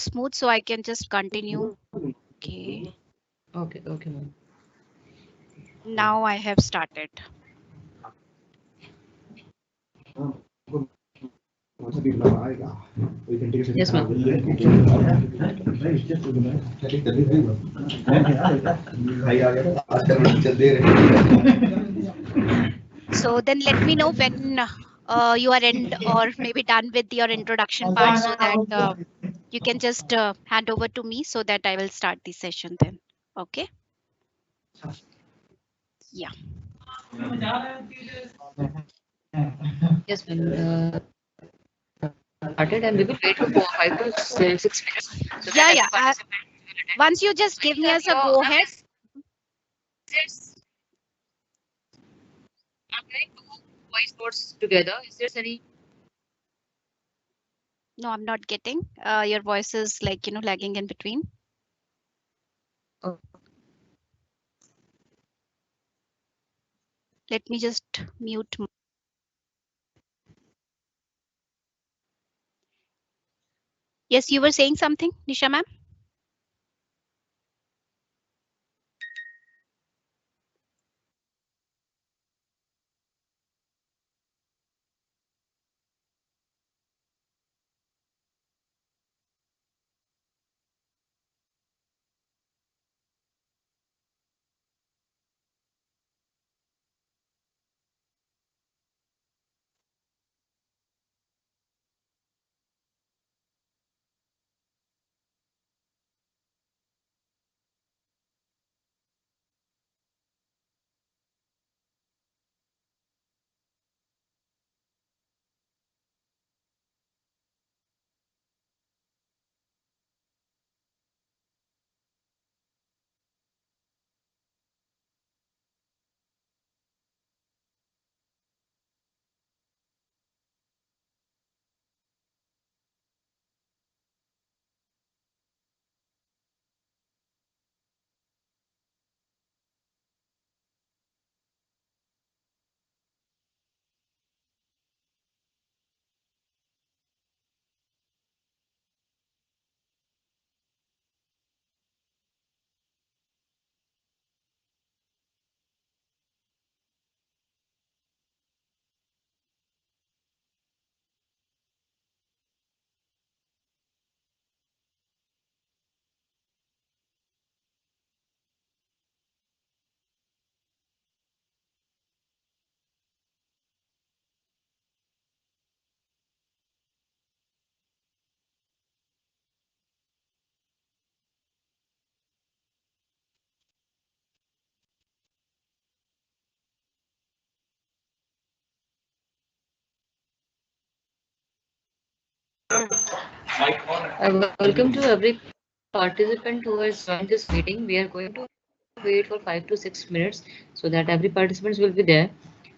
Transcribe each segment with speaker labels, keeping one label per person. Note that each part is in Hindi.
Speaker 1: smooth, so I can just continue. Okay.
Speaker 2: Okay, ma'am.
Speaker 1: Now I have started.
Speaker 2: Yes, ma'am.
Speaker 1: So then let me know when you are end or maybe done with your introduction part, so that you can just hand over to me so that I will start the session then. Okay. Yeah.
Speaker 2: Yes, ma'am. Started, and we will wait for 5 to 6 minutes so that
Speaker 1: Yeah,
Speaker 2: every
Speaker 1: yeah.
Speaker 2: participant will attend.
Speaker 1: Once you just
Speaker 2: So
Speaker 1: give
Speaker 2: any
Speaker 1: me as a go ahead.
Speaker 2: I'm hearing two voice notes together. Is there any?
Speaker 1: No, I'm not getting. Your voice is like, lagging in between. Let me just mute. Yes, you were saying something, Nisha ma'am?
Speaker 2: Welcome to every participant who has joined this meeting. We are going to wait for 5 to 6 minutes so that every participant will be there.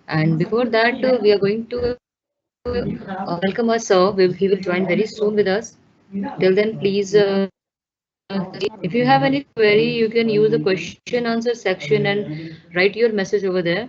Speaker 2: And before that, we are going to welcome our sir. He will join very soon with us. Till then, please, if you have any query, you can use the question answer section and write your message over there.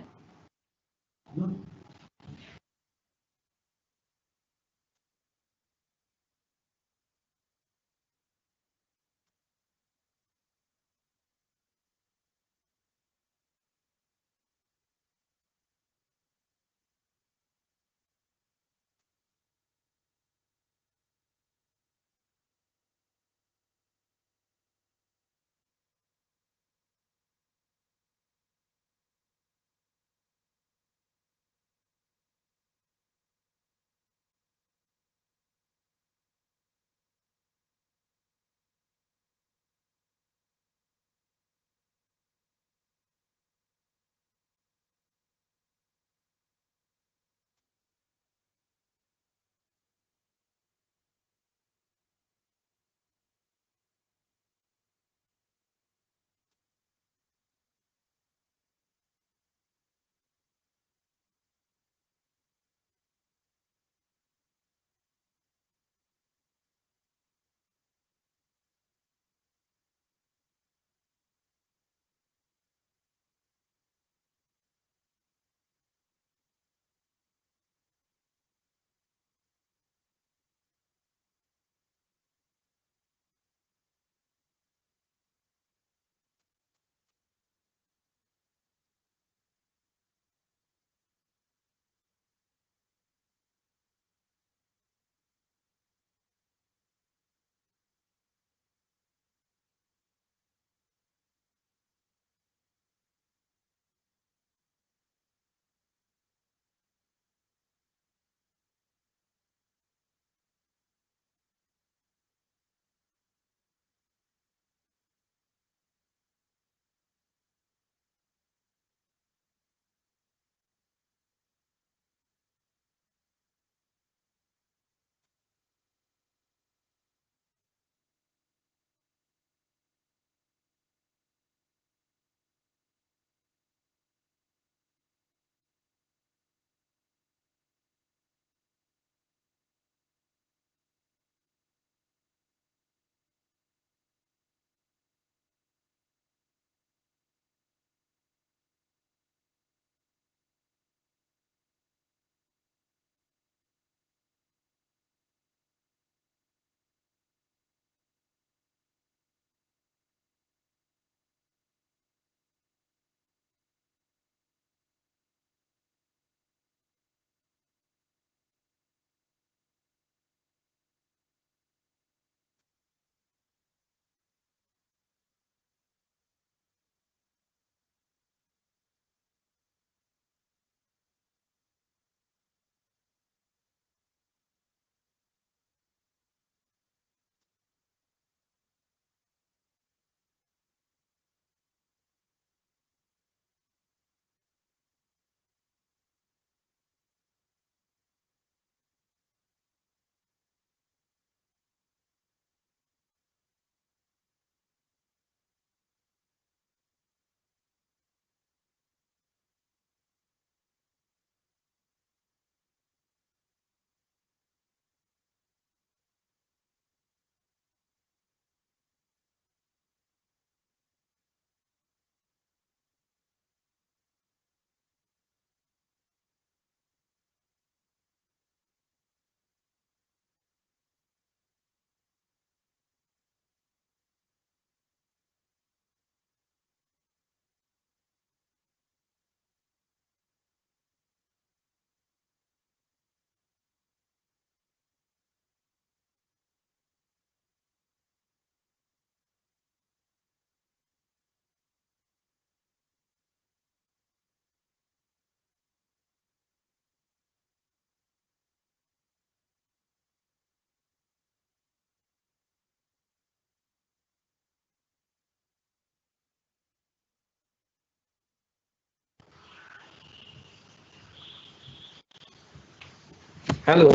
Speaker 3: Hello.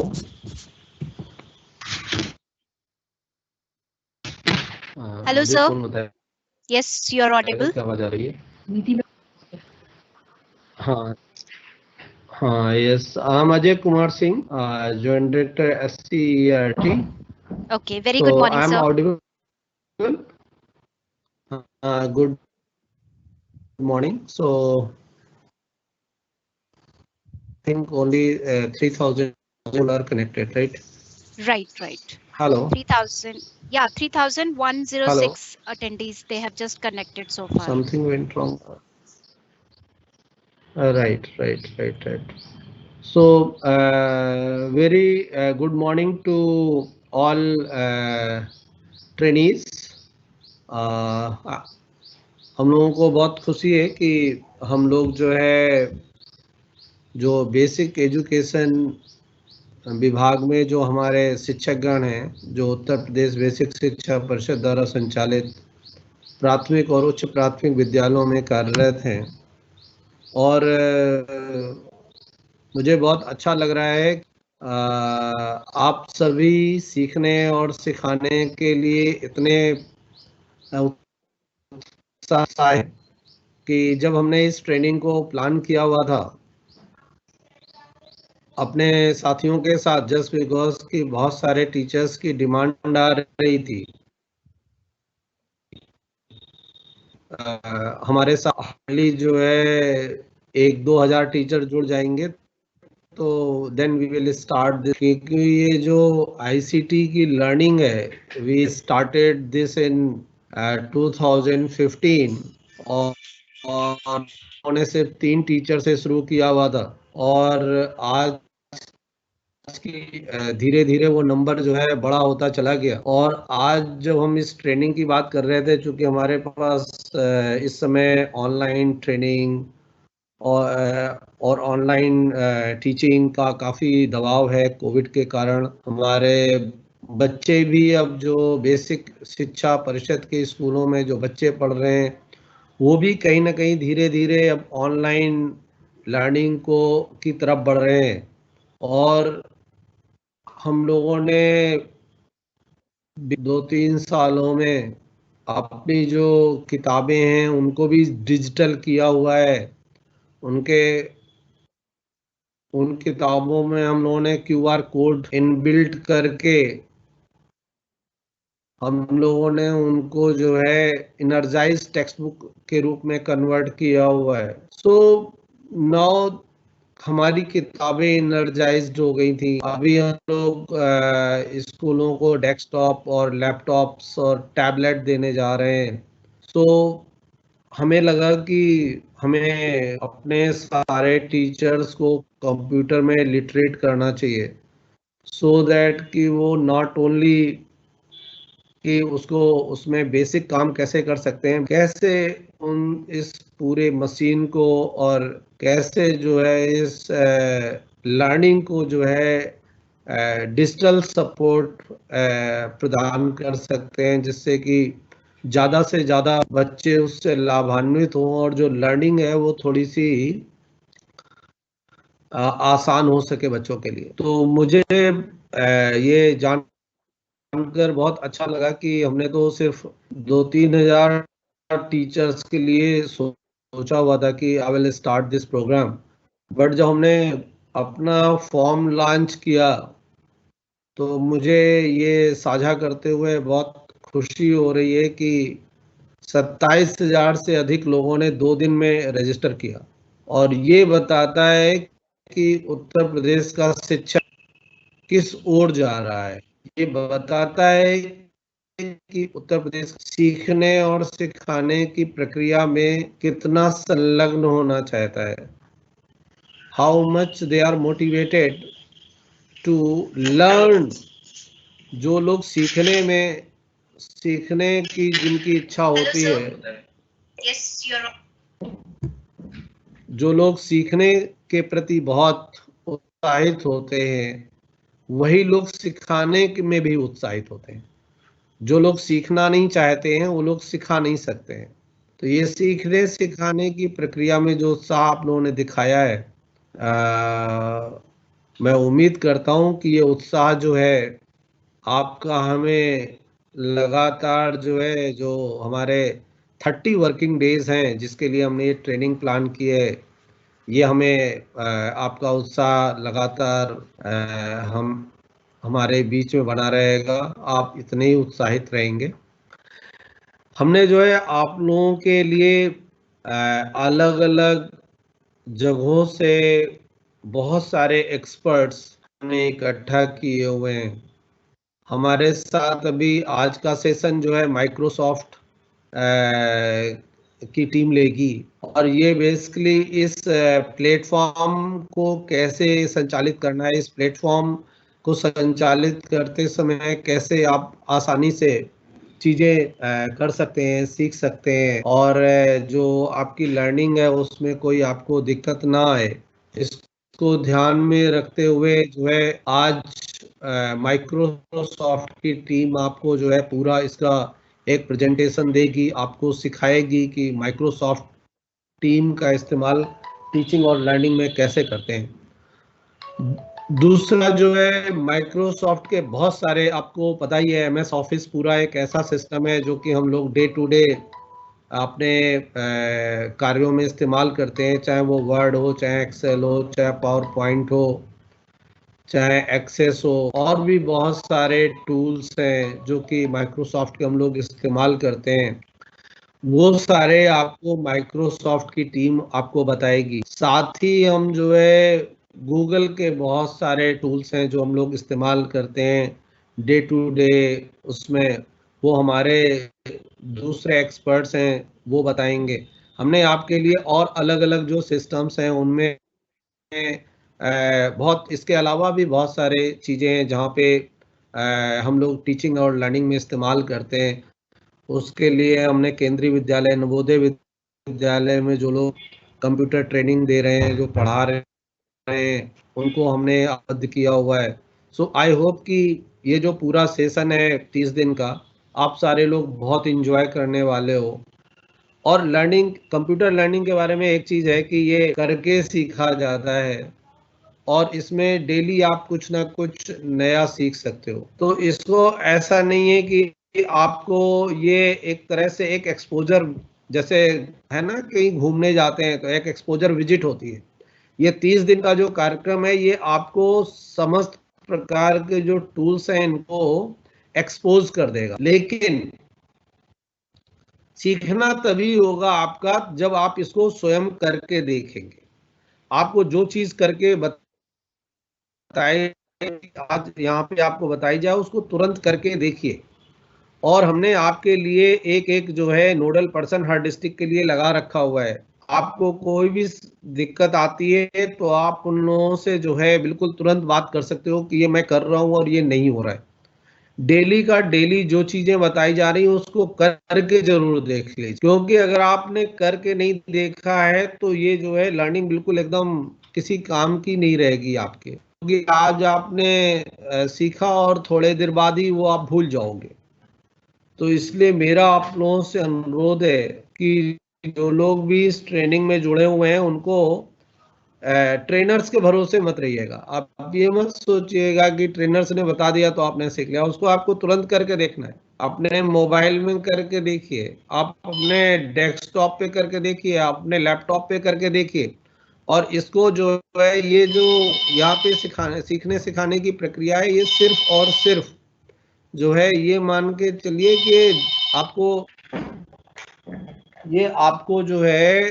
Speaker 1: Hello,
Speaker 3: मुझे
Speaker 1: sir.
Speaker 3: कौन बताएगा
Speaker 1: Yes, you are audible.
Speaker 3: क्या आवाज आ रही है? हाँ हाँ, yes, I am Ajay Kumar Singh, joint director SCERT.
Speaker 1: Okay, very
Speaker 3: So
Speaker 1: good morning,
Speaker 3: I am
Speaker 1: sir.
Speaker 3: audible. Good morning. So I think only 3,000 people are connected, right?
Speaker 1: Right.
Speaker 3: Hello.
Speaker 1: 3,000. Yeah,
Speaker 3: Hello.
Speaker 1: 3,106 attendees. They have just connected so far.
Speaker 3: Something went wrong. Right. So very good morning to all trainees. हम लोगों को बहुत खुशी है कि हम लोग जो है जो बेसिक एजुकेशन विभाग में जो हमारे शिक्षकगण हैं, जो उत्तर प्रदेश बेसिक शिक्षा परिषद द्वारा संचालित प्राथमिक और उच्च प्राथमिक विद्यालयों में कार्यरत हैं, और मुझे बहुत अच्छा लग रहा है आप सभी सीखने और सिखाने के लिए इतने उत्साह हैं कि जब हमने इस ट्रेनिंग को प्लान किया हुआ था अपने साथियों के साथ, जस्ट बिकॉज कि बहुत सारे टीचर्स की डिमांड आ रही थी, हमारे साथ हार्डली जो है 1-2 हज़ार टीचर जुड़ जाएंगे तो then we will start this, क्योंकि ये जो ICT की लर्निंग है, वी स्टार्टेड दिस इन 2015 और उन्होंने सिर्फ 3 टीचर से शुरू किया हुआ था, और आज की धीरे धीरे वो नंबर जो है बड़ा होता चला गया। और आज जब हम इस ट्रेनिंग की बात कर रहे थे, चूंकि हमारे पास इस समय ऑनलाइन ट्रेनिंग और ऑनलाइन टीचिंग का काफ़ी दबाव है कोविड के कारण, हमारे बच्चे भी अब जो बेसिक शिक्षा परिषद के स्कूलों में जो बच्चे पढ़ रहे हैं वो भी कहीं ना कहीं धीरे धीरे अब ऑनलाइन लर्निंग की तरफ बढ़ रहे हैं। और हम लोगों ने 2-3 सालों में अपनी जो किताबें हैं उनको भी डिजिटल किया हुआ है। उन किताबों में हम लोगों ने QR कोड इनबिल्ट करके हम लोगों ने उनको जो है इनर्जाइज टेक्स्ट बुक के रूप में कन्वर्ट किया हुआ है। सो नाउ हमारी किताबें इनर्जाइज्ड हो गई थी। अभी हम लोग स्कूलों को डेस्कटॉप और लैपटॉप्स और टैबलेट देने जा रहे हैं। सो हमें लगा कि हमें अपने सारे टीचर्स को कंप्यूटर में लिटरेट करना चाहिए, सो दैट कि वो नॉट ओनली कि उसको उसमें बेसिक काम कैसे कर सकते हैं, कैसे इस पूरे मशीन को और कैसे जो है इस लर्निंग को जो है डिजिटल सपोर्ट प्रदान कर सकते हैं, जिससे कि ज़्यादा से ज़्यादा बच्चे उससे लाभान्वित हों और जो लर्निंग है वो थोड़ी सी आसान हो सके बच्चों के लिए। तो मुझे ये जानकर बहुत अच्छा लगा कि हमने तो सिर्फ 2-3 हज़ार टीचर्स के लिए सोचा हुआ था कि I will start this program, but जब हमने अपना फॉर्म लॉन्च किया तो मुझे ये साझा करते हुए बहुत खुशी हो रही है कि 27,000 से अधिक लोगों ने 2 दिन में रजिस्टर किया, और ये बताता है कि उत्तर प्रदेश का शिक्षा किस ओर जा रहा है। ये बताता है कि उत्तर प्रदेश सीखने और सिखाने की प्रक्रिया में कितना संलग्न होना चाहता है, how much they are motivated to learn. जो लोग सीखने की जिनकी इच्छा होती है, जो लोग सीखने के प्रति बहुत उत्साहित होते हैं, वही लोग सिखाने में भी उत्साहित होते हैं। जो लोग सीखना नहीं चाहते हैं वो लोग सिखा नहीं सकते हैं। तो ये सीखने सिखाने की प्रक्रिया में जो उत्साह आप लोगों ने दिखाया है, मैं उम्मीद करता हूं कि ये उत्साह जो है आपका हमें लगातार जो है, जो हमारे 30 वर्किंग डेज हैं जिसके लिए हमने ये ट्रेनिंग प्लान की है, ये हमें आपका उत्साह लगातार हम हमारे बीच में बना रहेगा। आप इतने ही उत्साहित रहेंगे। हमने जो है आप लोगों के लिए अलग अलग जगहों से बहुत सारे एक्सपर्ट्स हमने इकट्ठा किए हुए हैं। हमारे साथ अभी आज का सेशन जो है माइक्रोसॉफ्ट की टीम लेगी, और ये बेसिकली इस प्लेटफॉर्म को कैसे संचालित करना है, इस प्लेटफॉर्म को संचालित करते समय कैसे आप आसानी से चीज़ें कर सकते हैं, सीख सकते हैं, और जो आपकी लर्निंग है उसमें कोई आपको दिक्कत ना आए, इसको ध्यान में रखते हुए जो है आज माइक्रोसॉफ्ट की टीम आपको जो है पूरा इसका एक प्रेजेंटेशन देगी, आपको सिखाएगी कि माइक्रोसॉफ्ट टीम का इस्तेमाल टीचिंग और लर्निंग में कैसे करते हैं। दूसरा जो है, माइक्रोसॉफ्ट के बहुत सारे, आपको पता ही है, एमएस ऑफिस पूरा एक ऐसा सिस्टम है जो कि हम लोग डे टू डे अपने कार्यों में इस्तेमाल करते हैं, चाहे वो वर्ड हो, चाहे एक्सेल हो, चाहे पावर पॉइंट हो, चाहे एक्सेस हो, और भी बहुत सारे टूल्स हैं जो कि माइक्रोसॉफ्ट के हम लोग इस्तेमाल करते हैं। वो सारे आपको माइक्रोसॉफ्ट की टीम आपको बताएगी। साथ ही हम जो है गूगल के बहुत सारे टूल्स हैं जो हम लोग इस्तेमाल करते हैं डे टू डे, उसमें वो हमारे दूसरे एक्सपर्ट्स हैं वो बताएंगे। हमने आपके लिए और अलग अलग जो सिस्टम्स हैं उनमें बहुत, इसके अलावा भी बहुत सारे चीज़ें हैं जहाँ पे हम लोग टीचिंग और लर्निंग में इस्तेमाल करते हैं। उसके लिए हमने केंद्रीय विद्यालय, नवोदय विद्यालय में जो लोग कंप्यूटर ट्रेनिंग दे रहे हैं, जो पढ़ा रहे हैं, उनको हमने आबद्ध किया हुआ है। सो आई होप कि ये जो पूरा सेशन है 30 दिन का, आप सारे लोग बहुत इंजॉय करने वाले हो। और लर्निंग, कंप्यूटर लर्निंग के बारे में एक चीज़ है कि ये करके सीखा जाता है, और इसमें डेली आप कुछ ना कुछ नया सीख सकते हो। तो इसको ऐसा नहीं है कि आपको ये एक तरह से एक एक्सपोजर, जैसे है ना, कहीं घूमने जाते हैं तो एक एक्सपोजर विजिट होती है। ये 30 दिन का जो कार्यक्रम है, ये आपको समस्त प्रकार के जो टूल्स हैं इनको एक्सपोज कर देगा। लेकिन सीखना तभी होगा आपका जब आप इसको स्वयं करके देखेंगे। आपको जो चीज करके बताए, आज यहाँ पे आपको बताई जाए, उसको तुरंत करके देखिए। और हमने आपके लिए एक एक जो है नोडल पर्सन हर डिस्ट्रिक्ट के लिए लगा रखा हुआ है। आपको कोई भी दिक्कत आती है तो आप उन लोगों से जो है बिल्कुल तुरंत बात कर सकते हो कि ये मैं कर रहा हूँ और ये नहीं हो रहा है। डेली का डेली जो चीजें बताई जा रही है उसको करके जरूर देख लीजिए, क्योंकि अगर आपने करके नहीं देखा है तो ये जो है लर्निंग बिल्कुल एकदम किसी काम की नहीं रहेगी आपके, क्योंकि आज आपने सीखा और थोड़े देर बाद ही वो आप भूल जाओगे। तो इसलिए मेरा आप लोगों से अनुरोध है कि जो लोग भी इस ट्रेनिंग में जुड़े हुए हैं उनको ट्रेनर्स के भरोसे मत रहिएगा। आप ये मत सोचिएगा कि ट्रेनर्स ने बता दिया तो आपने सीख लिया, उसको आपको तुरंत करके देखना है। अपने मोबाइल में करके देखिए, आप अपने डेस्कटॉप पे करके देखिए, आप अपने लैपटॉप पे करके देखिए। और इसको जो है, ये जो यहाँ पे सीखने सिखाने की प्रक्रिया है, ये सिर्फ और सिर्फ जो है, ये मान के चलिए कि आपको जो है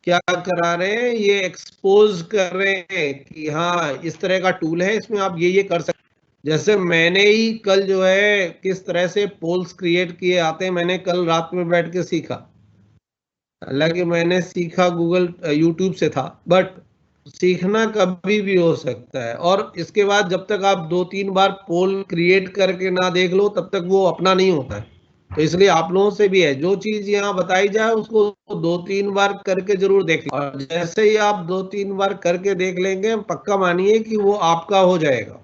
Speaker 3: क्या करा रहे हैं, ये एक्सपोज कर रहे हैं कि हाँ इस तरह का टूल है, इसमें आप ये कर सकते हैं। जैसे मैंने ही कल जो है किस तरह से पोल्स क्रिएट किए आते हैं, मैंने कल रात में बैठ के सीखा। हालांकि मैंने सीखा गूगल यूट्यूब से था, बट सीखना कभी भी हो सकता है। और इसके बाद जब तक आप 2-3 बार पोल क्रिएट करके ना देख लो तब तक वो अपना नहीं होता है। तो इसलिए आप लोगों से भी है, जो चीज यहाँ बताई जाए उसको 2-3 बार करके जरूर देख लो। और जैसे ही आप 2-3 बार करके देख लेंगे, पक्का मानिए कि वो आपका हो जाएगा।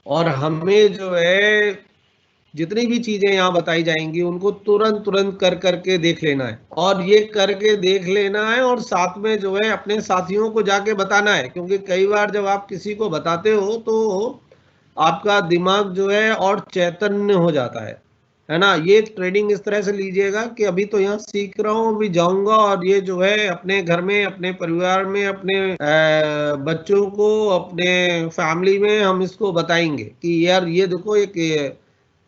Speaker 3: और हमें जो है जितनी भी चीजें यहाँ बताई जाएंगी उनको तुरंत तुरंत कर करके देख लेना है, और ये करके देख लेना है और साथ में जो है अपने साथियों को जाके बताना है, क्योंकि कई बार जब आप किसी को बताते हो तो आपका दिमाग जो है और चैतन्य हो जाता है ना। ये ट्रेनिंग इस तरह से लीजिएगा कि अभी तो यहाँ सीख रहा हूँ, अभी जाऊंगा और ये जो है अपने घर में, अपने परिवार में, अपने बच्चों को, अपने फैमिली में हम इसको बताएंगे कि यार ये देखो एक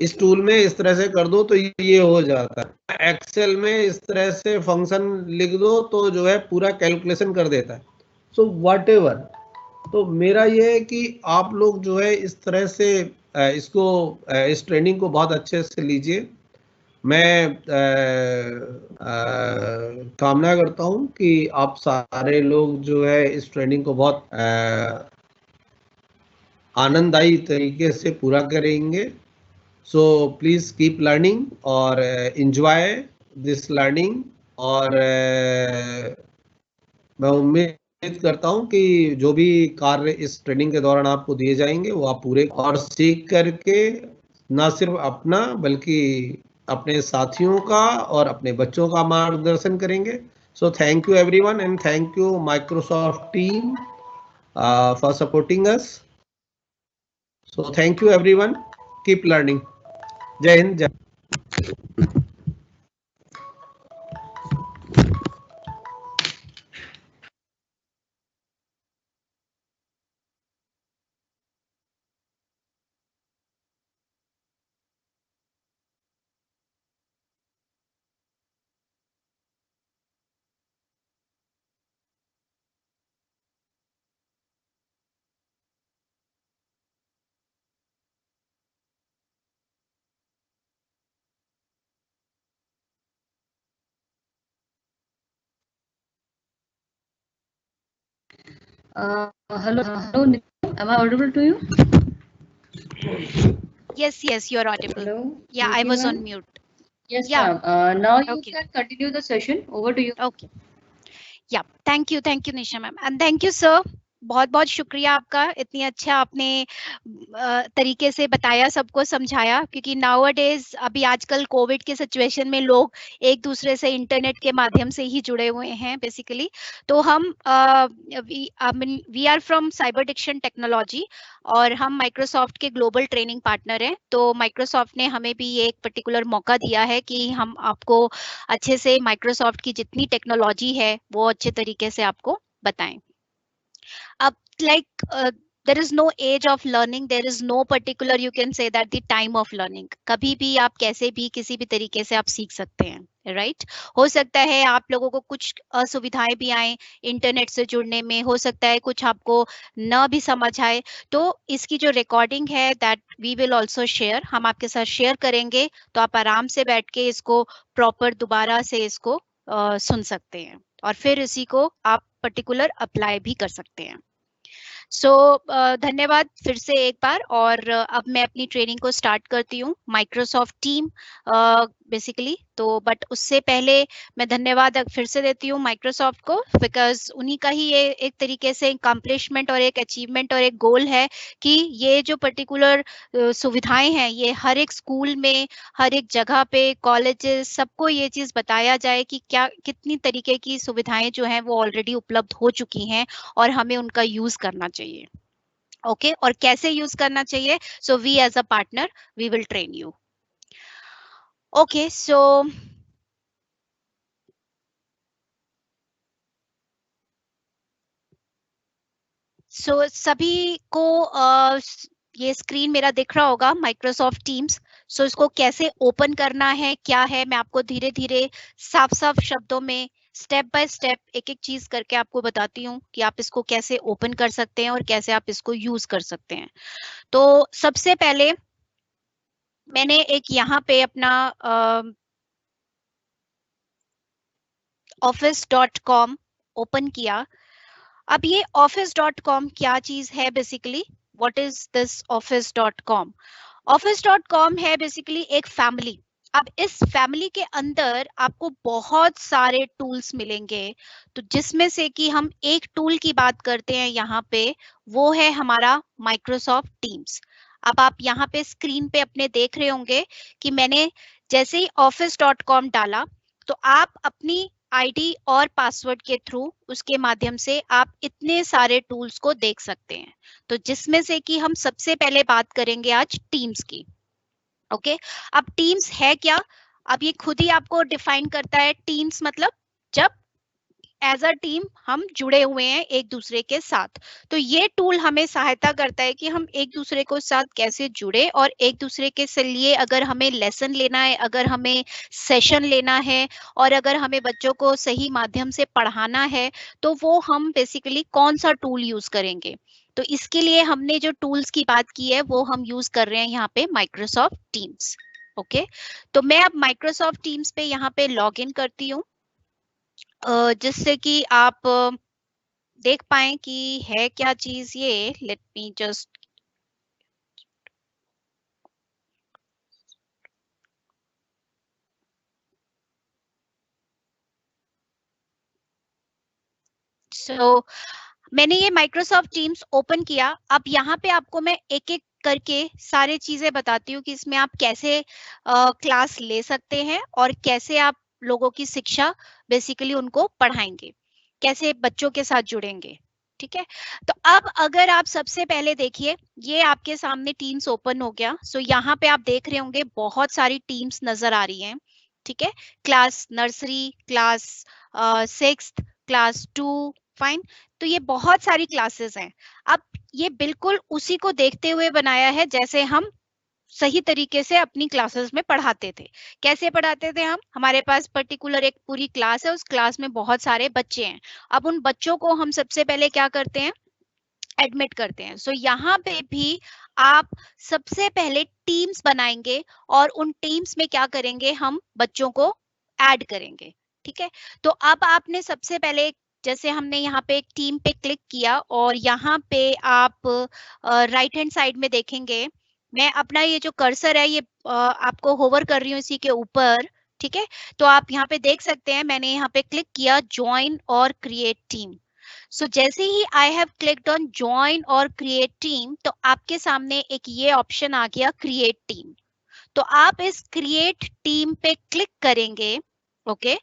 Speaker 3: इस टूल में इस तरह से कर दो तो ये हो जाता है, एक्सेल में इस तरह से फंक्शन लिख दो तो जो है पूरा कैलकुलेशन कर देता है। सो व्हाटएवर, तो मेरा ये है कि आप लोग जो है इस तरह से इसको इस ट्रेनिंग को बहुत अच्छे से लीजिए। मैं कामना करता हूं कि आप सारे लोग जो है इस ट्रेनिंग को बहुत आनंददायी तरीके से पूरा करेंगे। सो प्लीज कीप लर्निंग और एंजॉय दिस लर्निंग, और मैं उम्मीद करता हूं कि जो भी कार्य इस ट्रेनिंग के दौरान आपको दिए जाएंगे वो आप पूरे और सीख करके ना सिर्फ अपना बल्कि अपने साथियों का और अपने बच्चों का मार्गदर्शन करेंगे। So thank you everyone and thank you Microsoft team for supporting us. So thank you everyone, keep learning. जय हिंद, जय।
Speaker 2: Hello, Nitin. Am I audible to you?
Speaker 1: Yes, yes, you're audible.
Speaker 2: Hello.
Speaker 1: Yeah, I was on mute.
Speaker 2: Yes,
Speaker 1: Yeah.
Speaker 2: ma'am. Now you
Speaker 1: Okay.
Speaker 2: can continue the session. Over to you.
Speaker 1: Okay. Yeah, thank you Nisha ma'am, and thank you sir. बहुत बहुत शुक्रिया आपका, इतनी अच्छा आपने तरीके से बताया, सबको समझाया, क्योंकि नाउअडेज अभी आजकल कोविड के सिचुएशन में लोग एक दूसरे से इंटरनेट के माध्यम से ही जुड़े हुए हैं बेसिकली। तो हम we are from cyber diction technology और हम माइक्रोसॉफ्ट के ग्लोबल ट्रेनिंग पार्टनर हैं। तो माइक्रोसॉफ्ट ने हमें भी एक पर्टिकुलर मौका दिया है कि हम आपको अच्छे से माइक्रोसॉफ्ट की जितनी टेक्नोलॉजी है वो अच्छे तरीके से आपको बताएं। अब there is no age of learning, there is no particular you can say that the time of learning, कभी भी आप कैसे भी किसी भी तरीके से आप सीख सकते हैं, राइट। हो सकता है आप लोगों को कुछ असुविधाएं भी आए इंटरनेट से जुड़ने में, हो सकता है कुछ आपको न भी समझ आए, तो इसकी जो रिकॉर्डिंग है that we will also share, हम आपके साथ शेयर करेंगे, तो आप आराम से बैठ के इसको प्रॉपर दोबारा से इसको सुन सकते हैं और फिर इसी को आप पर्टिकुलर अप्लाई भी कर सकते हैं। सो धन्यवाद फिर से एक बार, और अब मैं अपनी ट्रेनिंग को स्टार्ट करती हूँ माइक्रोसॉफ्ट टीम बेसिकली। तो बट उससे पहले मैं धन्यवाद फिर से देती हूँ माइक्रोसॉफ्ट को, बिकॉज उन्हीं का ही ये एक तरीके से अकम्पलिशमेंट और एक अचीवमेंट और एक गोल है कि ये जो पर्टिकुलर सुविधाएं हैं ये हर एक स्कूल में, हर एक जगह पे, कॉलेजेस, सबको ये चीज बताया जाए कि क्या कितनी तरीके की सुविधाएं जो हैं वो ऑलरेडी उपलब्ध हो चुकी हैं और हमें उनका यूज करना चाहिए। ओके, और कैसे यूज करना चाहिए, so we as a partner we will train you. Okay, so सभी को ये स्क्रीन मेरा दिख रहा होगा माइक्रोसॉफ्ट टीम्स। सो इसको कैसे ओपन करना है, क्या है, मैं आपको धीरे धीरे साफ साफ शब्दों में स्टेप बाय स्टेप एक एक चीज करके आपको बताती हूँ कि आप इसको कैसे ओपन कर सकते हैं और कैसे आप इसको यूज कर सकते हैं। तो सबसे पहले मैंने एक यहाँ पे अपना office.com ओपन किया। अब ये office.com क्या चीज है basically, what is this office.com? office.com है बेसिकली एक फैमिली। अब इस फैमिली के अंदर आपको बहुत सारे टूल्स मिलेंगे, तो जिसमें से कि हम एक टूल की बात करते हैं यहाँ पे, वो है हमारा माइक्रोसॉफ्ट टीम्स। अब आप यहाँ पे स्क्रीन पे अपने देख रहे होंगे कि मैंने जैसे ही office.com डाला तो आप अपनी आईडी और पासवर्ड के थ्रू उसके माध्यम से आप इतने सारे टूल्स को देख सकते हैं। तो जिसमें से कि हम सबसे पहले बात करेंगे आज टीम्स की। ओके, अब टीम्स है क्या? अब ये खुद ही आपको डिफाइन करता है। टीम्स मतलब जब एज अ टीम हम जुड़े हुए हैं एक दूसरे के साथ। तो ये टूल हमें सहायता करता है कि हम एक दूसरे को साथ कैसे जुड़े और एक दूसरे के से लिए अगर हमें लेसन लेना है, अगर हमें सेशन लेना है और अगर हमें बच्चों को सही माध्यम से पढ़ाना है तो वो हम बेसिकली कौन सा टूल यूज करेंगे। तो इसके लिए हमने जो टूल्स की बात की है वो हम यूज कर रहे हैं यहाँ पे माइक्रोसॉफ्ट टीम्स। ओके, तो मैं अब माइक्रोसॉफ्ट टीम्स पे यहाँ पे लॉग इन करती हूँ जिससे कि आप देख पाएं कि है क्या चीज ये। लेट मी जस्ट मैंने ये माइक्रोसॉफ्ट टीम्स ओपन किया। अब यहाँ पे आपको मैं एक एक करके सारी चीजें बताती हूँ कि इसमें आप कैसे क्लास ले सकते हैं और कैसे आप लोगों की शिक्षा बेसिकली उनको पढ़ाएंगे, कैसे बच्चों के साथ जुड़ेंगे। ठीक है, तो अब अगर आप सबसे पहले देखिए ये आपके सामने टीम्स ओपन हो गया। सो यहाँ पे आप देख रहे होंगे बहुत सारी टीम्स नजर आ रही हैं। ठीक है, class nursery, class 6th, class 2, fine. तो ये बहुत सारी क्लासेस हैं। अब ये बिल्कुल उसी को देखते हुए बनाया है जैसे हम सही तरीके से अपनी क्लासेस में पढ़ाते थे। कैसे पढ़ाते थे हम? हमारे पास पर्टिकुलर एक पूरी क्लास है, उस क्लास में बहुत सारे बच्चे हैं। अब उन बच्चों को हम सबसे पहले क्या करते हैं? एडमिट करते हैं। सो यहाँ पे भी आप सबसे पहले टीम्स बनाएंगे और उन टीम्स में क्या करेंगे? हम बच्चों को ऐड करेंगे। ठीक है, तो अब आपने सबसे पहले जैसे हमने यहाँ पे एक टीम पे क्लिक किया और यहाँ पे आप राइट हैंड साइड में देखेंगे मैं अपना ये जो कर्सर है ये आपको होवर कर रही हूँ इसी के ऊपर। ठीक है, तो आप यहाँ पे देख सकते हैं मैंने यहाँ पे क्लिक किया ज्वाइन और क्रिएट टीम। सो जैसे ही I have clicked on join और क्रिएट टीम तो आपके सामने एक ये ऑप्शन आ गया क्रिएट टीम। तो आप इस क्रिएट टीम पे क्लिक करेंगे। ओके,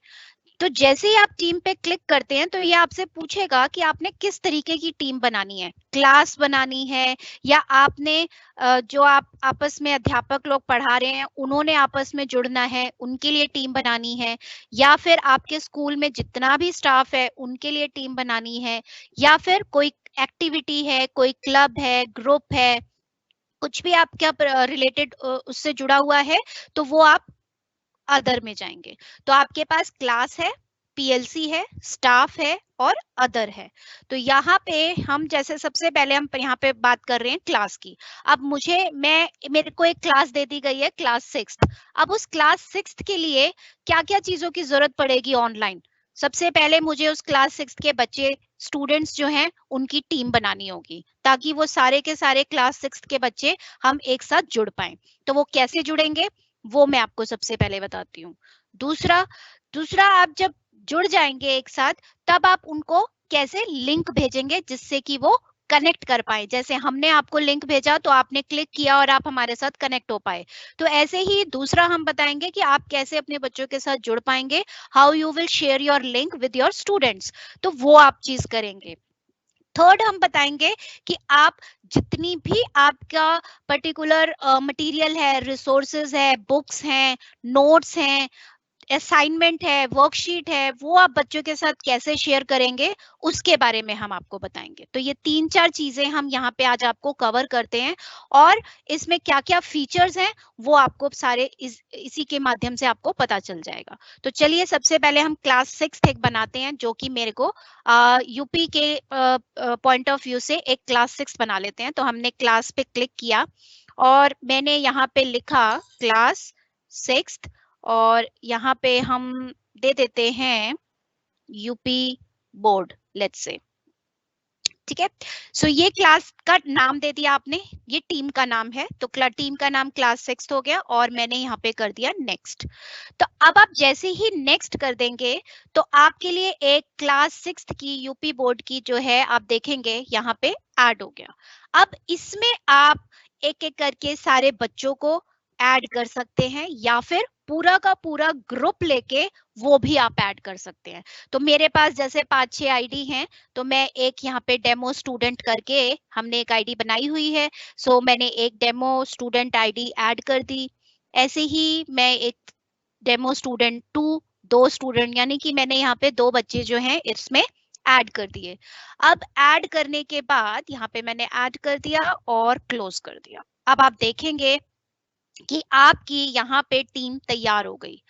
Speaker 1: तो जैसे ही आप टीम पे क्लिक करते हैं तो ये आपसे पूछेगा कि आपने किस तरीके की टीम बनानी है, क्लास बनानी है या आपने जो आप आपस में अध्यापक लोग पढ़ा रहे हैं उन्होंने आपस में जुड़ना है उनके लिए टीम बनानी है, या फिर आपके स्कूल में जितना भी स्टाफ है उनके लिए टीम बनानी है, या फिर कोई एक्टिविटी है, कोई क्लब है, ग्रुप है, कुछ भी आपका रिलेटेड उससे जुड़ा हुआ है तो वो आप अदर में जाएंगे। तो आपके पास क्लास है, पीएलसी है, स्टाफ है और अदर है। तो यहाँ पे हम जैसे सबसे पहले हम यहाँ पे बात कर रहे हैं क्लास की। अब मेरे को एक क्लास दे दी गई है क्लास 6th। अब उस क्लास 6th के लिए क्या क्या चीजों की जरूरत पड़ेगी ऑनलाइन? सबसे पहले मुझे उस क्लास 6th के बच्चे स्टूडेंट्स जो हैं उनकी टीम बनानी होगी ताकि वो सारे के सारे क्लास 6th के बच्चे हम एक साथ जुड़ पाए। तो वो कैसे जुड़ेंगे वो मैं आपको सबसे पहले बताती हूँ। दूसरा आप जब जुड़ जाएंगे एक साथ तब आप उनको कैसे लिंक भेजेंगे जिससे कि वो कनेक्ट कर पाए। जैसे हमने आपको लिंक भेजा तो आपने क्लिक किया और आप हमारे साथ कनेक्ट हो पाए। तो ऐसे ही दूसरा हम बताएंगे कि आप कैसे अपने बच्चों के साथ जुड़ पाएंगे, how you will share your link with your students, तो वो आप चीज करेंगे। थर्ड हम बताएंगे कि आप जितनी भी आपका पर्टिकुलर मटेरियल है, रिसोर्सेज है, बुक्स हैं, नोट्स हैं, असाइनमेंट है, वर्कशीट है, वो आप बच्चों के साथ कैसे शेयर करेंगे उसके बारे में हम आपको बताएंगे। तो ये 3-4 चीजें हम यहाँ पे आज आपको कवर करते हैं और इसमें क्या क्या फीचर्स हैं वो आपको सारे इसी के माध्यम से आपको पता चल जाएगा। तो चलिए सबसे पहले हम क्लास 6th एक बनाते हैं जो कि मेरे को यूपी के पॉइंट ऑफ व्यू से एक क्लास 6 बना लेते हैं। तो हमने क्लास पे क्लिक किया और मैंने यहाँ पे लिखा क्लास 6th और यहाँ पे हम दे देते हैं यूपी बोर्ड, लेट्स से। ठीक है, सो ये क्लास का नाम दे दिया आपने, ये टीम का नाम है तो टीम का नाम क्लास 6 हो गया और मैंने यहाँ पे कर दिया नेक्स्ट। तो अब आप जैसे ही नेक्स्ट कर देंगे तो आपके लिए एक क्लास 6 की यूपी बोर्ड की जो है आप देखेंगे यहाँ पे ऐड हो गया। अब इसमें आप एक एक करके सारे बच्चों को ऐड कर सकते हैं, या फिर पूरा का पूरा ग्रुप लेके वो भी आप ऐड कर सकते हैं। तो मेरे पास जैसे 5-6 आईडी हैं, तो मैं एक यहाँ पे डेमो स्टूडेंट करके हमने एक आईडी बनाई हुई है, सो मैंने एक डेमो स्टूडेंट आईडी ऐड कर दी। ऐसे ही मैं एक डेमो स्टूडेंट 2, 2 स्टूडेंट, यानी कि मैंने यहाँ पे 2 बच्चे जो हैं इसमें ऐड कर दिए। अब ऐड करने के बाद यहाँ पे मैंने ऐड कर दिया और क्लोज कर दिया। अब आप देखेंगे कि आपकी यहाँ पे टीम तैयार हो गई।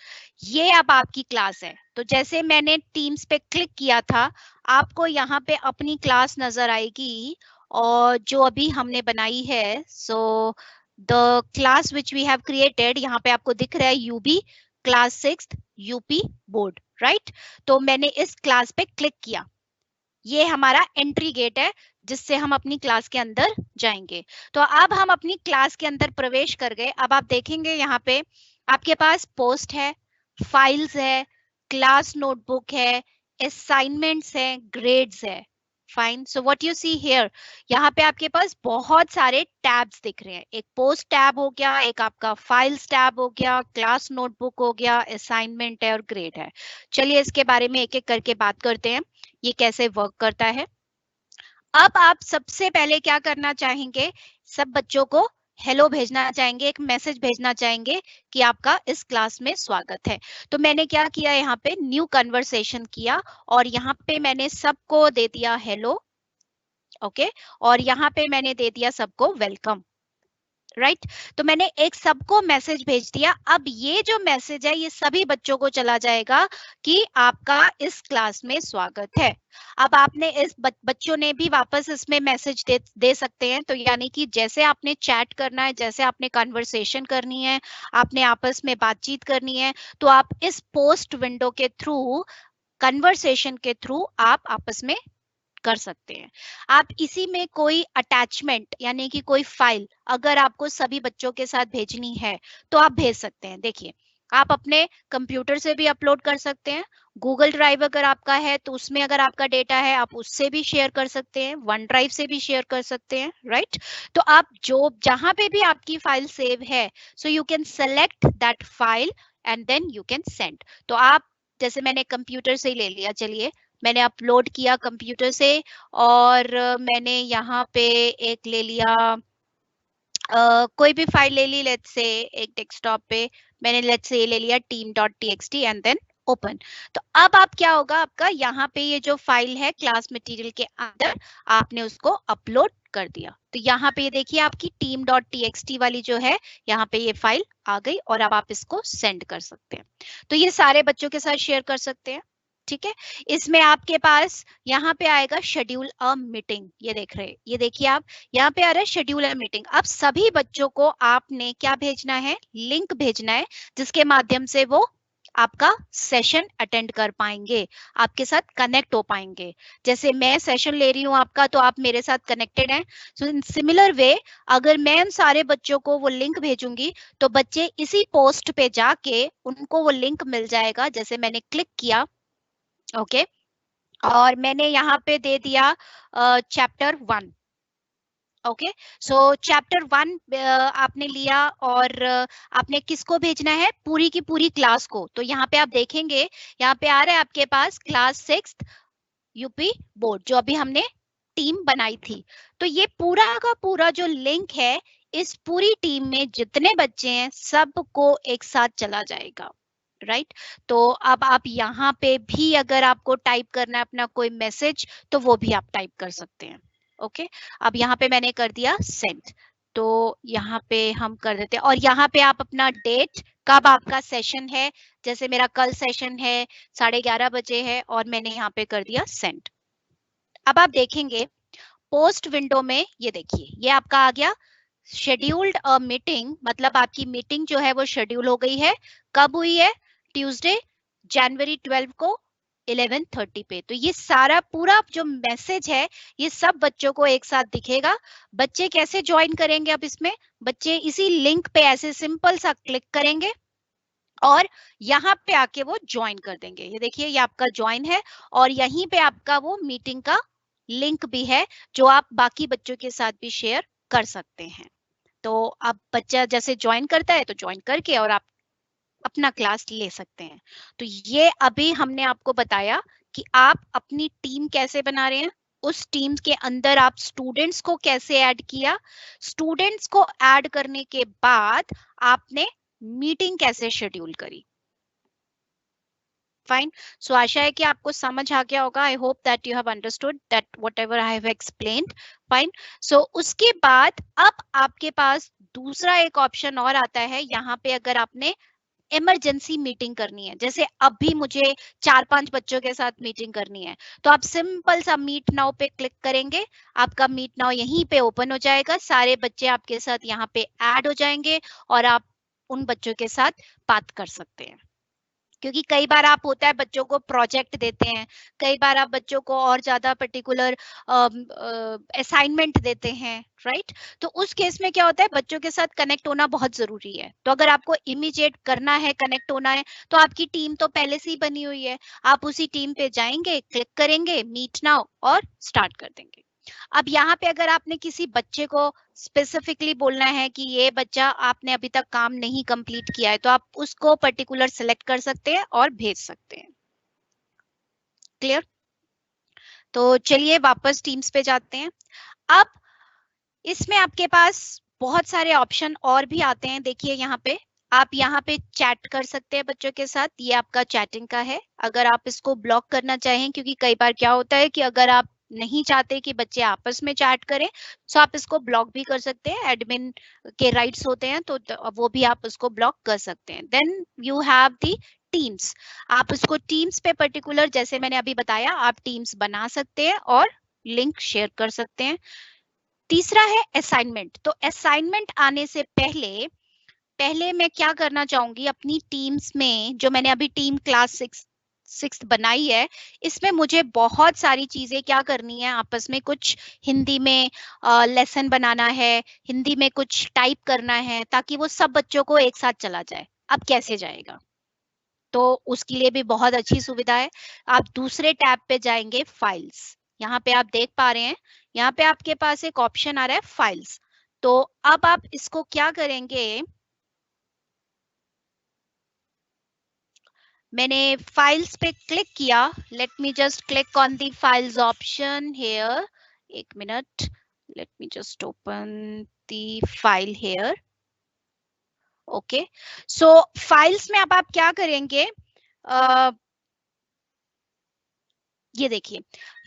Speaker 1: ये अब आपकी क्लास है। तो जैसे मैंने टीम्स पे क्लिक किया था, आपको यहाँ पे अपनी क्लास नजर आएगी, और जो अभी हमने बनाई है, so the class which we have created, यहाँ पे आपको दिख रहा है UB class 6th UP board, right. तो मैंने इस क्लास पे क्लिक किया, ये हमारा एंट्री गेट है जिससे हम अपनी क्लास के अंदर जाएंगे। तो अब हम अपनी क्लास के अंदर प्रवेश कर गए। अब आप देखेंगे यहाँ पे आपके पास पोस्ट है, फाइल्स है, क्लास नोटबुक है, असाइनमेंट्स है, ग्रेड्स है। Fine. So what you see here, यहाँ पे आपके पास बहुत सारे टैब्स दिख रहे हैं। एक पोस्ट टैब हो गया, एक आपका फाइल्स टैब हो गया, क्लास नोटबुक हो गया, असाइनमेंट है और ग्रेड है। चलिए इसके बारे में एक एक करके बात करते हैं, ये कैसे वर्क करता है। अब आप सबसे पहले क्या करना चाहेंगे, सब बच्चों को हेलो भेजना चाहेंगे, एक मैसेज भेजना चाहेंगे कि आपका इस क्लास में स्वागत है। तो मैंने क्या किया, यहाँ पे न्यू कन्वर्सेशन किया और यहाँ पे मैंने सबको दे दिया हेलो, ओके, और यहाँ पे मैंने दे दिया सबको वेलकम, राइट। तो मैंने एक सबको मैसेज भेज दिया। अब ये जो मैसेज है ये सभी बच्चों को चला जाएगा कि आपका इस क्लास में स्वागत है। अब आपने इस बच्चों ने भी वापस इसमें मैसेज दे सकते हैं। तो यानी कि जैसे आपने चैट करना है, जैसे आपने कन्वर्सेशन करनी है, आपने आपस में बातचीत करनी है, तो आप इस पोस्ट विंडो के थ्रू, कन्वर्सेशन के थ्रू आप आपस में कर सकते हैं। आप इसी में कोई अटैचमेंट यानी कि कोई फाइल अगर आपको सभी बच्चों के साथ भेजनी है तो आप भेज सकते हैं। देखिए, आप अपने कंप्यूटर से भी अपलोड कर सकते हैं, गूगल ड्राइव अगर आपका है तो उसमें अगर आपका डेटा है आप उससे भी शेयर कर सकते हैं, वन ड्राइव से भी शेयर कर सकते हैं, राइट। तो आप जो जहां पे भी आपकी फाइल सेव है, so you can select that file and then you can send. तो आप, जैसे मैंने कंप्यूटर से ही ले लिया, चलिए मैंने अपलोड किया कंप्यूटर से, और मैंने यहाँ पे एक ले लिया, कोई भी फाइल ले ली, लेट्स से एक डेस्कटॉप पे मैंने लेट्स से ये ले लिया team.txt एंड देन ओपन। तो अब आप क्या होगा, आपका यहाँ पे ये जो फाइल है क्लास मटेरियल के अंदर आपने उसको अपलोड कर दिया। तो यहाँ पे ये देखिए आपकी team.txt वाली जो है यहाँ पे ये फाइल आ गई और अब आप इसको सेंड कर सकते हैं। तो ये सारे बच्चों के साथ शेयर कर सकते हैं, ठीक है। इसमें आपके पास यहाँ पे आएगा शेड्यूल अ मीटिंग, ये देख रहे हैं, ये देखिए आप यहाँ पे आ रहा है शेड्यूल अ मीटिंग। अब सभी बच्चों को आपने क्या भेजना है, लिंक भेजना है जिसके माध्यम से वो आपका सेशन अटेंड कर पाएंगे, आपके साथ कनेक्ट हो पाएंगे। जैसे मैं सेशन ले रही हूँ आपका, तो आप मेरे साथ कनेक्टेड हैं। सो इन सिमिलर वे अगर मैं उन सारे बच्चों को वो लिंक भेजूंगी तो बच्चे इसी पोस्ट पे जाके उनको वो लिंक मिल जाएगा। जैसे मैंने क्लिक किया, ओके, और मैंने यहाँ पे दे दिया चैप्टर 1, ओके। सो चैप्टर 1 आपने लिया और आपने किसको भेजना है, पूरी की पूरी क्लास को। तो यहाँ पे आप देखेंगे, यहाँ पे आ रहा है आपके पास क्लास 6th यूपी बोर्ड, जो अभी हमने टीम बनाई थी। तो ये पूरा का पूरा जो लिंक है, इस पूरी टीम में जितने बच्चे हैं सबको एक साथ चला जाएगा, राइट। तो अब आप यहाँ पे भी अगर आपको टाइप करना है अपना कोई मैसेज, तो वो भी आप टाइप कर सकते हैं, ओके। अब यहाँ पे मैंने कर दिया सेंड, तो यहाँ पे हम कर देते हैं, और यहाँ पे आप अपना डेट, कब आपका सेशन है, जैसे मेरा कल सेशन है 11:30 बजे है, और मैंने यहाँ पे कर दिया सेंड। अब आप देखेंगे पोस्ट विंडो में, ये देखिए ये आपका आ गया शेड्यूल्ड अ मीटिंग, मतलब आपकी मीटिंग जो है वो शेड्यूल हो गई है। कब हुई है, ट्यूसडे जनवरी 12 को 11:30 पे। तो ये सारा पूरा जो मैसेज है ये सब बच्चों को एक साथ दिखेगा। बच्चे कैसे ज्वाइन करेंगे, अब इसमें बच्चे इसी लिंक पे ऐसे सिंपल सा क्लिक करेंगे और यहाँ पे आके वो ज्वाइन कर देंगे। ये देखिए ये आपका ज्वाइन है, और यहीं पे आपका वो मीटिंग का लिंक भी है जो आप बाकी बच्चों के साथ भी शेयर कर सकते हैं। तो अब बच्चा जैसे ज्वाइन करता है तो ज्वाइन करके और आप अपना क्लास ले सकते हैं। तो ये अभी हमने आपको बताया कि आप अपनी टीम कैसे बना रहे हैं, उस टीम के अंदर आप स्टूडेंट्स को कैसे ऐड किया, स्टूडेंट्स को ऐड करने के बाद आपने मीटिंग कैसे शेड्यूल करी। फाइन, सो आशा है कि आपको समझ आ गया होगा। I hope that you have understood that whatever I have explained. Fine, so उसके बाद अब आपके पास दूसरा एक ऑप्शन और आता है। यहाँ पे अगर आपने इमरजेंसी मीटिंग करनी है, जैसे अभी मुझे 4-5 बच्चों के साथ मीटिंग करनी है, तो आप सिंपल सा मीट नाउ पे क्लिक करेंगे, आपका मीट नाउ यहीं पे ओपन हो जाएगा, सारे बच्चे आपके साथ यहाँ पे ऐड हो जाएंगे और आप उन बच्चों के साथ बात कर सकते हैं। क्योंकि कई बार आप होता है बच्चों को प्रोजेक्ट देते हैं, कई बार आप बच्चों को और ज्यादा पर्टिकुलर असाइनमेंट देते हैं, राइट? तो उस केस में क्या होता है, बच्चों के साथ कनेक्ट होना बहुत जरूरी है। तो अगर आपको इमीडिएट करना है, कनेक्ट होना है, तो आपकी टीम तो पहले से ही बनी हुई है, आप उसी टीम पे जाएंगे, क्लिक करेंगे मीट नाउ और स्टार्ट कर देंगे। अब यहाँ पे अगर आपने किसी बच्चे को स्पेसिफिकली बोलना है कि ये बच्चा आपने अभी तक काम नहीं कंप्लीट किया है, तो आप उसको पर्टिकुलर सिलेक्ट कर सकते हैं और भेज सकते हैं। क्लियर? तो चलिए वापस टीम्स पे जाते हैं। अब इसमें आपके पास बहुत सारे ऑप्शन और भी आते हैं। देखिए यहाँ पे आप यहाँ पे चैट कर सकते हैं बच्चों के साथ, ये आपका चैटिंग का है। अगर आप इसको ब्लॉक करना चाहें, क्योंकि कई बार क्या होता है कि अगर आप नहीं चाहते कि बच्चे आपस में चैट करें, तो आप इसको ब्लॉक भी कर सकते हैं। एडमिन के राइट्स होते हैं, तो वो भी आप उसको ब्लॉक कर सकते हैं। Then you have the Teams. आप इसको टीम्स पे पर्टिकुलर, जैसे मैंने अभी बताया, आप टीम्स बना सकते हैं और लिंक शेयर कर सकते हैं। तीसरा है असाइनमेंट। तो असाइनमेंट आने से पहले मैं क्या करना चाहूंगी, अपनी टीम्स में जो मैंने अभी टीम क्लास 6 बनाई है, इसमें मुझे बहुत सारी चीजें क्या करनी है, आपस में कुछ हिंदी में लेसन बनाना है, हिंदी में कुछ टाइप करना है, ताकि वो सब बच्चों को एक साथ चला जाए। अब कैसे जाएगा? तो उसके लिए भी बहुत अच्छी सुविधा है। आप दूसरे टैब पे जाएंगे, फाइल्स। यहाँ पे आप देख पा रहे हैं, यहाँ पे आपके पास एक ऑप्शन आ रहा है फाइल्स। तो अब आप इसको क्या करेंगे, मैंने फाइल्स पे क्लिक किया। Let me just click on the files option here. एक minute, let me just open the file here. Okay, so files में अब आप क्या करेंगे, ये देखिए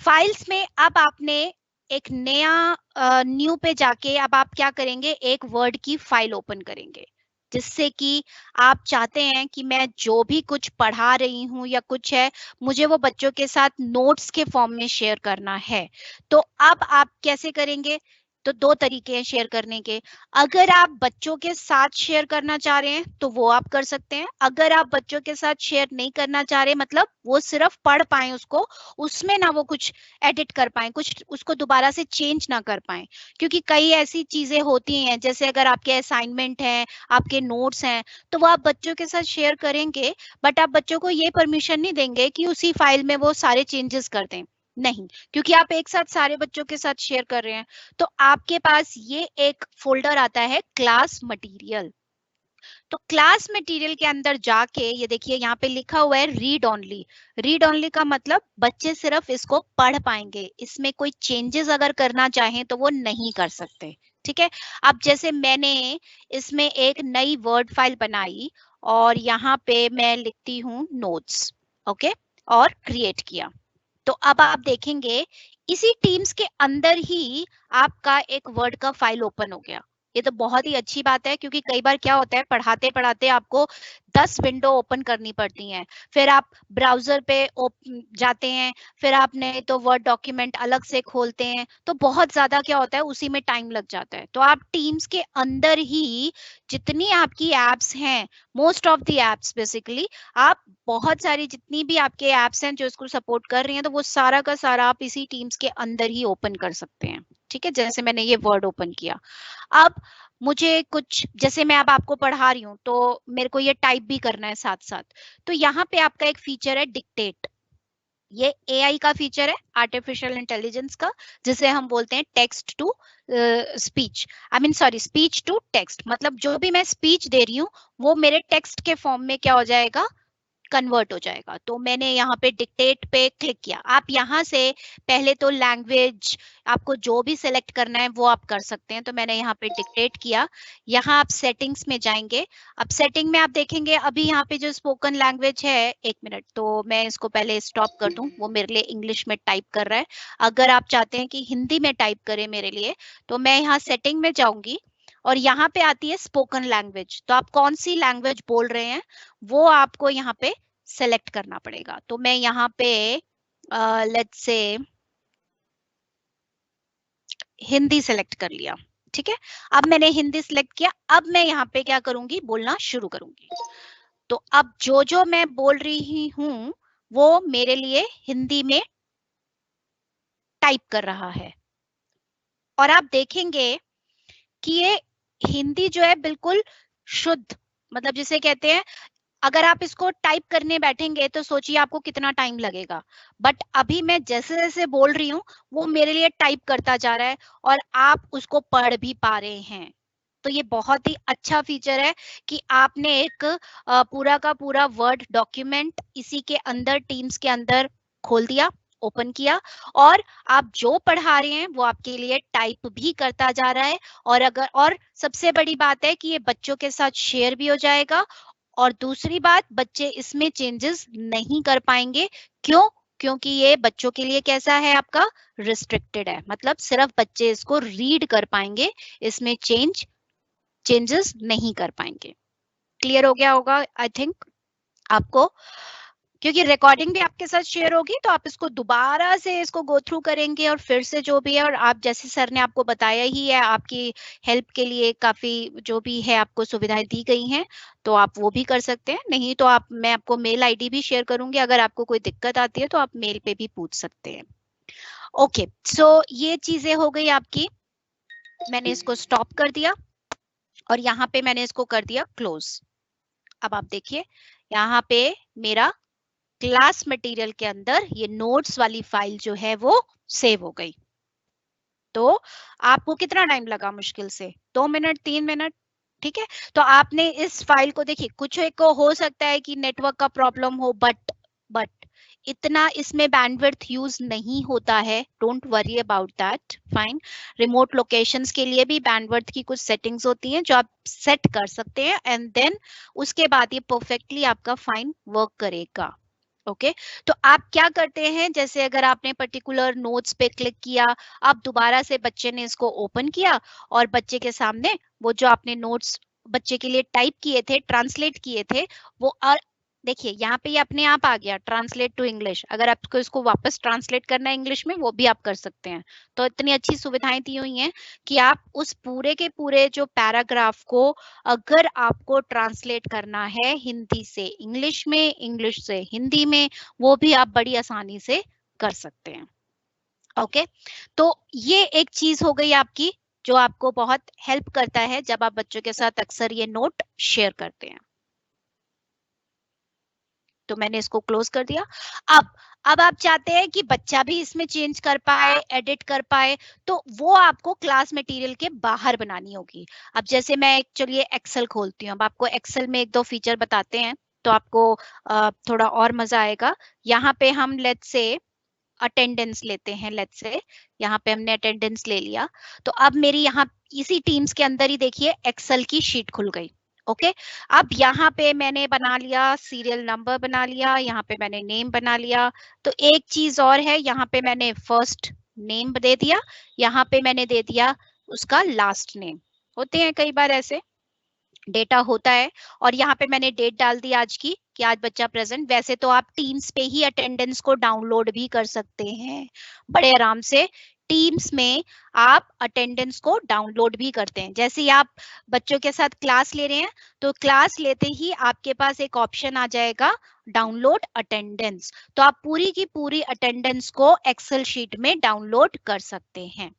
Speaker 1: फाइल्स में अब आपने एक नया न्यू पे जाके अब आप क्या करेंगे, एक वर्ड की फाइल ओपन करेंगे, जिससे कि आप चाहते हैं कि मैं जो भी कुछ पढ़ा रही हूँ या कुछ है, मुझे वो बच्चों के साथ नोट्स के फॉर्म में शेयर करना है। तो अब आप कैसे करेंगे? तो दो तरीके हैं शेयर करने के। अगर आप बच्चों के साथ शेयर करना चाह रहे हैं तो वो आप कर सकते हैं। अगर आप बच्चों के साथ शेयर नहीं करना चाह रहे, मतलब वो सिर्फ पढ़ पाए उसको, उसमें ना वो कुछ एडिट कर पाए, कुछ उसको दोबारा से चेंज ना कर पाए, क्योंकि कई ऐसी चीजें होती हैं, जैसे अगर आपके असाइनमेंट हैं, आपके नोट्स हैं, तो वो आप बच्चों के साथ शेयर करेंगे, बट आप बच्चों को ये परमिशन नहीं देंगे कि उसी फाइल में वो सारे चेंजेस कर दें। नहीं, क्योंकि आप एक साथ सारे बच्चों के साथ शेयर कर रहे हैं। तो आपके पास ये एक फोल्डर आता है क्लास मटेरियल। तो क्लास मटेरियल के अंदर जाके ये देखिए यहाँ पे लिखा हुआ है रीड ओनली। रीड ओनली का मतलब बच्चे सिर्फ इसको पढ़ पाएंगे, इसमें कोई चेंजेस अगर करना चाहें तो वो नहीं कर सकते। ठीक है, अब जैसे मैंने इसमें एक नई वर्ड फाइल बनाई और यहाँ पे मैं लिखती हूँ नोट्स, ओके, और क्रिएट किया। तो अब आप देखेंगे इसी टीम्स के अंदर ही आपका एक वर्ड का फाइल ओपन हो गया। ये तो बहुत ही अच्छी बात है, क्योंकि कई बार क्या होता है, पढ़ाते पढ़ाते आपको 10 विंडो ओपन करनी पड़ती हैं, फिर आप ब्राउजर पे जाते हैं, फिर आप नहीं तो वर्ड डॉक्यूमेंट अलग से खोलते हैं, तो बहुत ज्यादा क्या होता है, उसी में टाइम लग जाता है। तो आप टीम्स के अंदर ही जितनी आपकी एप्स हैं, most of the apps basically, आप बहुत सारी जितनी भी आपके एप्स हैं जो इसको सपोर्ट कर रही हैं, तो वो सारा का सारा आप इसी टीम्स के अंदर ही ओपन कर सकते हैं। ठीक है, जैसे मैंने ये वर्ड ओपन किया। अब मुझे कुछ, जैसे मैं अब आपको पढ़ा रही हूँ तो मेरे को ये टाइप भी करना है साथ साथ, तो यहाँ पे आपका एक फीचर है डिक्टेट। ये AI का फीचर है, आर्टिफिशियल इंटेलिजेंस का, जिसे हम बोलते हैं text to speech, I mean sorry speech to text. मतलब जो भी मैं स्पीच दे रही हूँ वो मेरे टेक्स्ट के फॉर्म में क्या हो जाएगा, कन्वर्ट हो जाएगा। तो मैंने यहाँ पे डिक्टेट पे क्लिक किया। आप यहाँ से पहले तो लैंग्वेज आपको जो भी सिलेक्ट करना है वो आप कर सकते हैं। तो मैंने यहाँ पे डिक्टेट किया। यहाँ आप सेटिंग्स में जाएंगे। अब सेटिंग में आप देखेंगे अभी यहाँ पे जो स्पोकन लैंग्वेज है, 1 मिनट, तो मैं इसको पहले स्टॉप कर दूं, वो मेरे लिए इंग्लिश में टाइप कर रहा है। अगर आप चाहते हैं कि हिंदी में टाइप करे मेरे लिए, तो मैं यहाँ सेटिंग में जाऊंगी और यहाँ पे आती है स्पोकन लैंग्वेज। तो आप कौन सी लैंग्वेज बोल रहे हैं वो आपको यहाँ पे सेलेक्ट करना पड़ेगा। तो मैं यहाँ पे लेट्स से हिंदी सेलेक्ट कर लिया, ठीक है। अब मैंने हिंदी सेलेक्ट किया। अब मैं यहाँ पे क्या करूंगी, बोलना शुरू करूंगी। तो अब जो जो मैं बोल रही हूँ वो मेरे लिए हिंदी में टाइप कर रहा है। और आप देखेंगे कि ये हिंदी जो है बिल्कुल शुद्ध, मतलब जिसे कहते हैं, अगर आप इसको टाइप करने बैठेंगे तो सोचिए आपको कितना टाइम लगेगा। बट अभी मैं जैसे जैसे बोल रही हूँ वो मेरे लिए टाइप करता जा रहा है और आप उसको पढ़ भी पा रहे हैं। तो ये बहुत ही अच्छा फीचर है कि आपने एक पूरा का पूरा वर्ड डॉक्यूमेंट इसी के अंदर, टीम्स के अंदर खोल दिया, ओपन किया, और आप जो पढ़ा रहे हैं वो आपके लिए टाइप भी करता जा रहा है। और सबसे बड़ी बात है कि ये बच्चों के साथ शेयर भी हो जाएगा। और दूसरी बात, बच्चे इसमें चेंजेस नहीं कर पाएंगे। क्यों? क्योंकि ये बच्चों के लिए कैसा है, आपका रिस्ट्रिक्टेड है, मतलब सिर्फ बच्चे इसको रीड कर पाएंगे, इसमें चेंजेस नहीं कर पाएंगे। क्लियर हो गया होगा आई थिंक आपको, क्योंकि रिकॉर्डिंग भी आपके साथ शेयर होगी तो आप इसको दोबारा से इसको गो थ्रू करेंगे और फिर से जो भी है, और आप जैसे सर ने आपको बताया ही है, आपकी हेल्प के लिए काफी जो भी है आपको सुविधाएं दी गई हैं, तो आप वो भी कर सकते हैं। नहीं तो आप, मैं आपको मेल आईडी भी शेयर करूंगी, अगर आपको कोई दिक्कत आती है तो आप मेल पे भी पूछ सकते हैं। ओके, सो ये चीजें हो गई आपकी। मैंने इसको स्टॉप कर दिया और यहाँ पे मैंने इसको कर दिया क्लोज। अब आप देखिए यहाँ पे मेरा क्लास मटेरियल के अंदर ये नोट्स वाली फाइल जो है वो सेव हो गई। तो आपको कितना टाइम लगा, मुश्किल से 2 मिनट 3 मिनट, ठीक है। तो आपने इस फाइल को, देखिए कुछ एक को हो सकता है कि नेटवर्क का प्रॉब्लम हो, बट इतना इसमें बैंडविड्थ यूज नहीं होता है, don't worry about that, fine. Remote locations के लिए भी बैंडविड्थ की कुछ सेटिंग्स होती हैं जो आप सेट कर सकते हैं, एंड देन उसके बाद ये परफेक्टली आपका फाइन वर्क करेगा। ओके तो आप क्या करते हैं, जैसे अगर आपने पर्टिकुलर नोट्स पे क्लिक किया, अब दोबारा से बच्चे ने इसको ओपन किया और बच्चे के सामने वो जो आपने नोट्स बच्चे के लिए टाइप किए थे, ट्रांसलेट किए थे, वो, और देखिए यहाँ पे ये अपने आप आ गया ट्रांसलेट टू इंग्लिश। अगर आपको इसको वापस ट्रांसलेट करना है इंग्लिश में, वो भी आप कर सकते हैं। तो इतनी अच्छी सुविधाएं दी हुई हैं कि आप उस पूरे के पूरे जो पैराग्राफ को अगर आपको ट्रांसलेट करना है हिंदी से इंग्लिश में, इंग्लिश से हिंदी में, वो भी आप बड़ी आसानी से कर सकते हैं। ओके तो ये एक चीज हो गई आपकी जो आपको बहुत हेल्प करता है जब आप बच्चों के साथ अक्सर ये नोट शेयर करते हैं। तो मैंने इसको क्लोज कर दिया। अब आप चाहते हैं कि बच्चा भी इसमें चेंज कर पाए, एडिट कर पाए, तो वो आपको क्लास मटेरियल के बाहर बनानी होगी। अब जैसे मैं चलिए एक्सेल खोलती हूँ, अब आपको एक्सेल में 1-2 फीचर बताते हैं तो आपको थोड़ा और मजा आएगा। यहाँ पे हम लेट्स से अटेंडेंस लेते हैं, लेट्स से यहाँ पे हमने अटेंडेंस ले लिया। तो अब मेरी यहाँ इसी टीम्स के अंदर ही देखिए एक्सेल की शीट खुल गई। ओके अब यहाँ पे मैंने बना लिया सीरियल नंबर, बना लिया, यहाँ पे मैंने नेम बना लिया। तो एक चीज और है, यहाँ पे मैंने फर्स्ट नेम दे दिया, यहाँ पे मैंने दे दिया उसका लास्ट नेम। होते हैं कई बार ऐसे, डेटा होता है, और यहाँ पे मैंने डेट डाल दी आज की कि आज बच्चा प्रेजेंट। वैसे तो आप टीम्स पे ही अटेंडेंस को डाउनलोड भी कर सकते हैं बड़े आराम से। टीम्स में आप अटेंडेंस को डाउनलोड भी करते हैं। जैसे ही आप बच्चों के साथ क्लास ले रहे हैं तो क्लास लेते ही आपके पास एक ऑप्शन आ जाएगा डाउनलोड अटेंडेंस, तो आप पूरी की पूरी अटेंडेंस को एक्सेल शीट में डाउनलोड कर सकते हैं।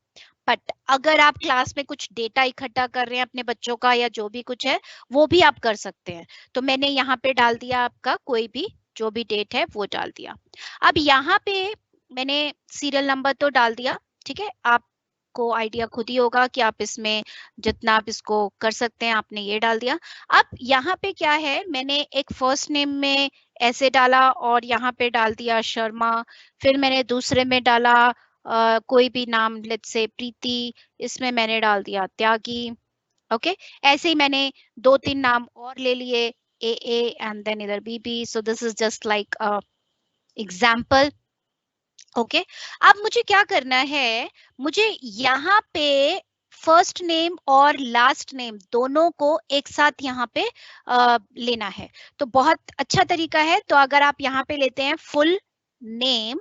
Speaker 1: बट अगर आप क्लास में कुछ डेटा इकट्ठा कर रहे हैं अपने बच्चों का या जो भी कुछ है, वो भी आप कर सकते हैं। तो मैंने यहाँ पे डाल दिया आपका कोई भी जो भी डेट है वो डाल दिया। अब यहाँ पे मैंने सीरियल नंबर तो डाल दिया, ठीक है, आपको आइडिया खुद ही होगा कि आप इसमें जितना आप इसको कर सकते हैं, आपने ये डाल दिया। अब यहाँ पे क्या है, मैंने एक फर्स्ट नेम में ऐसे डाला और यहाँ पे डाल दिया शर्मा, फिर मैंने दूसरे में डाला कोई भी नाम, लेट्स से प्रीति, इसमें मैंने डाल दिया त्यागी, ओके। ऐसे ही मैंने 2-3 नाम और ले लिए, ए एंड देन इधर BB, so this is just like example, okay. अब मुझे क्या करना है, मुझे यहाँ पे फर्स्ट नेम और लास्ट नेम दोनों को एक साथ यहाँ पे लेना है। तो बहुत अच्छा तरीका है, तो अगर आप यहाँ पे लेते हैं फुल नेम,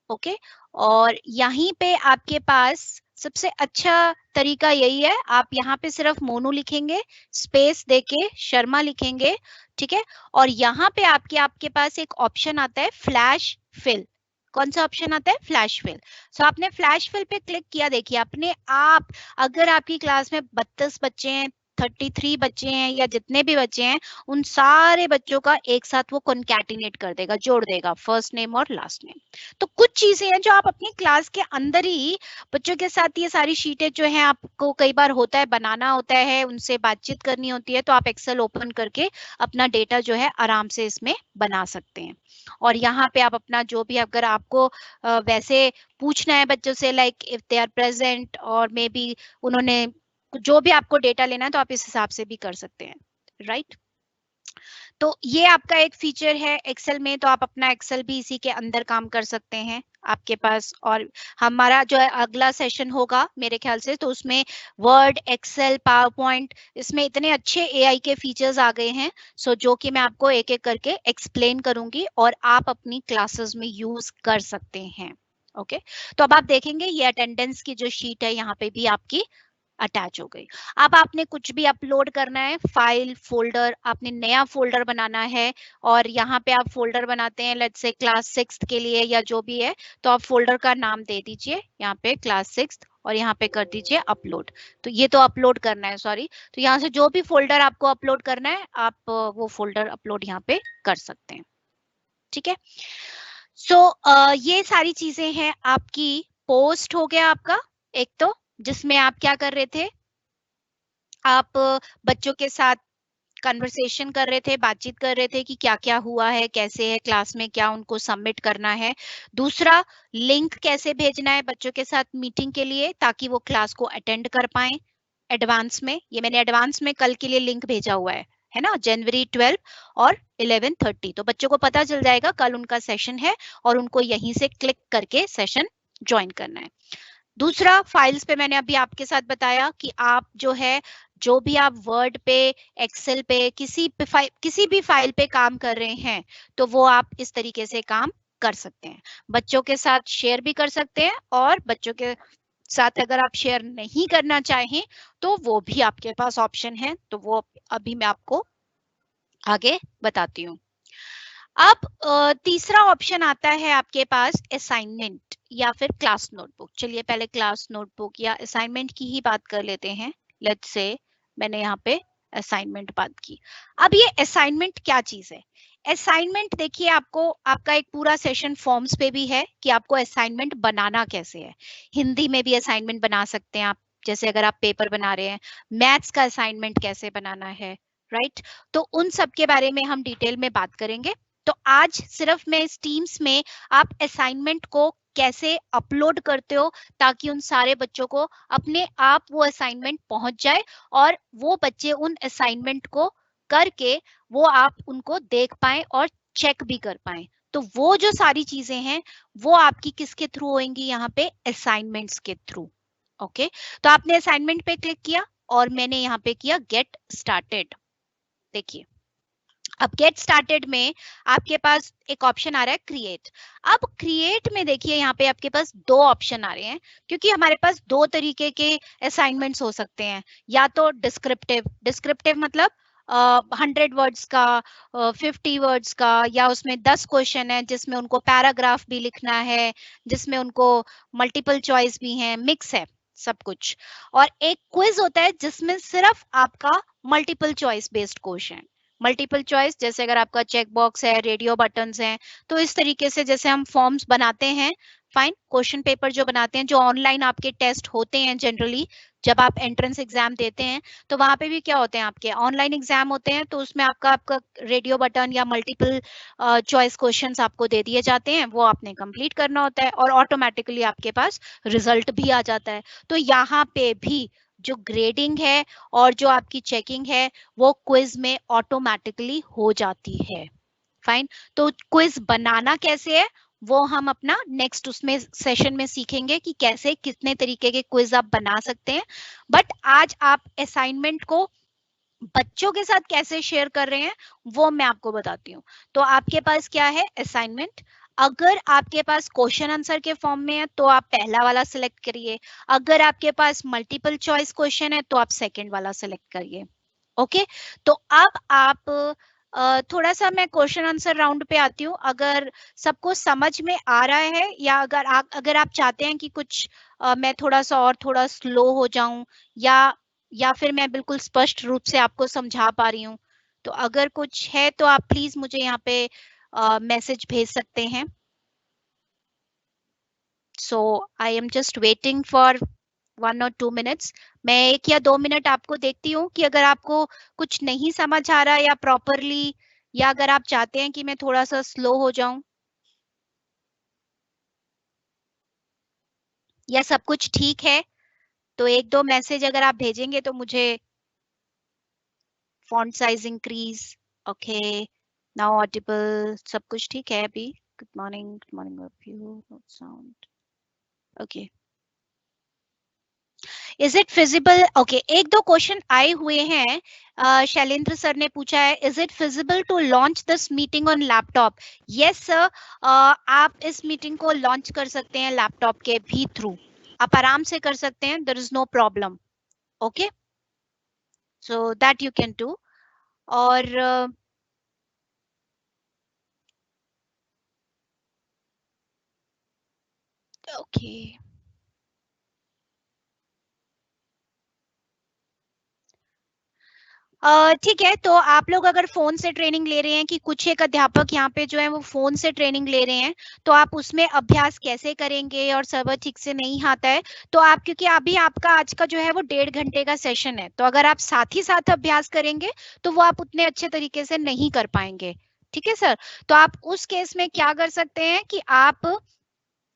Speaker 1: ओके, और यहीं पे आपके पास सबसे अच्छा तरीका यही है, आप यहाँ पे सिर्फ मोनू लिखेंगे, स्पेस देके शर्मा लिखेंगे, ठीक है, और यहाँ पे आपके पास एक ऑप्शन आता है फ्लैश फिल। कौन सा ऑप्शन आता है? Flash fill. सो आपने फ्लैश फिल पे क्लिक किया, देखिए अपने आप, अगर आपकी क्लास में 32 बच्चे हैं, 33 बच्चे हैं या जितने भी बच्चे हैं, उन सारे बच्चों का एक साथ वो कॉन्कैटिनेट कर देगा, जोड़ देगा फर्स्ट नेम और लास्ट नेम। तो कुछ चीजें हैं जो आप अपनी क्लास के अंदर ही बच्चों के साथ, ये सारी शीटें जो हैं आपको कई बार होता है बनाना होता है, उनसे बातचीत करनी होती है, तो आप एक्सेल ओपन करके अपना डेटा जो है आराम से इसमें बना सकते हैं। और यहाँ पे आप अपना जो भी, अगर आपको वैसे पूछना है बच्चों से, like if they are present और मे बी उन्होंने जो भी आपको डेटा लेना है, तो आप इस हिसाब से भी कर सकते हैं, राइट। तो ये आपका एक फीचर है एक्सेल में, तो आप अपना एक्सेल भी इसी के अंदर काम कर सकते हैं आपके पास। और हमारा जो है अगला सेशन होगा मेरे ख्याल से, तो उसमें वर्ड, एक्सेल, पावर पॉइंट, इसमें इतने अच्छे एआई के फीचर्स आ गए हैं, सो जो कि मैं आपको एक एक करके एक्सप्लेन करूंगी और आप अपनी क्लासेस में यूज कर सकते हैं, ओके। तो अब आप देखेंगे ये अटेंडेंस की जो शीट है यहाँ पे भी आपकी अटैच हो गई। अब आपने कुछ भी अपलोड करना है, फाइल, फोल्डर, आपने नया फोल्डर बनाना है, और यहाँ पे आप फोल्डर बनाते हैं लेट्स से क्लास 6 के लिए या जो भी है, तो आप फोल्डर का नाम दे दीजिए यहाँ पे क्लास 6 और यहाँ पे कर दीजिए अपलोड। तो ये तो अपलोड करना है, सॉरी, तो यहाँ से जो भी फोल्डर आपको अपलोड करना है, आप वो फोल्डर अपलोड यहाँ पे कर सकते हैं, ठीक है। सो ये सारी चीजें हैं आपकी। पोस्ट हो गया आपका एक, तो जिसमें आप क्या कर रहे थे, आप बच्चों के साथ कन्वर्सेशन कर रहे थे, बातचीत कर रहे थे कि क्या क्या हुआ है, कैसे है क्लास में, क्या उनको सबमिट करना है। दूसरा, लिंक कैसे भेजना है बच्चों के साथ मीटिंग के लिए, ताकि वो क्लास को अटेंड कर पाए एडवांस में। ये मैंने एडवांस में कल के लिए लिंक भेजा हुआ है ना, जनवरी 12 और 11:30, तो बच्चों को पता चल जाएगा कल उनका सेशन है और उनको यहीं से क्लिक करके सेशन ज्वाइन करना है। दूसरा, फाइल्स पे मैंने अभी आपके साथ बताया कि आप जो है, जो भी आप वर्ड पे, एक्सेल पे, किसी भी फाइल पे काम कर रहे हैं, तो वो आप इस तरीके से काम कर सकते हैं, बच्चों के साथ शेयर भी कर सकते हैं, और बच्चों के साथ अगर आप शेयर नहीं करना चाहें तो वो भी आपके पास ऑप्शन है, तो वो अभी मैं आपको आगे बताती हूँ। अब तीसरा ऑप्शन आता है आपके पास असाइनमेंट या फिर क्लास नोटबुक। चलिए पहले क्लास नोटबुक या असाइनमेंट की ही बात कर लेते हैं। लेट्स से मैंने यहाँ पे असाइनमेंट बात की। अब ये असाइनमेंट क्या चीज है? असाइनमेंट देखिए, आपको आपका एक पूरा सेशन फॉर्म्स पे भी है कि आपको असाइनमेंट बनाना कैसे है। हिंदी में भी असाइनमेंट बना सकते हैं आप, जैसे अगर आप पेपर बना रहे हैं, मैथ्स का असाइनमेंट कैसे बनाना है, राइट। तो उन सब के बारे में हम डिटेल में बात करेंगे। तो आज सिर्फ मैं इस टीम्स में आप असाइनमेंट को कैसे अपलोड करते हो, ताकि उन सारे बच्चों को अपने आप वो असाइनमेंट पहुंच जाए और वो बच्चे उन असाइनमेंट को करके वो आप उनको देख पाए और चेक भी कर पाए। तो वो जो सारी चीजें हैं वो आपकी किसके थ्रू होंगी? यहाँ पे असाइनमेंट्स के थ्रू, ओके। तो आपने असाइनमेंट पे क्लिक किया और मैंने यहाँ पे किया गेट स्टार्टेड। देखिए, अब गेट स्टार्टेड में आपके पास एक ऑप्शन आ रहा है क्रिएट। अब क्रिएट में देखिए यहाँ पे आपके पास दो ऑप्शन आ रहे हैं, क्योंकि हमारे पास दो तरीके के असाइनमेंट्स हो सकते हैं। या तो डिस्क्रिप्टिव मतलब 100 वर्ड्स का, 50 वर्ड्स का, या उसमें 10 क्वेश्चन है जिसमें उनको पैराग्राफ भी लिखना है, जिसमें उनको मल्टीपल चॉइस भी है, मिक्स है सब कुछ। और एक क्विज होता है जिसमें सिर्फ आपका multiple choice based question, multiple choice, जैसे अगर आपका चेक बॉक्स है, रेडियो बटन्स हैं, तो इस तरीके से जैसे हम फॉर्म्स बनाते हैं, फाइन, क्वेश्चन पेपर जो बनाते हैं, जो ऑनलाइन आपके टेस्ट होते हैं जनरली जब आप एंट्रेंस एग्जाम देते हैं, तो वहां पे भी क्या होते हैं, आपके ऑनलाइन एग्जाम होते हैं, तो उसमें आपका आपका रेडियो बटन या मल्टीपल चॉइस क्वेश्चंस आपको दे दिए जाते हैं, वो आपने कंप्लीट करना होता है और ऑटोमेटिकली आपके पास रिजल्ट भी आ जाता है। तो यहाँ पे भी जो ग्रेडिंग है और जो आपकी चेकिंग है वो क्विज में ऑटोमेटिकली हो जाती है। फाइन, तो क्विज बनाना कैसे है वो हम अपना नेक्स्ट उसमें सेशन में सीखेंगे कि कैसे कितने तरीके के क्विज आप बना सकते हैं। बट आज आप असाइनमेंट को बच्चों के साथ कैसे शेयर कर रहे हैं वो मैं आपको बताती हूँ। तो आपके पास क्या है असाइनमेंट, अगर आपके पास क्वेश्चन आंसर के फॉर्म में है तो आप पहला वाला सिलेक्ट करिए, अगर आपके पास मल्टीपल चॉइस क्वेश्चन है तो आप सेकंड वाला सिलेक्ट करिए। ओके, तो अब आप थोड़ा सा मैं क्वेश्चन आंसर राउंड पे आती हूँ, अगर सबको समझ में आ रहा है या अगर आप चाहते हैं कि कुछ मैं थोड़ा सा और थोड़ा स्लो हो जाऊं या फिर मैं बिल्कुल स्पष्ट रूप से आपको समझा पा रही हूँ, तो अगर कुछ है तो आप प्लीज मुझे यहाँ पे मैसेज भेज सकते हैं। So I am just waiting for 1 or 2 minutes। मैं 1 या 2 मिनट आपको देखती हूँ कि अगर आपको कुछ नहीं समझ आ रहा या प्रॉपरली, या अगर आप चाहते हैं कि मैं थोड़ा सा स्लो हो जाऊं, या सब कुछ ठीक है, तो 1-2 मैसेज अगर आप भेजेंगे तो मुझे। Font size increase, okay, now audible, सब कुछ ठीक है अभी। Good morning of you, sound okay, is it feasible, okay, 1-2 question आए हुए हैं। शैलेंद्र सर ने पूछा है, is it feasible to launch this meeting on laptop? Yes sir, आप इस मीटिंग को लॉन्च कर सकते हैं लैपटॉप के भी थ्रू, आप आराम से कर सकते हैं, there is no problem. Okay, so that you can do. और ओके, ठीक है, तो आप लोग अगर फोन से ट्रेनिंग ले रहे हैं कि कुछ एक अध्यापक यहाँ पे जो है वो फोन से ट्रेनिंग ले रहे हैं, तो आप उसमें अभ्यास कैसे करेंगे और सर्वर ठीक से नहीं आता है, तो आप, क्योंकि अभी आपका आज का जो है वो 1.5 घंटे का सेशन है, तो अगर आप साथ ही साथ अभ्यास करेंगे तो वो आप उतने अच्छे तरीके से नहीं कर पाएंगे। ठीक है सर, तो आप उस केस में क्या कर सकते हैं कि आप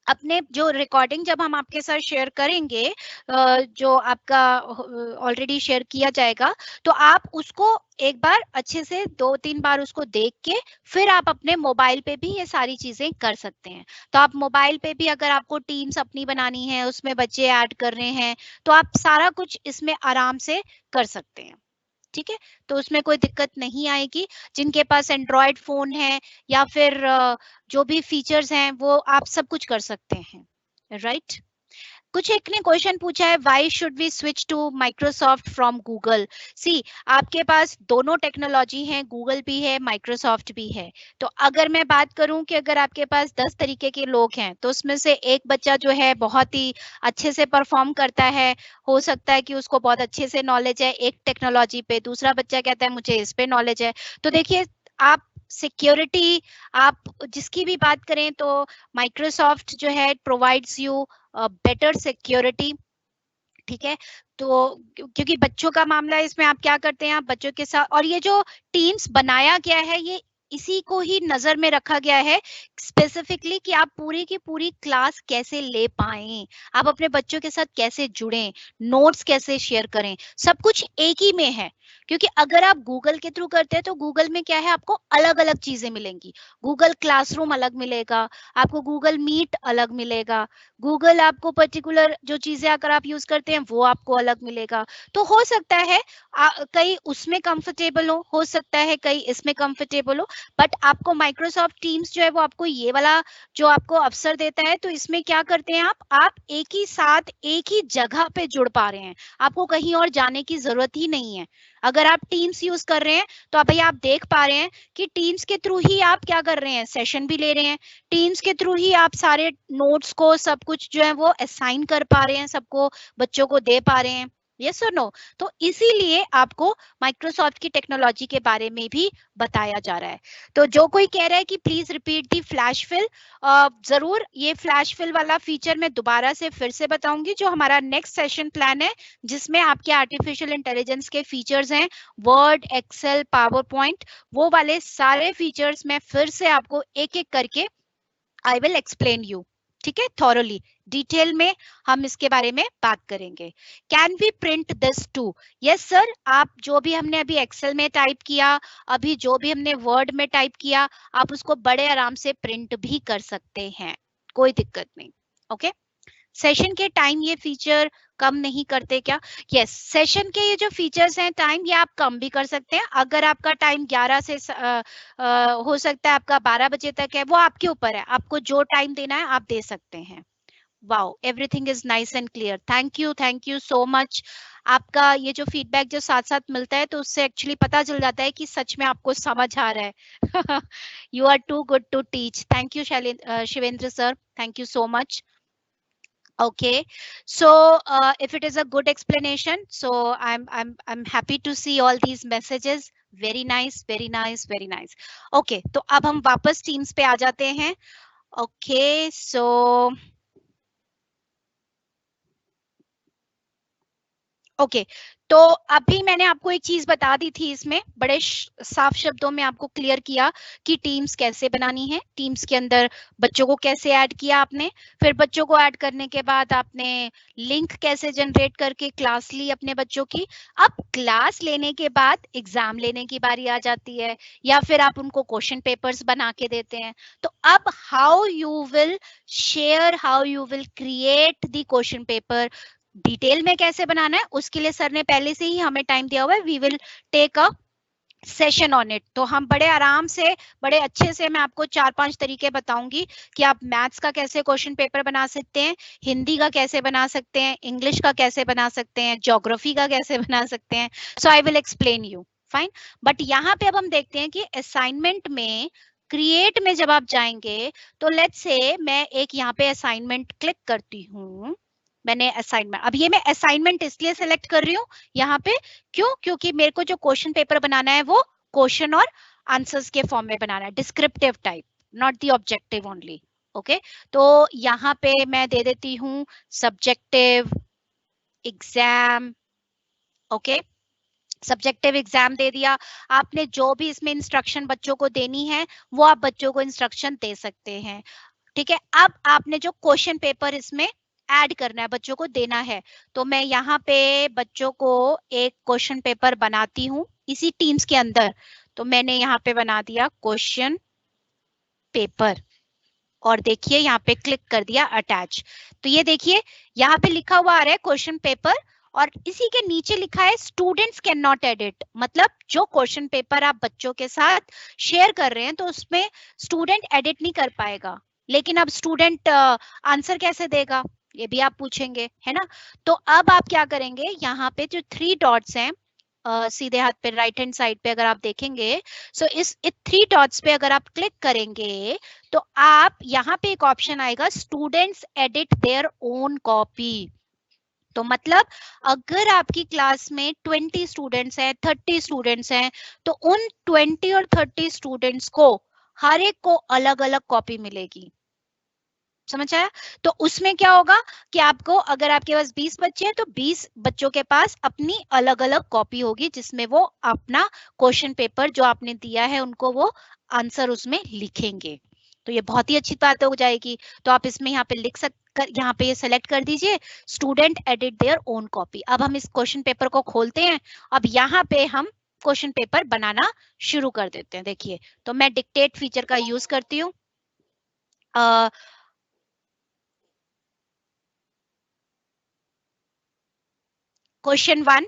Speaker 1: अपने जो रिकॉर्डिंग जब हम आपके साथ शेयर करेंगे, जो आपका ऑलरेडी शेयर किया जाएगा, तो आप उसको एक बार अच्छे से 2-3 बार उसको देख के फिर आप अपने मोबाइल पे भी ये सारी चीजें कर सकते हैं। तो आप मोबाइल पे भी अगर आपको टीम्स अपनी बनानी है, उसमें बच्चे ऐड कर रहे हैं, तो आप सारा कुछ इसमें आराम से कर सकते हैं। ठीक है, तो उसमें कोई दिक्कत नहीं आएगी। जिनके पास एंड्रॉयड फोन है या फिर जो भी फीचर्स हैं वो आप सब कुछ कर सकते हैं, राइट। कुछ एक ने क्वेश्चन पूछा है, why should we switch to Microsoft from Google? See, आपके पास दोनों टेक्नोलॉजी है, गूगल भी है, माइक्रोसॉफ्ट भी है। तो अगर मैं बात करूं कि अगर आपके पास 10 तरीके के लोग हैं, तो उसमें से एक बच्चा जो है बहुत ही अच्छे से परफॉर्म करता है, हो सकता है कि उसको बहुत अच्छे से नॉलेज है एक टेक्नोलॉजी पे, दूसरा बच्चा कहता है मुझे इस पे नॉलेज है। तो देखिए, आप सिक्योरिटी, आप जिसकी भी बात करें तो माइक्रोसॉफ्ट जो है प्रोवाइड्स यू बेटर सिक्योरिटी। ठीक है, तो क्योंकि बच्चों का मामला है, इसमें आप क्या करते हैं, आप बच्चों के साथ, और ये जो टीम्स बनाया गया है ये इसी को ही नजर में रखा गया है स्पेसिफिकली कि आप पूरी की पूरी क्लास कैसे ले पाएं, आप अपने बच्चों के साथ कैसे जुड़ें, नोट्स कैसे शेयर करें, सब कुछ एक ही में है। क्योंकि अगर आप गूगल के थ्रू करते हैं तो गूगल में क्या है, आपको अलग अलग चीजें मिलेंगी, गूगल क्लासरूम अलग मिलेगा, आपको गूगल मीट अलग मिलेगा, गूगल आपको पर्टिकुलर जो चीजें अगर आप यूज करते हैं वो आपको अलग मिलेगा। तो हो सकता है कई उसमें कंफर्टेबल हो सकता है कई इसमें कंफर्टेबल हो, बट आपको माइक्रोसॉफ्ट टीम्स जो है वो आपको ये वाला जो आपको अवसर देता है, तो इसमें क्या करते हैं आप एक ही साथ एक ही जगह पे जुड़ पा रहे हैं, आपको कहीं और जाने की जरूरत ही नहीं है। अगर आप टीम्स यूज कर रहे हैं तो भाई आप देख पा रहे हैं कि टीम्स के थ्रू ही आप क्या कर रहे हैं, सेशन भी ले रहे हैं, टीम्स के थ्रू ही आप सारे नोट्स को सब कुछ जो है वो असाइन कर पा रहे हैं, सबको बच्चों को दे पा रहे हैं। यस और नो? तो इसीलिए आपको माइक्रोसॉफ्ट की टेक्नोलॉजी के बारे में भी बताया जा रहा है। तो जो कोई कह रहा है कि please repeat the flash fill, जरूर ये फ्लैश फिल वाला फीचर मैं दोबारा से फिर से बताऊंगी, जो हमारा नेक्स्ट सेशन प्लान है जिसमें आपके आर्टिफिशियल इंटेलिजेंस के फीचर्स हैं, वर्ड, एक्सेल, पावर पॉइंट, वो वाले सारे फीचर्स मैं फिर से आपको एक एक करके आई विल एक्सप्लेन यू, ठीक है, थॉरली डिटेल में हम इसके बारे में बात करेंगे। Can we print this too? Yes sir, आप जो भी हमने अभी एक्सेल में टाइप किया, अभी जो भी हमने वर्ड में टाइप किया, आप उसको बड़े आराम से प्रिंट भी कर सकते हैं, कोई दिक्कत नहीं। ओके, सेशन के टाइम ये फीचर कम नहीं करते क्या? यस, सेशन के ये जो फीचर्स हैं टाइम, ये आप कम भी कर सकते हैं। अगर आपका टाइम 11 से हो सकता है आपका 12 बजे तक है, वो आपके ऊपर है, आपको जो टाइम देना है आप दे सकते हैं। Wow, everything is nice and clear, thank you so much. आपका ये जो फीडबैक जो साथ साथ मिलता है, तो उससे एक्चुअली पता चल जाता है कि सच में आपको समझ आ रहा है। You are too good to teach. Thank you Shivendra sir, thank you so much. Okay, so if it is a good explanation, so I'm happy to see all these messages. Very nice, very nice, very nice. Okay, तो अब हम वापस Teams पे आ जाते हैं. Okay, so ओके, तो अभी मैंने आपको एक चीज बता दी थी, इसमें बड़े साफ शब्दों में आपको क्लियर किया कि टीम्स कैसे बनानी है, टीम्स के अंदर बच्चों को कैसे ऐड किया आपने, फिर बच्चों को ऐड करने के बाद आपने लिंक कैसे जनरेट करके क्लास ली अपने बच्चों की। अब क्लास लेने के बाद एग्जाम लेने की बारी आ जाती है, या फिर आप उनको क्वेश्चन पेपर्स बना के देते हैं। तो अब how you will share, how you will create the question paper, detail में कैसे बनाना है, उसके लिए सर ने पहले से ही हमें टाइम दिया हुआ है। We will take a session on it. तो हम बड़े आराम से, बड़े अच्छे से मैं आपको 4-5 तरीके बताऊंगी कि आप मैथ्स का कैसे क्वेश्चन पेपर बना सकते हैं, हिंदी का कैसे बना सकते हैं, इंग्लिश का कैसे बना सकते हैं, ज्योग्राफी का कैसे बना सकते हैं। So I will explain you, fine. But यहाँ पे अब हम देखते हैं कि असाइनमेंट में, क्रिएट में जब आप जाएंगे, तो लेट्स से मैं एक यहाँ पे असाइनमेंट क्लिक करती हूँ। मैंने असाइनमेंट, अब ये मैं असाइनमेंट इसलिए सेलेक्ट कर रही हूँ यहाँ पे, क्यों? क्योंकि मेरे को जो क्वेश्चन पेपर बनाना है वो क्वेश्चन और आंसर्स के फॉर्म में बनाना है, descriptive type, not the objective only. Okay, तो यहाँ पे मैं दे देती हूँ subjective exam. Okay, subjective exam दे दिया आपने। जो भी इसमें इंस्ट्रक्शन बच्चों को देनी है, वो आप बच्चों को इंस्ट्रक्शन दे सकते हैं, ठीक है। अब आपने जो क्वेश्चन पेपर इसमें ऐड करना है, बच्चों को देना है, तो मैं यहाँ पे बच्चों को एक क्वेश्चन पेपर बनाती हूँ इसी टीम्स के अंदर। तो मैंने यहाँ पे बना दिया क्वेश्चन पेपर, और देखिए यहाँ पे क्लिक कर दिया अटैच। तो ये देखिए यहाँ पे लिखा हुआ आ रहा है क्वेश्चन पेपर, और इसी के नीचे लिखा है स्टूडेंट्स कैन नॉट एडिट, मतलब जो क्वेश्चन पेपर आप बच्चों के साथ शेयर कर रहे हैं, तो उसमें स्टूडेंट एडिट नहीं कर पाएगा। लेकिन अब स्टूडेंट आंसर कैसे देगा, ये भी आप पूछेंगे, है ना? तो अब आप क्या करेंगे, यहाँ पे जो 3 डॉट्स हैं सीधे हाथ पे राइट हैंड साइड पे अगर आप देखेंगे, सो इस 3 डॉट्स पे अगर आप क्लिक करेंगे, तो आप यहाँ पे एक ऑप्शन आएगा students edit their own copy. तो मतलब अगर आपकी क्लास में 20 स्टूडेंट्स हैं, 30 स्टूडेंट्स हैं, तो उन 20 और 30 स्टूडेंट्स को हर एक को अलग अलग कॉपी मिलेगी, समझ आया? तो उसमें क्या होगा कि आपको, अगर आपके पास 20 बच्चे हैं, तो 20 बच्चों के पास अपनी अलग अलग कॉपी होगी, जिसमें वो अपना क्वेश्चन पेपर जो आपने दिया है उनको वो आंसर उसमें लिखेंगे। तो ये बहुत ही अच्छी बात हो जाएगी। तो आप इसमें यहाँ पे लिख यहाँ पे ये सेलेक्ट कर दीजिए student edit their own copy. अब हम इस क्वेश्चन पेपर को खोलते हैं। अब यहाँ पे हम क्वेश्चन पेपर बनाना शुरू कर देते हैं। देखिए, तो मैं डिक्टेट फीचर का यूज करती हूँ। Question 1,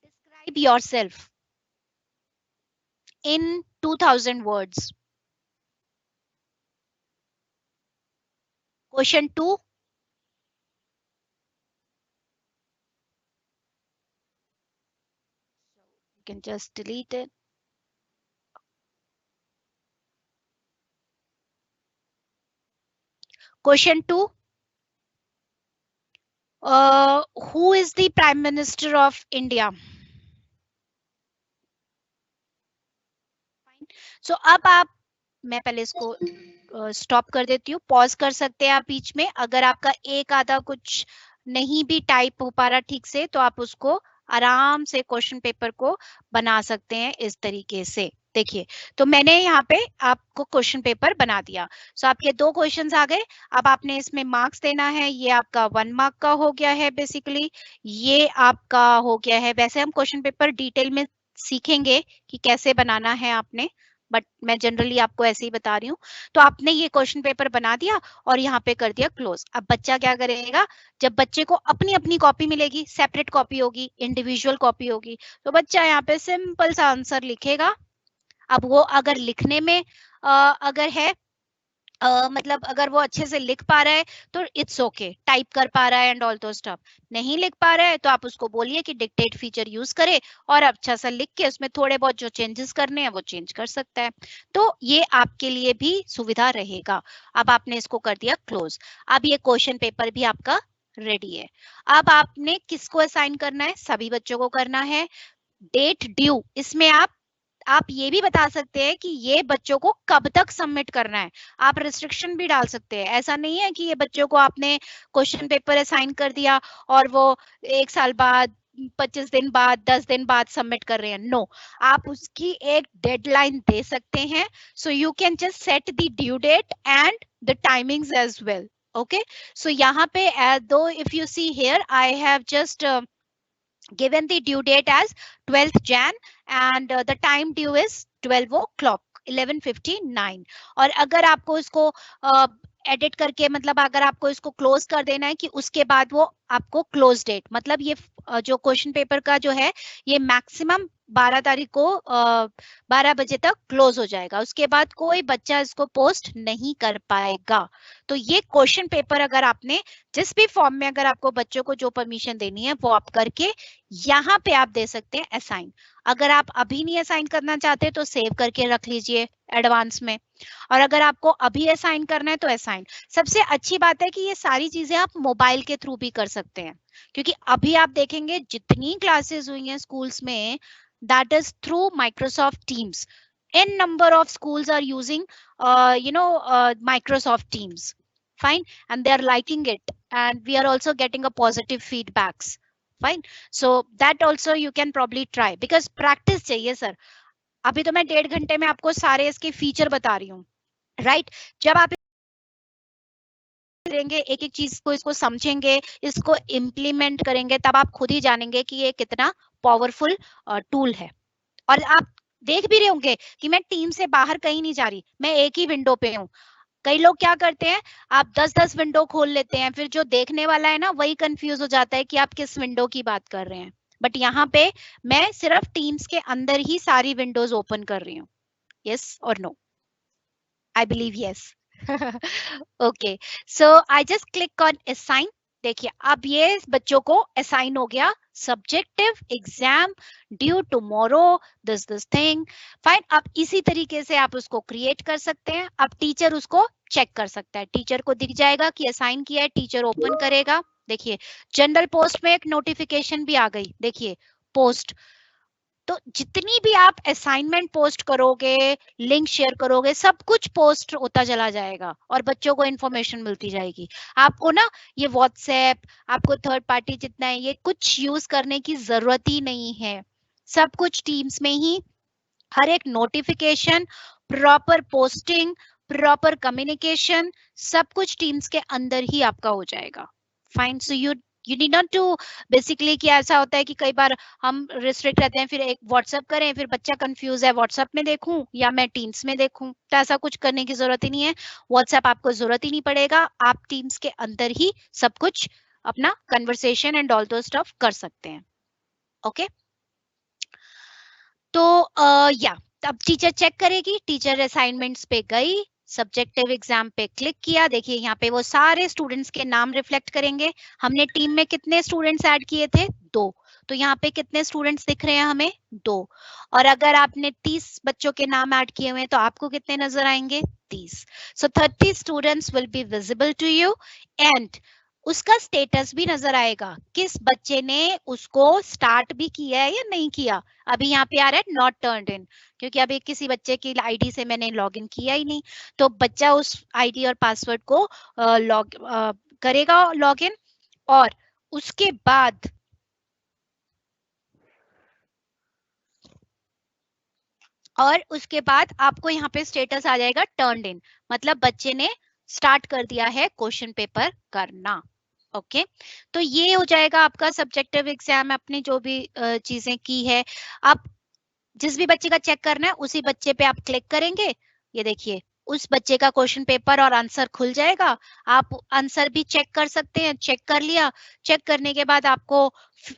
Speaker 1: describe yourself in 2000 words. Question 2, you can just delete it. Question 2, who is the Prime Minister of India? So अब आप, मैं पहले इसको स्टॉप कर देती हूँ, पॉज कर सकते हैं आप बीच में। अगर आपका एक आधा कुछ नहीं भी टाइप हो पा रहा ठीक से, तो आप उसको आराम से क्वेश्चन पेपर को बना सकते हैं इस तरीके से। देखिए, तो मैंने यहाँ पे आपको क्वेश्चन पेपर बना दिया। सो आपके 2 क्वेश्चंस आ गए। अब आपने इसमें मार्क्स देना है। ये आपका 1 मार्क का हो गया है बेसिकली, ये आपका हो गया है। वैसे हम क्वेश्चन पेपर डिटेल में सीखेंगे कि कैसे बनाना है आपने, बट मैं जनरली आपको ऐसे ही बता रही हूँ। तो आपने ये क्वेश्चन पेपर बना दिया और यहाँ पे कर दिया क्लोज। अब बच्चा क्या करेगा, जब बच्चे को अपनी अपनी कॉपी मिलेगी, सेपरेट कॉपी होगी, इंडिविजुअल कॉपी होगी, तो बच्चा यहाँ पे सिंपल सा आंसर लिखेगा। अब वो अगर लिखने में अगर है मतलब अगर वो अच्छे से लिख पा रहा है तो इट्स ओके, टाइप कर पा रहा है एंड ऑल दो स्टफ। नहीं लिख पा रहा है तो आप उसको बोलिए कि डिक्टेट फीचर यूज करे और अच्छा सा लिख के उसमें थोड़े बहुत जो चेंजेस करने हैं वो चेंज कर सकता है। तो ये आपके लिए भी सुविधा रहेगा। अब आपने इसको कर दिया क्लोज। अब ये क्वेश्चन पेपर भी आपका रेडी है। अब आपने किसको असाइन करना है, सभी बच्चों को करना है। डेट ड्यू, इसमें आप ये भी बता सकते हैं कि ये बच्चों को कब तक सबमिट करना है। आप रिस्ट्रिक्शन भी डाल सकते हैं। ऐसा नहीं है कि ये बच्चों को आपने क्वेश्चन पेपर असाइन कर दिया और वो 1 साल बाद, 25 दिन बाद, 10 दिन बाद सबमिट कर रहे हैं। नो, आप उसकी एक डेडलाइन दे सकते हैं। So you can just set the due date and the timings as well. Okay, so यहाँ पे दो if you see here I have just given the due date as 12th Jan and the time due is 12 o'clock 11:59। और अगर आपको इसको एडिट करके, मतलब अगर आपको इसको क्लोज कर देना है कि उसके बाद वो आपको क्लोज डेट, मतलब ये जो क्वेश्चन पेपर का जो है ये मैक्सिमम 12 तारीख को 12 बजे तक क्लोज हो जाएगा। उसके बाद कोई बच्चा इसको पोस्ट नहीं कर पाएगा। तो ये क्वेश्चन पेपर अगर आपने जिस भी फॉर्म में, अगर आपको बच्चों को जो परमिशन देनी है वो आप करके यहाँ पे आप दे सकते हैं असाइन। अगर आप अभी नहीं असाइन करना चाहते तो सेव करके रख लीजिए एडवांस में, और अगर आपको अभी असाइन करना है तो असाइन। सबसे अच्छी बात है कि ये सारी चीजें आप मोबाइल के थ्रू भी कर सकते हैं, क्योंकि अभी आप देखेंगे जितनी क्लासेस हुई हैं स्कूल्स में, that is through Microsoft teams. n number of schools are using Microsoft Teams, fine, and they are liking it, and we are also getting a positive feedbacks, fine. So that also you can probably try, because practice चाहिए सर। अभी तो मैं 1.5 घंटे में आपको सारे इसके फीचर बता रही हूँ, राइट? जब आप करेंगे, एक एक चीज को इसको समझेंगे, इसको इम्प्लीमेंट करेंगे, तब आप खुद ही जानेंगे कि ये कितना पावरफुल टूल है। और आप देख भी रहे होंगे कि मैं टीम से बाहर कहीं नहीं जा रही, मैं एक ही विंडो पे हूँ। कई लोग क्या करते हैं, आप 10-10 विंडो खोल लेते हैं, फिर जो देखने वाला है ना वही कंफ्यूज हो जाता है कि आप किस विंडो की बात कर रहे हैं। बट यहाँ पे मैं सिर्फ टीम्स के अंदर ही सारी विंडोज ओपन कर रही हूँ। यस और no? I believe yes. Okay, so I just click on assign. देखिए अब ये बच्चों को असाइन हो गया, subjective exam due tomorrow this thing, fine. अब इसी तरीके से आप उसको क्रिएट कर सकते हैं। अब टीचर उसको चेक कर सकता है, टीचर को दिख जाएगा कि असाइन किया है, टीचर ओपन करेगा। देखिए जनरल पोस्ट में एक नोटिफिकेशन भी आ गई, देखिए पोस्ट। तो जितनी भी आप असाइनमेंट पोस्ट करोगे, लिंक शेयर करोगे, सब कुछ पोस्ट होता चला जाएगा और बच्चों को इन्फॉर्मेशन मिलती जाएगी। आपको ना ये व्हाट्सएप, आपको थर्ड पार्टी जितना है, ये कुछ यूज करने की जरूरत ही नहीं है। सब कुछ टीम्स में ही, हर एक notification, proper posting, proper communication, सब कुछ टीम्स के अंदर ही आपका हो जाएगा। Fine, so you need not to basically, कि ऐसा होता है कि कई बार हम रिस्ट्रिक्ट रहते हैं, फिर एक व्हाट्सएप करें, फिर बच्चा कंफ्यूज है व्हाट्सएप में देखूं या मैं टीम्स में देखूं। तो ऐसा कुछ करने की जरूरत ही नहीं है। व्हाट्सएप आपको जरूरत ही नहीं पड़ेगा, आप टीम्स के अंदर ही सब कुछ अपना कन्वर्सेशन एंड ऑल दो स्टफ कर सकते हैं। ओके, तो या अब टीचर चेक करेगी, टीचर असाइनमेंट्स पे गई, सब्जेक्टिव एग्जाम पे क्लिक किया। देखिए यहाँ पे वो सारे स्टूडेंट्स के नाम रिफ्लेक्ट करेंगे। हमने टीम में कितने स्टूडेंट्स ऐड किए थे? 2। तो यहाँ पे कितने स्टूडेंट्स दिख रहे हैं हमें? 2। और अगर आपने 30 बच्चों के नाम ऐड किए हुए हैं तो आपको कितने नजर आएंगे? 30। So 30 students will be visible to you and उसका स्टेटस भी नजर आएगा, किस बच्चे ने उसको स्टार्ट भी किया है या नहीं किया। अभी यहाँ पे आ रहा है नॉट टर्न्ड इन, क्योंकि अभी किसी बच्चे की आईडी से मैंने लॉगिन किया ही नहीं, तो बच्चा उस आईडी और पासवर्ड को करेगा लॉगिन, और उसके बाद आपको यहाँ पे स्टेटस आ जाएगा टर्न्ड इन, मतलब बच्चे ने स्टार्ट कर दिया है क्वेश्चन पेपर करना। ओके तो ये हो जाएगा आपका सब्जेक्टिव एग्जाम, आपने जो भी चीजें की है, आप जिस भी बच्चे का चेक करना है उसी बच्चे पे आप क्लिक करेंगे, ये देखिए उस बच्चे का क्वेश्चन पेपर और आंसर खुल जाएगा। आप आंसर भी चेक कर सकते हैं, चेक कर लिया, चेक करने के बाद आपको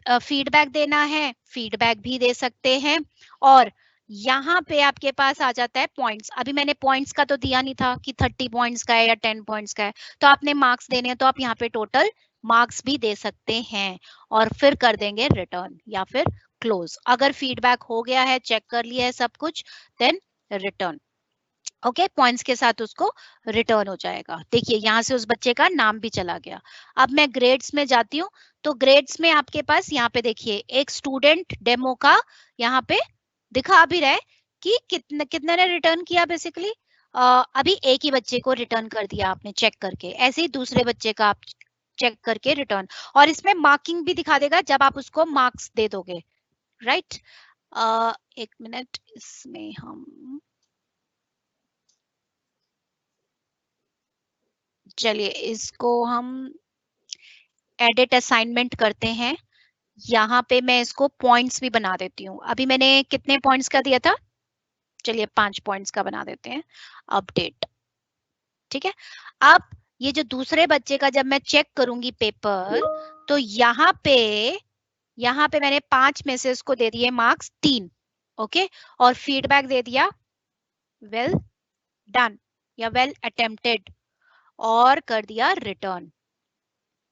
Speaker 1: फीडबैक देना है, फीडबैक भी दे सकते हैं। और यहाँ पे आपके पास आ जाता है पॉइंट्स। अभी मैंने पॉइंट्स का तो दिया नहीं था कि 30 पॉइंट्स का है या 10 पॉइंट्स का है, तो आपने मार्क्स देने हैं तो आप यहाँ पे टोटल मार्क्स भी दे सकते हैं और फिर कर देंगे रिटर्न या फिर क्लोज। अगर फीडबैक हो गया है, चेक कर लिया है सब कुछ, देन रिटर्न। ओके पॉइंट्स के साथ उसको रिटर्न हो जाएगा। देखिए यहाँ से उस बच्चे का नाम भी चला गया। अब मैं ग्रेड्स में जाती हूँ, तो ग्रेड्स में आपके पास यहाँ पे देखिए एक स्टूडेंट डेमो का यहाँ पे दिखा भी रहा है कि कितने ने रिटर्न किया। बेसिकली अभी एक ही बच्चे को रिटर्न कर दिया आपने चेक करके, ऐसे ही दूसरे बच्चे का आप चेक करके रिटर्न, और इसमें मार्किंग भी दिखा देगा जब आप उसको मार्क्स दे दोगे, राइट। एक मिनट, इसमें हम चलिए इसको हम एडिट असाइनमेंट करते हैं। यहाँ पे मैं इसको पॉइंट्स भी बना देती हूँ। अभी मैंने कितने पॉइंट्स का दिया था? चलिए 5 पॉइंट्स का बना देते हैं। अपडेट, ठीक है। अब ये जो दूसरे बच्चे का जब मैं चेक करूंगी पेपर, तो यहाँ पे मैंने 5 में से उसको दे दिए मार्क्स 3, ओके, और फीडबैक दे दिया वेल डन या वेल अटेम्प्टेड और कर दिया रिटर्न,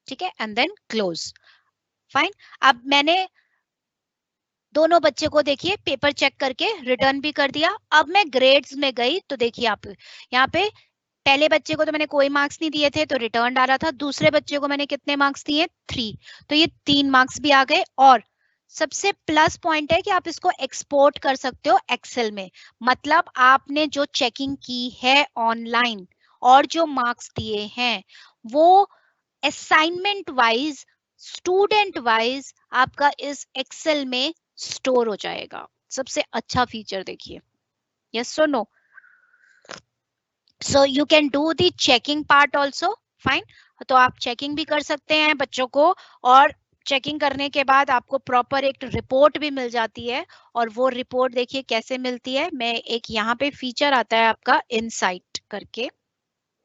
Speaker 1: ठीक है, एंड देन क्लोज। फाइन। अब मैंने दोनों बच्चे को देखिए पेपर चेक करके रिटर्न भी कर दिया। अब मैं ग्रेड्स में गई तो देखिए आप यहाँ पे पहले बच्चे को तो मैंने कोई मार्क्स नहीं दिए थे तो रिटर्न डाला था, दूसरे बच्चे को मैंने कितने मार्क्स दिए? 3, तो ये 3 मार्क्स भी आ गए। और सबसे प्लस पॉइंट है कि आप इसको एक्सपोर्ट कर सकते हो एक्सेल में, मतलब आपने जो चेकिंग की है ऑनलाइन और जो मार्क्स दिए हैं वो असाइनमेंट वाइज, स्टूडेंट वाइज आपका इस एक्सेल में स्टोर हो जाएगा। सबसे अच्छा फीचर देखिए, यस और no? So you can do the checking part also, fine. तो आप चेकिंग भी कर सकते हैं बच्चों को, और चेकिंग करने के बाद आपको प्रॉपर एक रिपोर्ट भी मिल जाती है। और वो रिपोर्ट देखिए कैसे मिलती है। मैं एक यहाँ पे फीचर आता है आपका इनसाइट करके,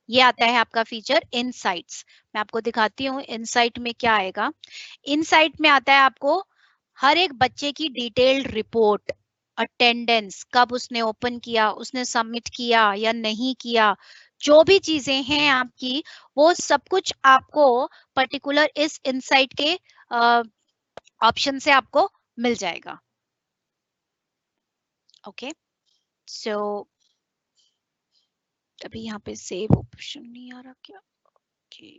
Speaker 1: ये आता है आपका फीचर इनसाइट्स। मैं आपको दिखाती हूँ इनसाइट में क्या आएगा। इनसाइट में आता है आपको हर एक बच्चे की डिटेल्ड रिपोर्ट, अटेंडेंस, कब उसने ओपन किया, उसने सबमिट किया या नहीं किया, जो भी चीजें हैं आपकी, वो सब कुछ आपको पर्टिकुलर इस इनसाइट के ऑप्शन से आपको मिल जाएगा। ओके सो अभी यहाँ पे सेव ऑप्शन नहीं आ रहा क्या? ओके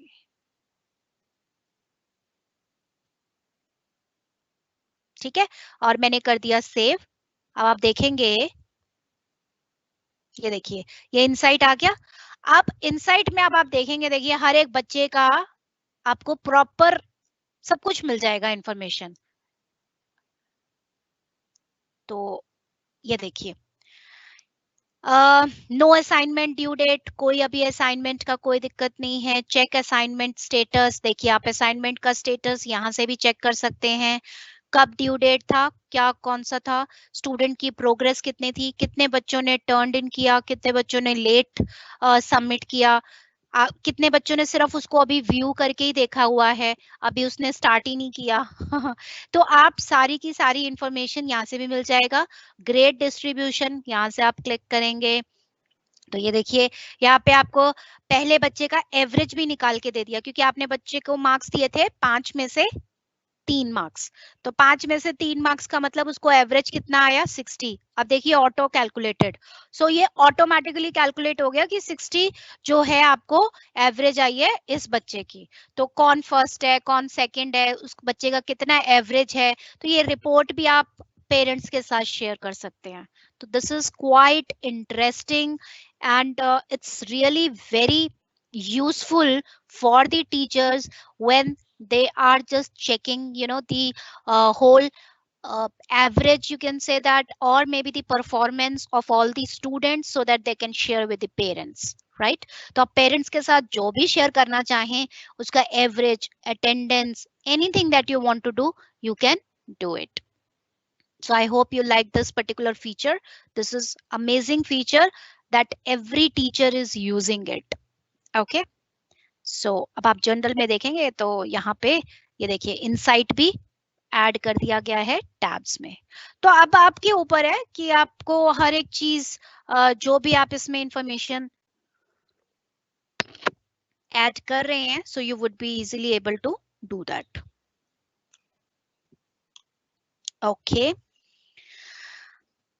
Speaker 1: ठीक है, और मैंने कर दिया सेव। अब आप देखेंगे, ये देखिए ये इनसाइट आ गया। अब इनसाइट में अब आप देखेंगे, देखिए हर एक बच्चे का आपको प्रॉपर सब कुछ मिल जाएगा इंफॉर्मेशन। तो ये देखिए नो असाइनमेंट ड्यू डेट, कोई अभी असाइनमेंट का कोई दिक्कत नहीं है। चेक असाइनमेंट स्टेटस, देखिए आप असाइनमेंट का स्टेटस यहाँ से भी चेक कर सकते हैं, कब ड्यू डेट था, क्या कौन सा था, स्टूडेंट की प्रोग्रेस कितनी थी, कितने बच्चों ने टर्न इन किया, कितने बच्चों ने लेट सबमिट किया, कितने बच्चों ने सिर्फ उसको अभी व्यू करके ही देखा हुआ है, अभी उसने स्टार्ट ही नहीं किया। तो आप सारी की सारी इंफॉर्मेशन यहाँ से भी मिल जाएगा। ग्रेड डिस्ट्रीब्यूशन यहाँ से आप क्लिक करेंगे तो ये देखिए यहाँ पे आपको पहले बच्चे का एवरेज भी निकाल के दे दिया, क्योंकि आपने बच्चे को मार्क्स दिए थे 5 में से 3 मार्क्स, तो 5 में से 3 मार्क्स का मतलब उसको एवरेज कितना आया 60। अब देखिए ऑटो कैलकुलेटेड, सो ये ऑटोमेटिकली कैलकुलेट हो गया कि 60 जो है आपको एवरेज आई है इस बच्चे की। तो कौन फर्स्ट है कौन सेकंड है, उस बच्चे का कितना एवरेज है, तो ये रिपोर्ट भी आप पेरेंट्स के साथ शेयर कर सकते हैं। तो this is quite interesting and it's really very useful for the teachers when they are just checking the whole average, you can say that, or maybe the performance of all the students so that they can share with the parents, right? तो आप पेरेंट्स के साथ जो भी शेयर करना चाहें उसका average, attendance, anything that you want to do, you can do it. So I hope you like this particular feature. This is amazing feature that every teacher is using it. Okay. So अब आप जनरल में देखेंगे तो यहाँ पे ये देखिए इनसाइट भी ऐड कर दिया गया है टैब्स में। तो अब आपके ऊपर है कि आपको हर एक चीज जो भी आप इसमें इंफॉर्मेशन ऐड कर रहे हैं, so you would be easily able to do that. Okay.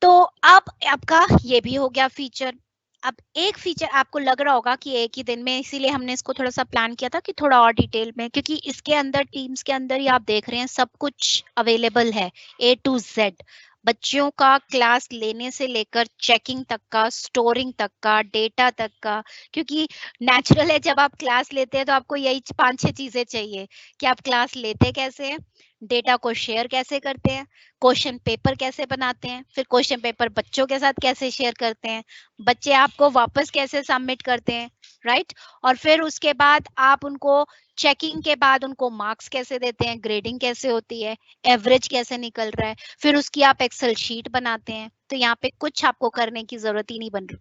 Speaker 1: तो अब आपका ये भी हो गया फीचर। अब एक फीचर आपको लग रहा होगा कि एक ही दिन में, इसीलिए हमने इसको थोड़ा सा प्लान किया था कि थोड़ा और डिटेल में, क्योंकि इसके अंदर टीम्स के अंदर ही आप देख रहे हैं सब कुछ अवेलेबल है A to Z, बच्चों का क्लास लेने से लेकर चेकिंग तक का, स्टोरिंग तक का, डेटा तक का। क्योंकि नेचुरल है जब आप क्लास लेते हैं तो आपको यही 5-6 चीजें चाहिए कि आप क्लास लेते कैसे हैं, डेटा को शेयर कैसे करते हैं, क्वेश्चन पेपर कैसे बनाते हैं, फिर क्वेश्चन पेपर बच्चों के साथ कैसे शेयर करते हैं, बच्चे आपको वापस कैसे सबमिट करते हैं, राइट? और फिर उसके बाद आप उनको चेकिंग के बाद उनको मार्क्स कैसे देते हैं, ग्रेडिंग कैसे होती है, एवरेज कैसे निकल रहा है, फिर उसकी आप एक्सेल शीट बनाते हैं। तो यहाँ पे कुछ आपको करने की जरूरत ही नहीं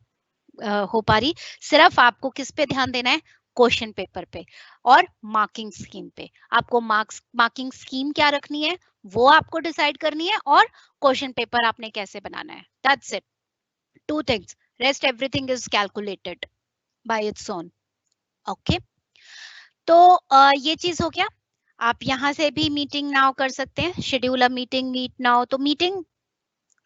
Speaker 1: हो पा रही, सिर्फ आपको किस पे ध्यान देना है, क्वेश्चन पेपर पे और मार्किंग स्कीम पे। आपको मार्किंग स्कीम क्या रखनी है वो आपको डिसाइड करनी है, और क्वेश्चन पेपर आपने कैसे बनाना है, that's it. 2 things, rest everything is calculated by its own. Okay तो ये चीज हो गया। आप यहाँ से भी मीटिंग नाउ कर सकते हैं, schedule a meeting, meet now. तो मीटिंग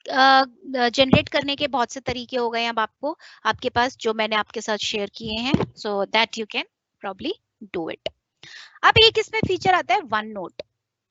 Speaker 1: जनरेट करने के बहुत से तरीके हो गए हैं अब आपको, आपके पास, जो मैंने आपके साथ शेयर किए हैं, सो that you can probably do it. अब एक इसमें फीचर आता है वन नोट,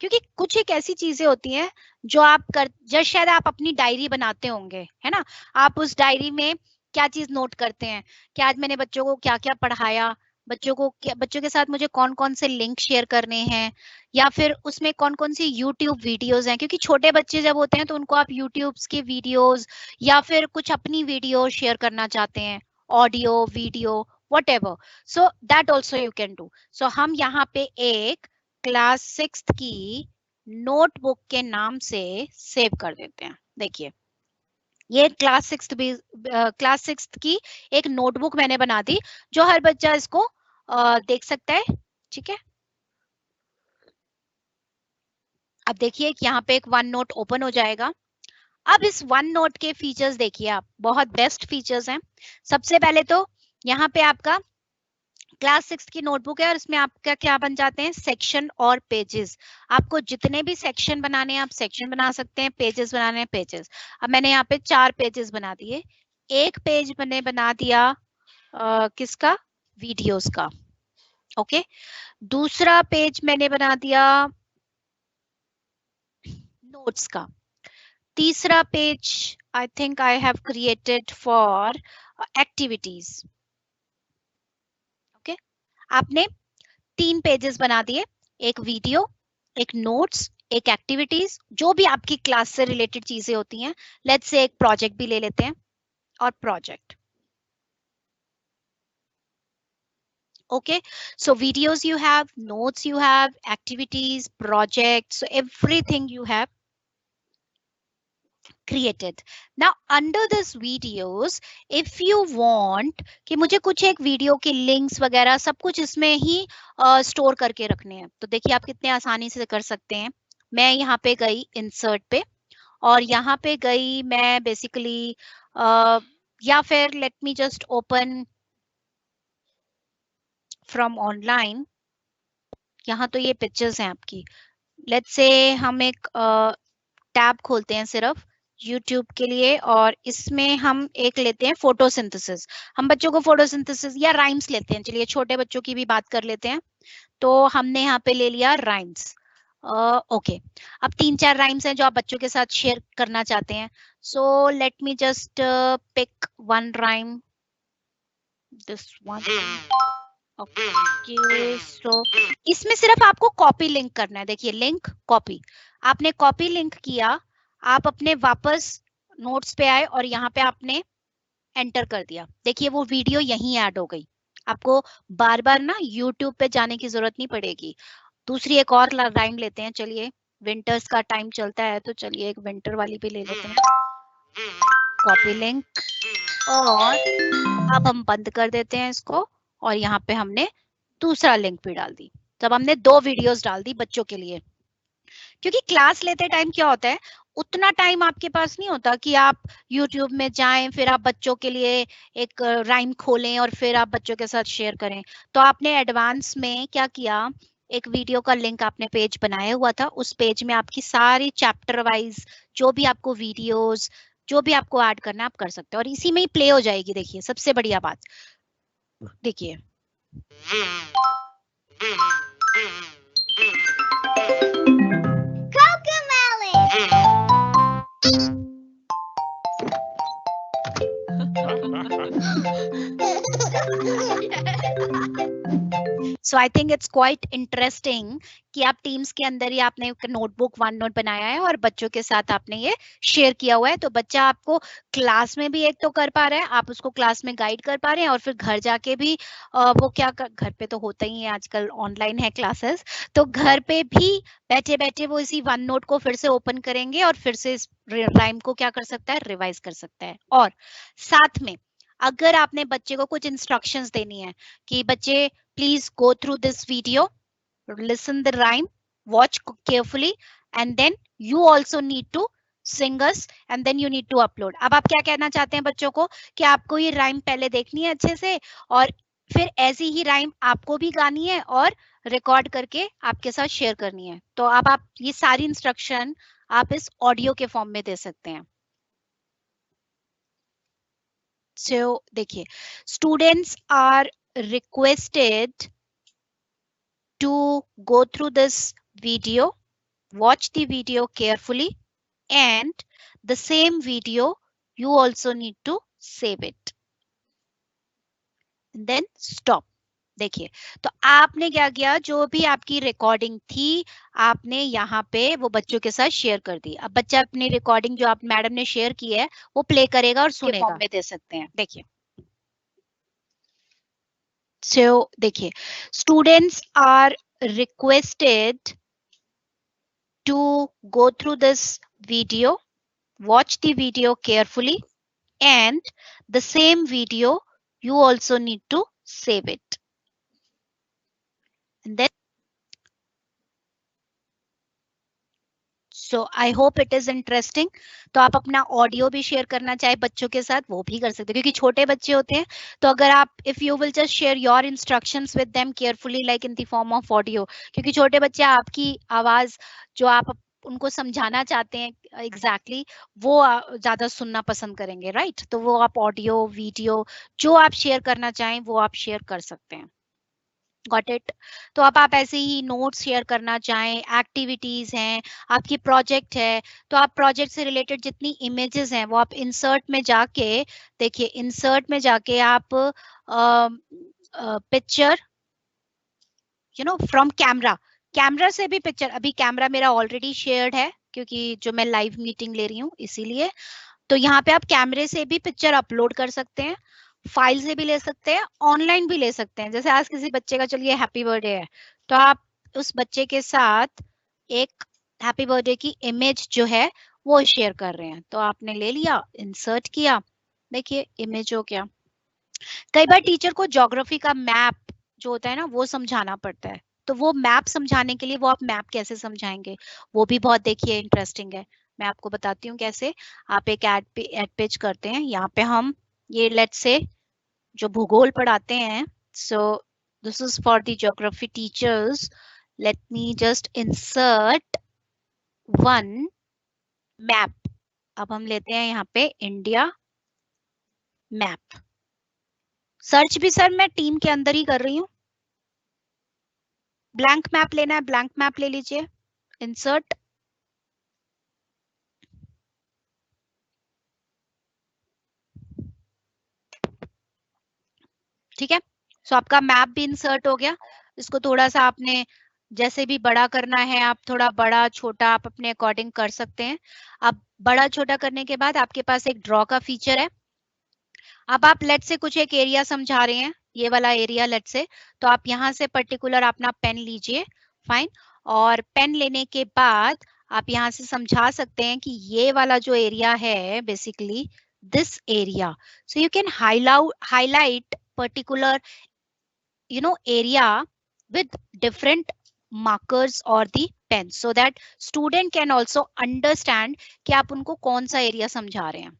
Speaker 1: क्योंकि कुछ एक ऐसी चीजें होती हैं जो आप जब शायद आप अपनी डायरी बनाते होंगे, है ना, आप उस डायरी में क्या चीज नोट करते हैं कि आज मैंने बच्चों को क्या क्या पढ़ाया, बच्चों के साथ मुझे कौन कौन से लिंक शेयर करने हैं, या फिर उसमें कौन कौन सी यूट्यूब वीडियोस हैं, क्योंकि छोटे बच्चे जब होते हैं तो उनको आप यूट्यूब के वीडियोस या फिर कुछ अपनी वीडियो शेयर करना चाहते हैं, audio video whatever, so that also you can do. So हम यहाँ पे एक क्लास 6th की नोटबुक के नाम से सेव कर देते हैं। देखिए ये क्लास 6th की एक नोटबुक मैंने बना दी, जो हर बच्चा इसको देख सकता है, ठीक है। अब देखिए यहाँ पे एक वन नोट ओपन हो जाएगा। अब इस वन नोट के फीचर्स देखिए आप, बहुत बेस्ट फीचर्स हैं। सबसे पहले तो यहाँ पे आपका क्लास 6 की नोटबुक है और इसमें आपका क्या बन जाते हैं, सेक्शन और पेजेस। आपको जितने भी सेक्शन बनाने हैं आप सेक्शन बना सकते हैं, पेजेस बनाने हैं पेजेस। अब मैंने यहाँ पे 4 पेजेस बना दिए। एक पेज मैंने बना दिया किसका, वीडियोस का, ओके। दूसरा पेज मैंने बना दिया नोट्स का। तीसरा page I think I have created for activities. Okay आपने 3 पेजेस बना दिए, एक वीडियो, एक नोट्स, एक एक्टिविटीज, जो भी आपकी क्लास से रिलेटेड चीजें होती हैं। लेट्स से एक प्रोजेक्ट भी ले लेते हैं, और project, okay, so videos you have, notes you have, activities, projects, so everything you have created. Now under this videos, if you want कि मुझे कुछ एक वीडियो के लिंक्स वगैरह सब कुछ इसमें ही स्टोर करके रखने हैं, तो देखिए आप कितने आसानी से कर सकते हैं। मैं यहाँ पे गई इंसर्ट पे, और यहाँ पे गई मैं बेसिकली, या फिर late me just open from online. यहाँ तो ये पिक्चर्स हैं आपकी, लेट्स से हम एक टैब खोलते हैं सिर्फ YouTube के लिए, और इसमें हम एक लेते हैं फोटोसिंथेसिस। हम बच्चों को फोटोसिंथेसिस या राइम्स लेते हैं, चलिए छोटे बच्चों की भी बात कर लेते हैं। तो हमने यहाँ पे ले लिया राइम्स। ओके, अब 3-4 राइम्स हैं जो आप बच्चों के साथ शेयर करना चाहते हैं। So let me just pick one rhyme, this one. Okay, so इसमें सिर्फ आपको कॉपी लिंक करना है। देखिए लिंक कॉपी, आपने कॉपी लिंक किया, आप अपने वापस नोट्स पे आए और यहाँ पे आपने एंटर कर दिया। देखिए वो वीडियो यहीं ऐड हो गई, आपको बार बार ना यूट्यूब पे जाने की जरूरत नहीं पड़ेगी। दूसरी एक और राइम लेते हैं, चलिए विंटर्स का टाइम चलता है तो चलिए एक विंटर वाली भी ले लेते हैं। कॉपी लिंक, और अब हम बंद कर देते हैं इसको, और यहाँ पे हमने दूसरा लिंक भी डाल दी। तब हमने 2 वीडियोस डाल दी बच्चों के लिए। क्योंकि क्लास लेते टाइम क्या होता है, उतना टाइम आपके पास नहीं होता कि आप YouTube में जाएं, फिर आप बच्चों के लिए एक राइम खोलें और फिर आप बच्चों के साथ शेयर करें। तो आपने एडवांस में क्या किया, एक वीडियो का लिंक आपने पेज बनाया हुआ था, उस पेज में आपकी सारी चैप्टर वाइज जो भी आपको वीडियोस, जो भी आपको ऐड करना है आप कर सकते हो, और इसी में ही प्ले हो जाएगी। देखिए सबसे बढ़िया बात, देखिए so I think it's quite interesting कि आप टीम्स के अंदर ही आपने एक नोटबुक, वन नोट बनाया है और बच्चों के साथ आपने ये शेयर किया हुआ है। तो बच्चा आपको क्लास में भी एक तो कर पा रहा है, आप उसको क्लास में गाइड कर पा रहे हैं, और फिर घर जाके भी वो क्या घर पे तो होता ही है, आजकल ऑनलाइन है क्लासेस, तो घर पे भी बैठे बैठे वो इसी वन नोट को फिर से ओपन करेंगे और फिर से इस राइम को क्या कर सकता है, रिवाइज कर सकता है। और साथ में अगर आपने बच्चे को कुछ इंस्ट्रक्शंस देनी है कि बच्चे please go through this video, listen the rhyme, watch carefully, and then you also need to sing us, and then you need to upload। अब आप क्या कहना चाहते हैं बच्चों को कि आपको ये राइम पहले देखनी है अच्छे से, और फिर ऐसी ही राइम आपको भी गानी है और रिकॉर्ड करके आपके साथ शेयर करनी है। तो अब आप ये सारी इंस्ट्रक्शन आप इस ऑडियो के फॉर्म में दे सकते हैं। सो देखिए, students are requested to go through this video, watch the video carefully, and the same video you also need to save it and then stop। देखिए, तो आपने क्या किया, जो भी आपकी रिकॉर्डिंग थी आपने यहाँ पे वो बच्चों के साथ शेयर कर दी। अब बच्चा अपनी रिकॉर्डिंग जो आप मैडम ने शेयर की है वो प्ले करेगा और सुनेगा। फॉर्म में दे सकते हैं, देखिए। So देखिए, students are requested to go through this video, watch the video carefully, and the same video you also need to save it, and then so I hope it is interesting। तो आप अपना ऑडियो भी शेयर करना चाहे बच्चों के साथ वो भी कर सकते हैं, क्योंकि छोटे बच्चे होते हैं। तो अगर आप if you will just share your instructions with them carefully like in the form of audio, क्योंकि छोटे बच्चे आपकी आवाज जो आप उनको समझाना चाहते हैं एग्जैक्टली वो ज्यादा सुनना पसंद करेंगे, राइट? तो वो आप ऑडियो वीडियो जो आप शेयर करना चाहें वो आप शेयर कर सकते हैं। Got it? तो अब आप ऐसे ही नोट्स शेयर करना चाहें, एक्टिविटीज हैं, आपकी प्रोजेक्ट है, तो आप प्रोजेक्ट से रिलेटेड जितनी इमेजेस हैं वो आप इंसर्ट में जाके, देखिए इंसर्ट में जाके आप पिक्चर फ्रॉम कैमरा से भी पिक्चर, अभी कैमरा मेरा ऑलरेडी शेयर्ड है क्योंकि जो मैं लाइव मीटिंग ले रही हूँ इसीलिए। तो यहाँ पे आप कैमरे से भी पिक्चर अपलोड कर सकते हैं, फाइल से भी ले सकते हैं, ऑनलाइन भी ले सकते हैं। जैसे आज किसी बच्चे का चलिए हैप्पी बर्थडे है, तो आप उस बच्चे के साथ एक हैप्पी बर्थडे की इमेज जो है वो शेयर कर रहे हैं, तो आपने ले लिया, इंसर्ट किया, देखिए इमेज हो गया। कई बार टीचर को ज्योग्राफी का मैप जो होता है ना वो समझाना पड़ता है, तो वो मैप समझाने के लिए वो आप मैप कैसे समझाएंगे, वो भी बहुत देखिए इंटरेस्टिंग है। मैं आपको बताती हूँ कैसे। आप एक एड पेज करते हैं, यहाँ पे हम ये लेट्स से जो भूगोल पढ़ाते हैं, सो this is for the geography teachers, let me just insert one map. अब हम लेते हैं यहाँ पे इंडिया मैप. सर्च भी सर मैं टीम के अंदर ही कर रही हूँ. ब्लैंक मैप लेना है, ब्लैंक मैप ले लीजिए. इंसर्ट. ठीक है. सो आपका मैप भी इंसर्ट हो गया. इसको थोड़ा सा आपने जैसे भी बड़ा करना है, आप थोड़ा बड़ा छोटा आप अपने अकॉर्डिंग कर सकते हैं. अब बड़ा छोटा करने के बाद आपके पास एक ड्रॉ का फीचर है. अब आप लेट से कुछ एक एरिया समझा रहे हैं, ये वाला एरिया लेट से, तो आप यहाँ से पर्टिकुलर अपना पेन लीजिए. फाइन. और पेन लेने के बाद आप यहाँ से समझा सकते हैं कि ये वाला जो एरिया है basically this area. So you can highlight particular area with different markers or the pen so that student can also understand कि आप उनको कौन सा एरिया समझा रहे हैं.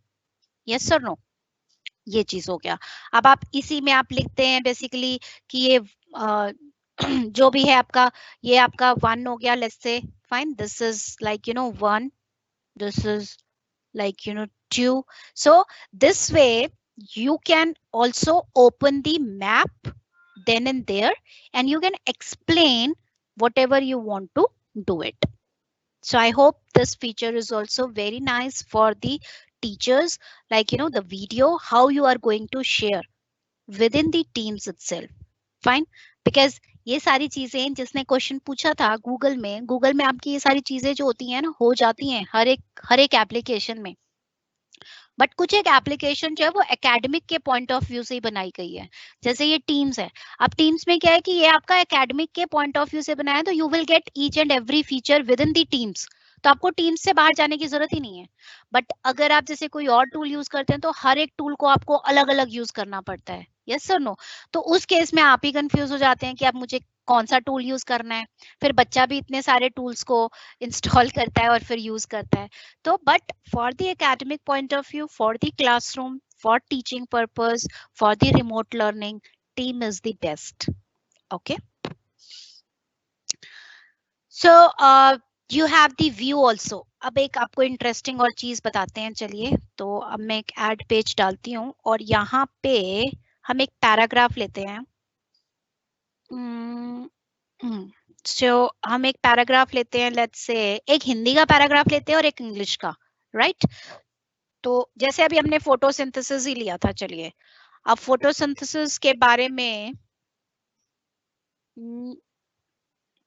Speaker 1: yes or no? ये चीज हो गया. अब आप इसी में आप लिखते हैं बेसिकली कि ये जो भी है आपका, ये आपका 1 हो गया let's say. Fine. This is like 1, this is like 2. So this way you can also open the map then and there and you can explain whatever you want to do it. So I hope this feature is also very nice for the teachers, like the video how you are going to share within the teams itself. Fine. Because ये सारी चीजें जिसने क्वेश्चन पूछा था गूगल में आपकी ये सारी चीजें जो होती हैं ना हो जाती हैं हर एक एप्लीकेशन में. बट कुछ एक एप्लीकेशन जो है वो एकेडमिक के पॉइंट ऑफ व्यू से ही बनाई गई है. जैसे ये टीम्स है. अब टीम्स में क्या है कि ये आपका एकेडमिक के पॉइंट ऑफ व्यू से बनाया है, तो you will gate each and every feature with in the teams. तो आपको टीम्स से बाहर जाने की जरूरत ही नहीं है. बट अगर आप जैसे कोई और टूल यूज करते हैं तो हर एक टूल को आपको अलग अलग यूज करना पड़ता है. Yes sir no? तो उस केस में आप ही कंफ्यूज हो जाते हैं कि अब मुझे कौन सा टूल यूज करना है. फिर बच्चा भी इतने सारे टूल्स को इंस्टॉल करता है और फिर यूज करता है. तो but for the academic point of view, for the classroom, for teaching purpose, for the remote learning, team is the best. Okay. So you have the view also. अब एक आपको इंटरेस्टिंग और चीज बताते हैं. चलिए तो अब मैं एक एड पेज डालती हूँ और यहाँ पे हम एक पैराग्राफ लेते हैं. So हम एक पैराग्राफ लेते हैं, लेट्स से एक हिंदी का पैराग्राफ लेते हैं और एक इंग्लिश का. राइट. तो जैसे अभी हमने फोटोसिंथेसिस ही लिया था. चलिए अब फोटोसिंथेसिस के बारे में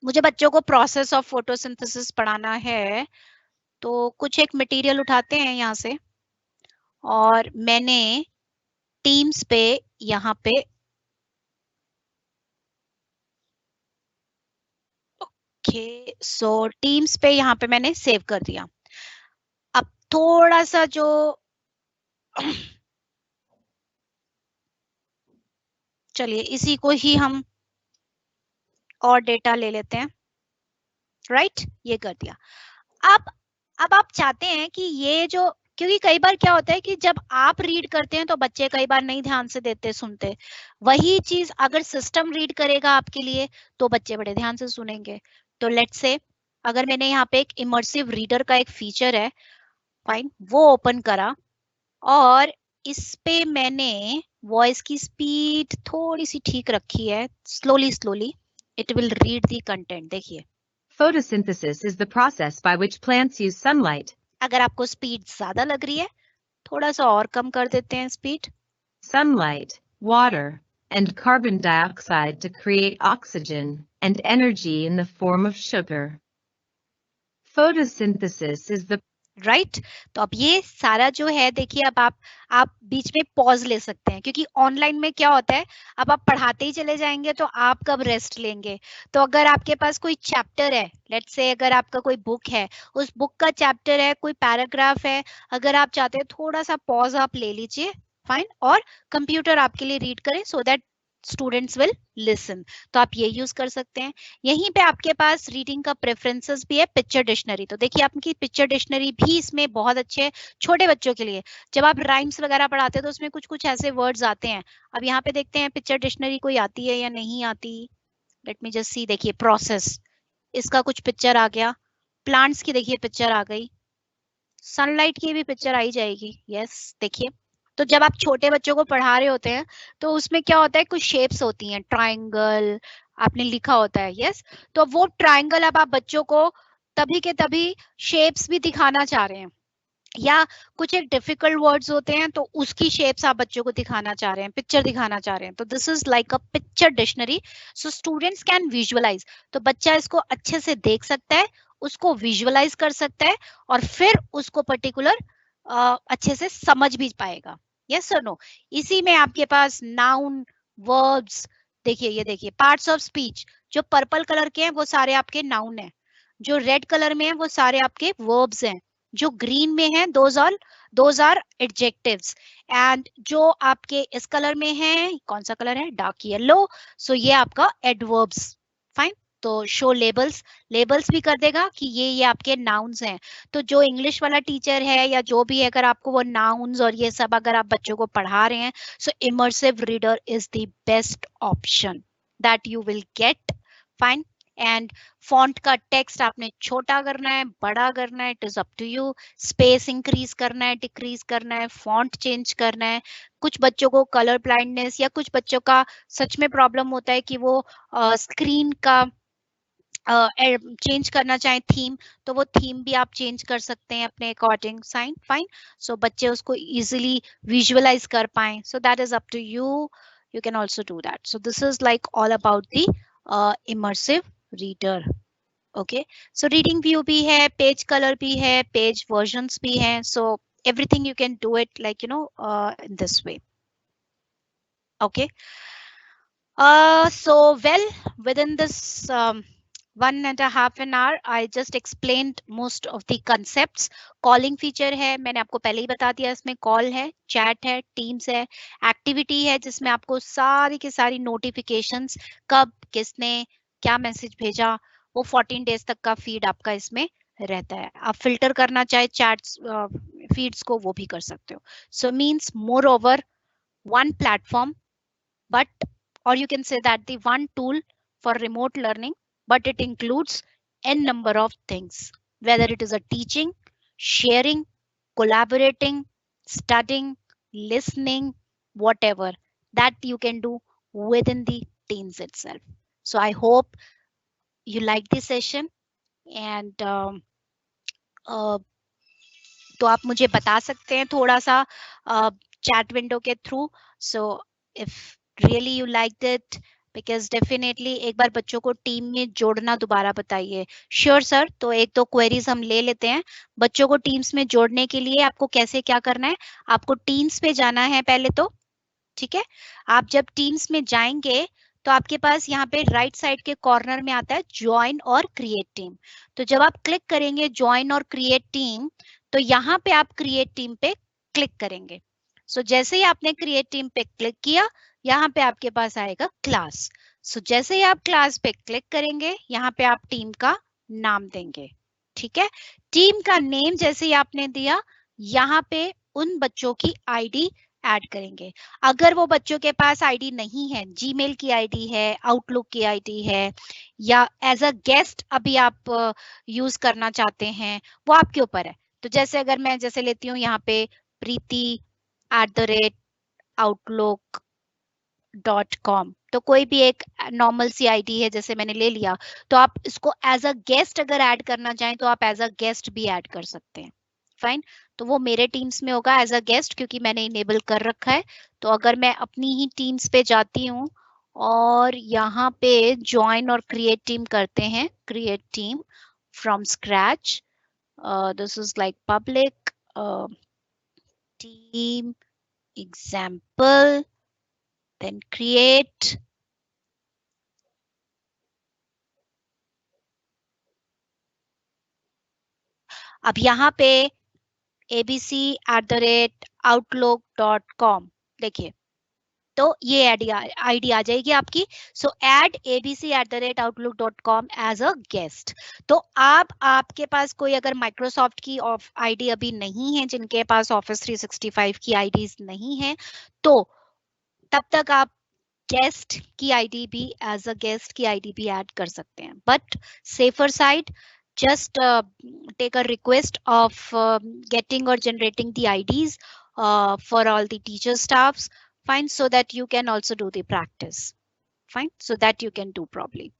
Speaker 1: मुझे बच्चों को प्रोसेस ऑफ फोटोसिंथेसिस पढ़ाना है. तो कुछ एक मटेरियल उठाते हैं यहाँ से और मैंने टीम्स पे यहाँ पे ओके. सो टीम्स पे यहाँ पे मैंने सेव कर दिया. अब थोड़ा सा जो चलिए इसी को ही हम और डेटा ले लेते हैं. राइट. ये कर दिया. अब आप चाहते हैं कि ये जो, क्योंकि कई बार क्या होता है कि जब आप रीड करते हैं तो बच्चे कई बार नहीं ध्यान से देते सुनते. वही चीज अगर सिस्टम रीड करेगा आपके लिए तो बच्चे बड़े ध्यान से सुनेंगे. तो लेट्स से अगर मैंने यहाँ पे एक इमर्सिव रीडर का एक फीचर है. फाइन. वो ओपन करा और इस पे मैंने वॉइस की स्पीड थोड़ी सी ठीक रखी है. Slowly it will read the content. देखिए.
Speaker 4: Photosynthesis is the process by which plants use sunlight.
Speaker 1: अगर आपको स्पीड ज्यादा लग रही है थोड़ा सा और कम कर देते हैं speed.
Speaker 4: Sunlight, water, and carbon dioxide to create oxygen and energy in the form of sugar. Photosynthesis is the
Speaker 1: right. तो अब ये सारा जो है देखिए, अब आप बीच में पॉज ले सकते हैं क्योंकि ऑनलाइन में क्या होता है, अब आप पढ़ाते ही चले जाएंगे तो आप कब रेस्ट लेंगे. तो अगर आपके पास कोई चैप्टर है, लेट्स से अगर आपका कोई बुक है, उस बुक का चैप्टर है, कोई पैराग्राफ है, अगर आप चाहते हैं थोड़ा सा पॉज आप ले लीजिए. फाइन. और कंप्यूटर आपके लिए रीड करें so that students will listen. तो आप ये यूज कर सकते हैं. यहीं पे आपके पास रीडिंग का प्रेफरेंसेस भी है, पिक्चर डिक्शनरी. तो देखिए आपकी पिक्चर डिक्शनरी भी इसमें बहुत अच्छे है छोटे बच्चों के लिए. जब आप राइम्स वगैरह पढ़ाते हैं तो उसमें कुछ ऐसे वर्ड्स आते हैं. अब यहाँ पे देखते हैं पिक्चर डिक्शनरी कोई आती है या नहीं आती. Late me just see. देखिए प्रोसेस, इसका कुछ पिक्चर आ गया, प्लांट्स की देखिए पिक्चर आ गई, सनलाइट की भी पिक्चर आई जाएगी। यस देखिए, तो जब आप छोटे बच्चों को पढ़ा रहे होते हैं तो उसमें क्या होता है, कुछ शेप्स होती हैं, ट्रायंगल आपने लिखा होता है। यस, तो वो ट्रायंगल अब आप बच्चों को तभी के तभी शेप्स भी दिखाना चाह रहे हैं, या कुछ एक डिफिकल्ट वर्ड्स होते हैं तो उसकी शेप्स आप बच्चों को दिखाना चाह रहे हैं, पिक्चर दिखाना चाह रहे हैं, तो this is like a picture dictionary, so students can visualize. तो बच्चा इसको अच्छे से देख सकता है, उसको विजुअलाइज कर सकता है, और फिर उसको पर्टिकुलर अच्छे से समझ भी पाएगा। यस और नो। इसी में आपके पास नाउन, वर्ब्स, देखिए ये देखिए पार्ट्स ऑफ स्पीच, जो पर्पल कलर के हैं वो सारे आपके नाउन हैं, जो रेड कलर में है वो सारे आपके वर्ब्स हैं, जो ग्रीन में है दोज आर एडजेक्टिव्स, एंड जो आपके इस कलर में है, कौन सा कलर है, डार्क येलो, सो ये आपका एडवर्ब्स। फाइन, तो शो लेबल्स, लेबल्स भी कर देगा कि ये आपके नाउन्स हैं। तो जो इंग्लिश वाला टीचर है या जो भी है, अगर आपको वो नाउन्स और ये सब अगर आप बच्चों को पढ़ा रहे हैं, so immersive reader is the best option that you will get. Fine, and font का टेक्स्ट आपने छोटा करना है, बड़ा करना है, it is up to you. Space increase करना है, डिक्रीज करना है, फॉन्ट चेंज करना है। कुछ बच्चों को कलर ब्लाइंडनेस या कुछ बच्चों का सच में प्रॉब्लम होता है कि वो स्क्रीन का चेंज करना चाहे थीम, तो वो थीम भी आप चेंज कर सकते हैं अपने अकॉर्डिंग। साइन फाइन, सो बच्चे उसको इजीली विजुअलाइज कर पाए, so that is up to you, you can also do that. So this is like all about the immersive reader. Okay, so reading view भी है, पेज कलर भी है, पेज वर्जन्स भी हैं, सो everything you can do it like in this way. Okay, so well, within this 1.5 hour I just explained most of the concepts. Calling feature है, मैंने आपको पहले ही बता दिया, इसमें कॉल है, चैट है, टीम्स है, एक्टिविटी है जिसमें आपको सारी की सारी नोटिफिकेशंस, कब किसने क्या मैसेज भेजा, वो 14 डेज तक का फीड आपका इसमें रहता है। आप फिल्टर करना चाहे चैट्स फीड्स को, वो भी कर सकते हो। So means more over one platform, but or you can say that the one tool for remote learning, but it includes n number of things, whether it is a teaching, sharing, collaborating, studying, listening, whatever that you can do within the Teams itself. So I hope you like this session, and तो आप मुझे बता सकते हैं थोड़ा सा चैट विंडो के through. So if really you liked it, because definitely एक बार बच्चों को टीम में जोड़ना दोबारा बताइए। श्योर सर, तो एक दो क्वेरीज हम ले लेते हैं। बच्चों को टीम्स में जोड़ने के लिए आपको कैसे क्या करना है, आपको टीम्स पे जाना है पहले तो, ठीक है। आप जब टीम्स में जाएंगे तो आपके पास यहाँ पे राइट साइड के कॉर्नर में आता है ज्वाइन और क्रिएट टीम। तो जब आप क्लिक करेंगे ज्वाइन और क्रिएट टीम, तो यहाँ पे आप क्रिएट टीम पे क्लिक करेंगे। सो जैसे ही आपने क्रिएट टीम पे क्लिक किया, यहाँ पे आपके पास आएगा क्लास। सो जैसे ही आप क्लास पे क्लिक करेंगे, यहाँ पे आप टीम का नाम देंगे, ठीक है। टीम का नेम जैसे ही आपने दिया, यहाँ पे उन बच्चों की आईडी ऐड करेंगे। अगर वो बच्चों के पास आईडी नहीं है, जीमेल की आईडी है, आउटलुक की आईडी है, या एज अ गेस्ट अभी आप यूज करना चाहते हैं, वो आपके ऊपर है। तो जैसे अगर मैं जैसे लेती हूँ यहाँ पे preeti@outlook.com, तो कोई भी एक नॉर्मल सी आईडी है जैसे मैंने ले लिया, तो आप इसको एज अ गेस्ट अगर ऐड करना चाहें तो आप एज अ गेस्ट भी ऐड कर सकते हैं। फाइन, तो वो मेरे टीम्स में होगा एज अ गेस्ट, क्योंकि मैंने इनेबल कर रखा है। तो अगर मैं अपनी ही टीम्स पे जाती हूँ और यहाँ पे ज्वाइन और क्रिएट टीम करते हैं, create team from scratch, this is like public team example, then create, अब यहाँ पे abc@outlook.com देखिए, तो ये आईडी आ जाएगी आपकी। So add abc@outlook.com as a guest. तो आपके पास कोई अगर माइक्रोसॉफ्ट की आईडी अभी नहीं है, जिनके पास ऑफिस 365 की आईडीज नहीं है, तो तब तक आप गेस्ट की आईडी भी एज अ गेस्ट की आईडी भी ऐड कर सकते हैं, but safer side just take a request of getting or generating the IDs for all the teacher staffs, fine, so that you can also do the practice, fine, so that you can do properly.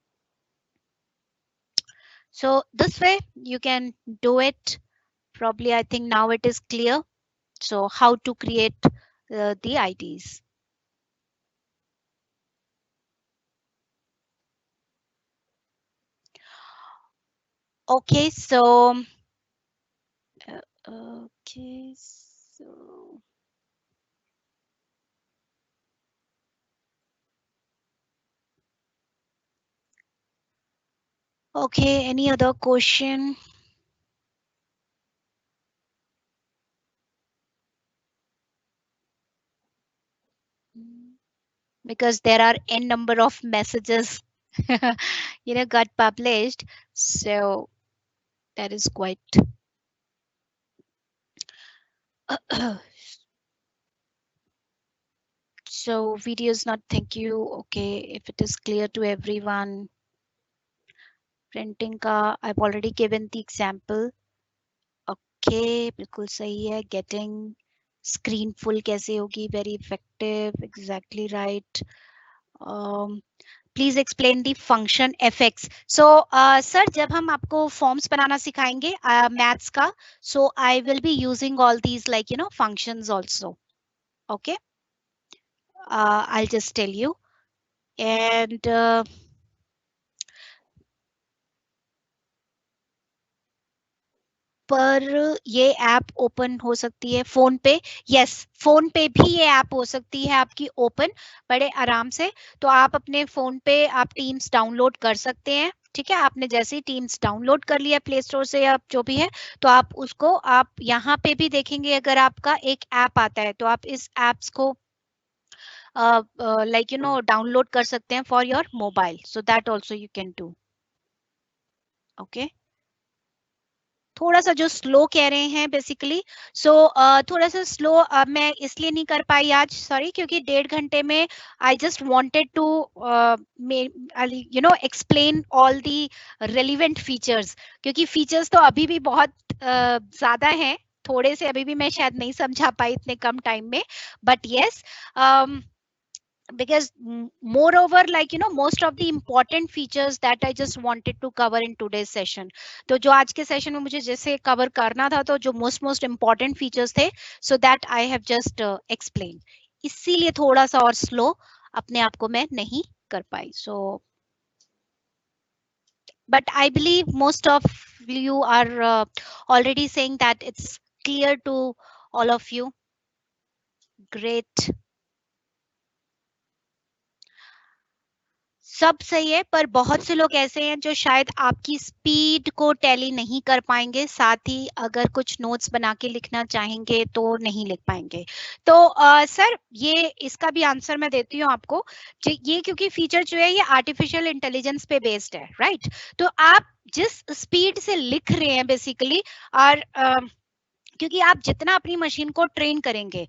Speaker 1: So this way you can do it probably. I think now it is clear. So how to create the IDs. Okay, so okay, so okay, any other question? Because there are n number of messages got published, so that is quite so video is not, thank you. Okay, if it is clear to everyone, printing ka I've already given the example. Okay, बिल्कुल सही है. Getting screen full कैसे होगी, very effective, exactly right. Please explain the function fx. So sir, जब हम आपको forms बनाना सिखाएंगे maths का, so I will be using all these like functions also. Okay, I'll just tell you. And पर ये ऐप ओपन हो सकती है फोन पे. यस, फोन पे भी ये ऐप हो सकती है आपकी ओपन, बड़े आराम से. तो आप अपने फोन पे आप टीम्स डाउनलोड कर सकते हैं. ठीक है, आपने जैसे ही टीम्स डाउनलोड कर लिया प्ले स्टोर से या जो भी है, तो आप उसको आप यहाँ पे भी देखेंगे. अगर आपका एक ऐप आता है तो आप इस ऐप्स को like डाउनलोड कर सकते हैं for your mobile. So that also you can do. Okay, थोड़ा सा जो स्लो कह रहे हैं बेसिकली, सो थोड़ा सा स्लो मैं इसलिए नहीं कर पाई आज, सॉरी, क्योंकि 1.5 घंटे में I just wanted to explain all the relevant features. क्योंकि फीचर्स तो अभी भी बहुत ज्यादा हैं, थोड़े से अभी भी मैं शायद नहीं समझा पाई इतने कम टाइम में. But yes, because moreover like most of the important features that I just wanted to cover in today's session. तो जो आज के सेशन में मुझे जैसे कवर करना था, तो जो मोस्ट important features थे, so that I have just explained. इसीलिए थोड़ा सा और स्लो अपने आप को मैं नहीं कर पाई. So but I believe most of you are already saying that it's clear to all of you. Great. सब सही है, पर बहुत से लोग ऐसे हैं जो शायद आपकी स्पीड को टैली नहीं कर पाएंगे, साथ ही अगर कुछ नोट्स बना के लिखना चाहेंगे तो नहीं लिख पाएंगे. तो सर, ये इसका भी आंसर मैं देती हूँ आपको. ये क्योंकि फीचर जो है ये आर्टिफिशियल इंटेलिजेंस पे बेस्ड है, राइट? तो आप जिस स्पीड से लिख रहे हैं बेसिकली, और क्योंकि आप जितना अपनी मशीन को ट्रेन करेंगे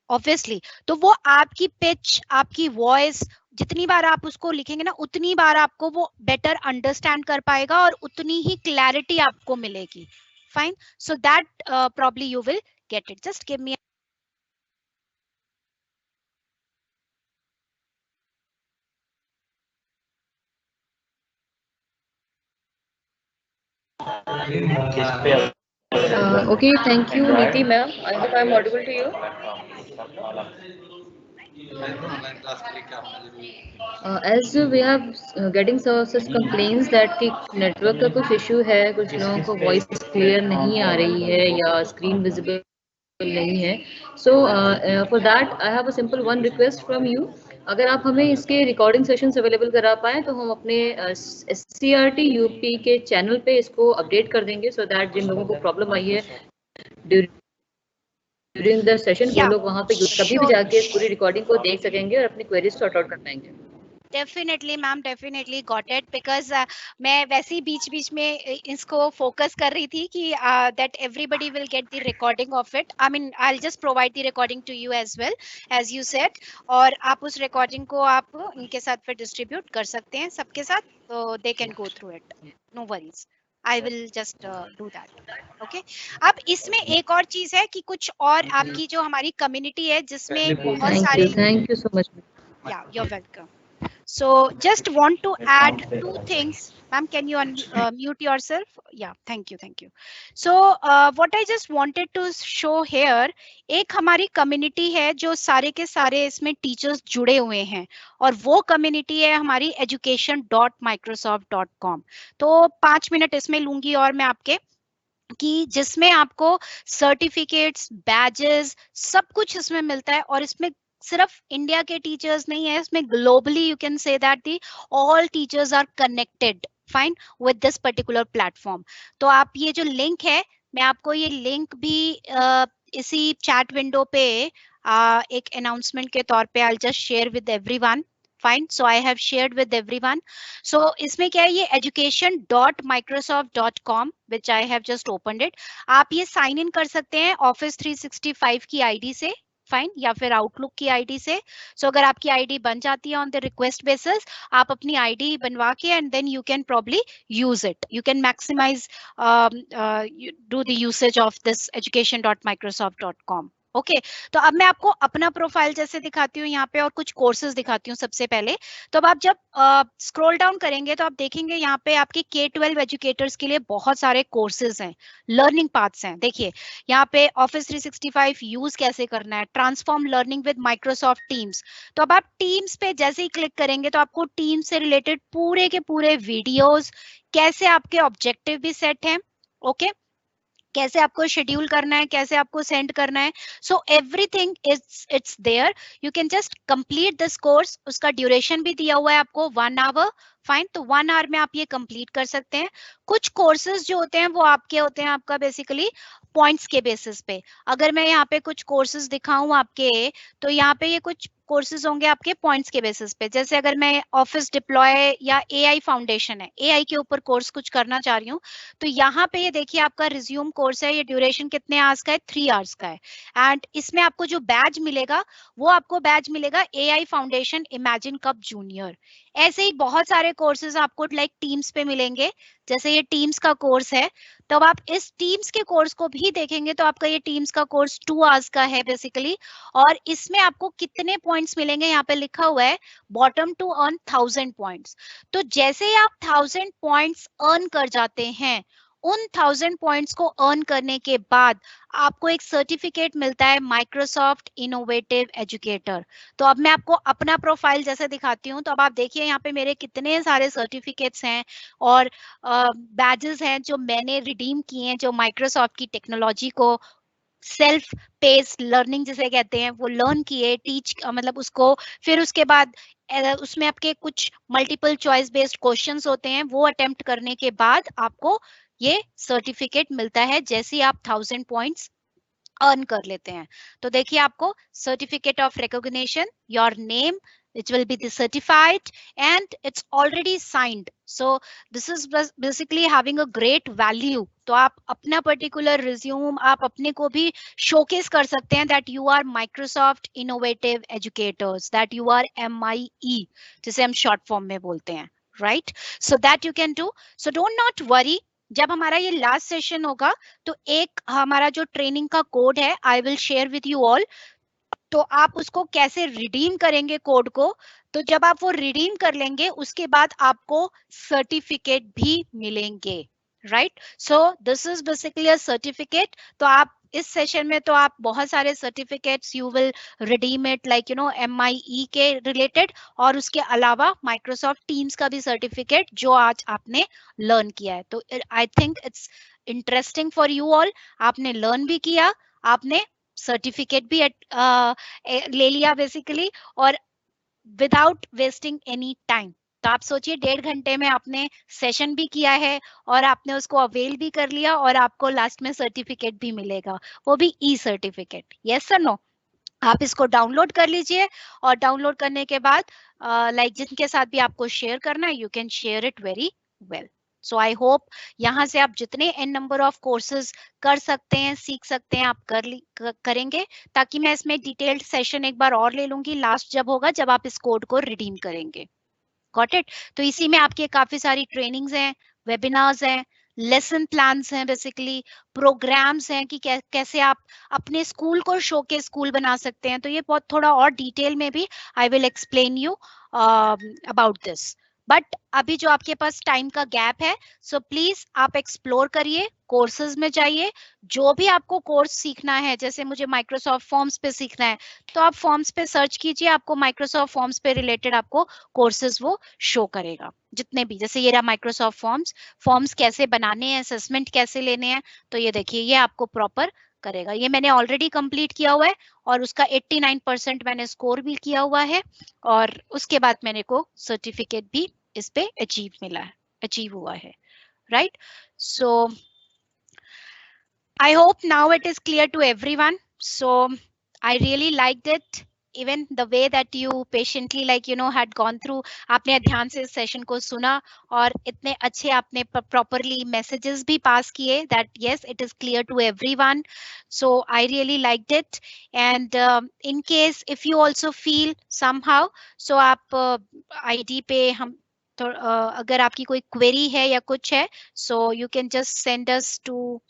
Speaker 1: ऑब्वियसली, तो वो आपकी पिच, आपकी वॉइस, जितनी बार आप उसको लिखेंगे ना, उतनी बार आपको वो बेटर अंडरस्टैंड कर पाएगा और उतनी ही क्लैरिटी आपको मिलेगी. Fine, so that probably you will get it. Just give me
Speaker 2: Okay, thank you, Neeti ma'am. I hope I'm audible to you. As we have getting such complaints that कि network का कुछ issue है, कुछ लोगों को voice clear नहीं आ रही है या screen visible नहीं है. So for that I have a simple one request from you. अगर आप हमें इसके रिकॉर्डिंग सेशंस अवेलेबल करा पाएँ तो हम अपने SCRT UP के चैनल पे इसको अपडेट कर देंगे, सो दैट जिन लोगों को प्रॉब्लम आई है ड्यूरिंग द सेशन, वो लोग वहाँ पे कभी भी जाके पूरी रिकॉर्डिंग को देख सकेंगे और अपनी क्वेरीज सॉर्ट आउट कर पाएंगे.
Speaker 1: Definitely ma'am, definitely got it, because मैं वैसे ही बीच बीच में इसको फोकस कर रही थी कि that everybody will get the recording of it. I mean I will just provide the recording to you as well as you said, और आप उस रिकॉर्डिंग को आप इनके साथ फिर डिस्ट्रीब्यूट कर सकते हैं सबके साथ, तो they can go through it, no worries. I will just do that. Okay. अब इसमें एक और चीज है कि कुछ और आपकी जो हमारी कम्युनिटी है जिसमें बहुत सारे.
Speaker 2: Thank you so much.
Speaker 1: Yeah, you're welcome. So just want to add two things. Ma'am, can you mute yourself? Yeah, thank you, thank you. So what I just wanted to show here, एक हमारी community है जो सारे के सारे इसमें teachers जुड़े हुए हैं, और वो community है हमारी education.microsoft.com. तो 5 मिनट इसमें लूंगी और मैं आपके, कि जिसमें आपको सर्टिफिकेट्स, बैजेस, सब कुछ इसमें मिलता है. और इसमें सिर्फ इंडिया के टीचर्स नहीं है, इसमें globally you can say that the all teachers are connected fine with this particular platform. तो आप ये जो लिंक है, मैं आपको ये लिंक भी इसी चैट विंडो पे एक अनाउंसमेंट के तौर पे I just share with everyone. Fine, so I have shared with everyone. So इसमें क्या है, ये education.microsoft.com which I have just opened it. आप ये साइन इन कर सकते हैं Office 365 की आईडी से, फाइन, या फिर आउटलुक की आईडी से. सो अगर आपकी आईडी बन जाती है ऑन द रिक्वेस्ट बेसिस, आप अपनी आईडी बनवा के and then you can probably use it. You can maximize do the usage of this education.microsoft.com. ओके. तो अब मैं आपको अपना प्रोफाइल जैसे दिखाती हूँ यहाँ पे, और कुछ कोर्सेज दिखाती हूँ सबसे पहले. तो अब आप जब स्क्रॉल डाउन करेंगे तो आप देखेंगे यहाँ पे आपके K-12 एजुकेटर्स के लिए बहुत सारे कोर्सेज हैं, लर्निंग पाथ्स हैं. देखिए यहाँ पे ऑफिस 365 यूज कैसे करना है, transform learning with Microsoft teams. तो अब आप टीम्स पे जैसे ही क्लिक करेंगे तो आपको टीम से रिलेटेड पूरे के पूरे वीडियोस, कैसे आपके ऑब्जेक्टिव भी सेट हैं, ओके, कैसे आपको शेड्यूल करना है, कैसे आपको सेंड करना है. So everything is it's there. You can just complete this course. उसका ड्यूरेशन भी दिया हुआ है आपको 1 आवर. फाइन, तो 1 आवर में आप ये कंप्लीट कर सकते हैं. कुछ कोर्सेज जो होते हैं वो आपके होते हैं आपका बेसिकली पॉइंट्स के बेसिस पे. अगर मैं यहाँ पे कुछ कोर्सेज दिखाऊं आपके, तो यहाँ पे ये कुछ कोर्सेज होंगे आपके पॉइंट्स के बेसिस पे. जैसे अगर मैं ऑफिस डिप्लॉय या एआई फाउंडेशन है, एआई के ऊपर कोर्स कुछ करना चाह रही हूँ, तो यहाँ पे ये देखिए आपका रिज्यूम कोर्स है. ये ड्यूरेशन कितने आवर्स का है, 3 आवर्स का है. एंड इसमें आपको जो बैज मिलेगा, वो आपको बैज मिलेगा AI foundation imagine cup junior. ऐसे ही बहुत सारे कोर्सेज आपको लाइक टीम्स पे मिलेंगे. जैसे ये टीम्स का कोर्स है, तो अब आप इस टीम्स के कोर्स को भी देखेंगे तो आपका ये टीम्स का कोर्स 2 आवर्स का है बेसिकली. और इसमें आपको कितने पॉइंट्स मिलेंगे, यहाँ पे लिखा हुआ है बॉटम टू अर्न 1000 पॉइंट्स. तो जैसे ही आप 1000 पॉइंट्स अर्न कर जाते हैं, उन 1000 पॉइंट्स को अर्न करने के बाद आपको एक सर्टिफिकेट मिलता है माइक्रोसॉफ्ट इनोवेटिव एजुकेटर. तो अब मैं आपको अपना प्रोफाइल जैसे दिखाती हूँ, तो अब आप देखिए यहाँ पे मेरे कितने सारे सर्टिफिकेट्स हैं और बैजेस हैं जो मैंने रिडीम किए हैं, जो माइक्रोसॉफ्ट की टेक्नोलॉजी को सेल्फ पेस्ड लर्निंग जिसे कहते हैं वो लर्न किए, टीच मतलब उसको, फिर उसके बाद उसमें आपके कुछ मल्टीपल चॉइस बेस्ड क्वेश्चंस होते हैं, वो अटेम्प्ट करने के बाद आपको ये सर्टिफिकेट मिलता है जैसे ही आप 1000 पॉइंट्स अर्न कर लेते हैं. तो देखिए आपको certificate of recognition, your name, it will be the certified and it's already signed. So this is basically having a great value. तो आप अपना particular resume आप अपने को भी showcase कर सकते हैं that you are Microsoft Innovative Educators, that you are MIE, जिसे हम short form में बोलते हैं, right? So that you can do. So don't not worry. जब हमारा ये लास्ट सेशन होगा तो एक हमारा जो ट्रेनिंग का कोड है I will share with you all. तो आप उसको कैसे रिडीम करेंगे कोड को, तो जब आप वो रिडीम कर लेंगे उसके बाद आपको सर्टिफिकेट भी मिलेंगे, right? So this is basically a certificate. तो आप इस सेशन में तो आप बहुत सारे certificates you will redeem it like you know MIE के रिलेटेड, और उसके अलावा माइक्रोसॉफ्ट टीम्स का भी सर्टिफिकेट जो आज आपने लर्न किया है. तो आई think it's interesting for you all. आपने लर्न भी किया, आपने सर्टिफिकेट भी ले लिया बेसिकली, और विदाउट वेस्टिंग एनी टाइम. तो आप सोचिए 1.5 घंटे में आपने सेशन भी किया है और आपने उसको अवेल भी कर लिया, और आपको लास्ट में सर्टिफिकेट भी मिलेगा, वो भी e certificate. Yes sir no? आप इसको डाउनलोड कर लीजिए और डाउनलोड करने के बाद लाइक जिनके साथ भी आपको शेयर करना है, you can share it very well. So I hope यहाँ से आप जितने n नंबर ऑफ कोर्सेज कर सकते हैं, सीख सकते हैं, आप करेंगे, ताकि मैं इसमें डिटेल्ड सेशन एक बार और ले लूंगी लास्ट जब होगा, जब आप इस कोड को रिडीम करेंगे. Got it? तो इसी में आपके काफी सारी ट्रेनिंग्स हैं, वेबिनार्स हैं, लेसन प्लान्स हैं, बेसिकली प्रोग्राम्स हैं कि कैसे आप अपने स्कूल को शो के स्कूल बना सकते हैं. तो ये बहुत थोड़ा और डिटेल में भी आई will explain you about this. But अभी जो आपके पास टाइम का गैप है, सो प्लीज आप एक्सप्लोर करिए, कोर्सेज में जाइए. जो भी आपको कोर्स सीखना है, जैसे मुझे माइक्रोसॉफ्ट फॉर्म्स पे सीखना है, तो आप फॉर्म्स पे सर्च कीजिए, आपको माइक्रोसॉफ्ट फॉर्म्स पे रिलेटेड आपको कोर्सेज वो शो करेगा. जितने भी, जैसे ये रहा माइक्रोसॉफ्ट फॉर्म्स कैसे बनाने हैं, असेसमेंट कैसे लेने हैं, तो ये देखिए ये आपको प्रॉपर करेगा. ये मैंने ऑलरेडी कंप्लीट किया हुआ है और उसका 89% मैंने स्कोर भी किया हुआ है, और उसके बाद मैंने को सर्टिफिकेट भी इस पे अचीव हुआ है. Right? So I hope now it is clear to everyone. So I really liked it. Even the way that you patiently, had gone through, आपने ध्यान से इस सेशन को सुना और इतने अच्छे आपने properly messages भी pass किए that yes, it is clear to everyone. So I really liked it. And in case if you also feel somehow, so आप ID पे हम तो अगर आपकी कोई query है या कुछ है, so you can just send us to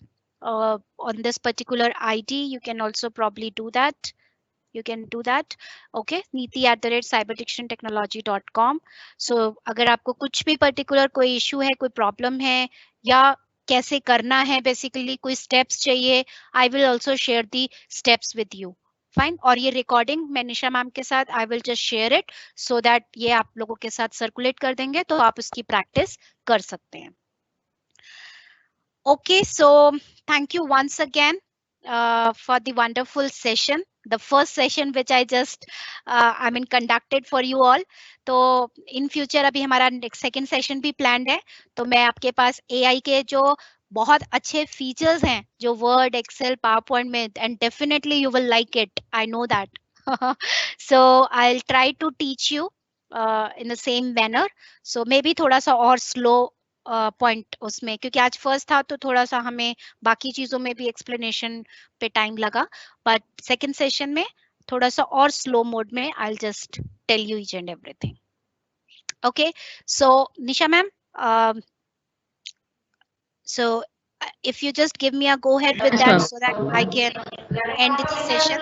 Speaker 1: on this particular ID. You can also probably do that. You can do that. Okay, neeti@cybertictiontechnology.com. So अगर आपको कुछ भी particular कोई issue है, कोई problem है, या कैसे करना है, basically कोई steps चाहिए, I will also share the steps with you. Fine. और ये recording मैं निशा मैम के साथ I will just share it so that ये आप लोगों के साथ circulate कर देंगे, तो आप उसकी practice कर सकते हैं. Okay, so thank you once again for the wonderful session. The first session which I just conducted for you all. तो in future अभी हमारा next second session भी planned है. तो मैं आपके पास AI के जो बहुत अच्छे features हैं, जो Word, Excel, PowerPoint में, and definitely you will like it. I know that. So I'll try to teach you in the same manner. So maybe थोड़ा सा और slow पॉइंट उसमें, क्योंकि आज फर्स्ट था तो थोड़ा सा हमें बाकी चीजों में भी एक्सप्लेनेशन पे टाइम लगा, बट सेकंड सेशन में थोड़ा सा और स्लो मोड में I will just tell you each and everything. Okay, so Nisha ma'am, so if you just give me a go ahead with that so that I can end the session.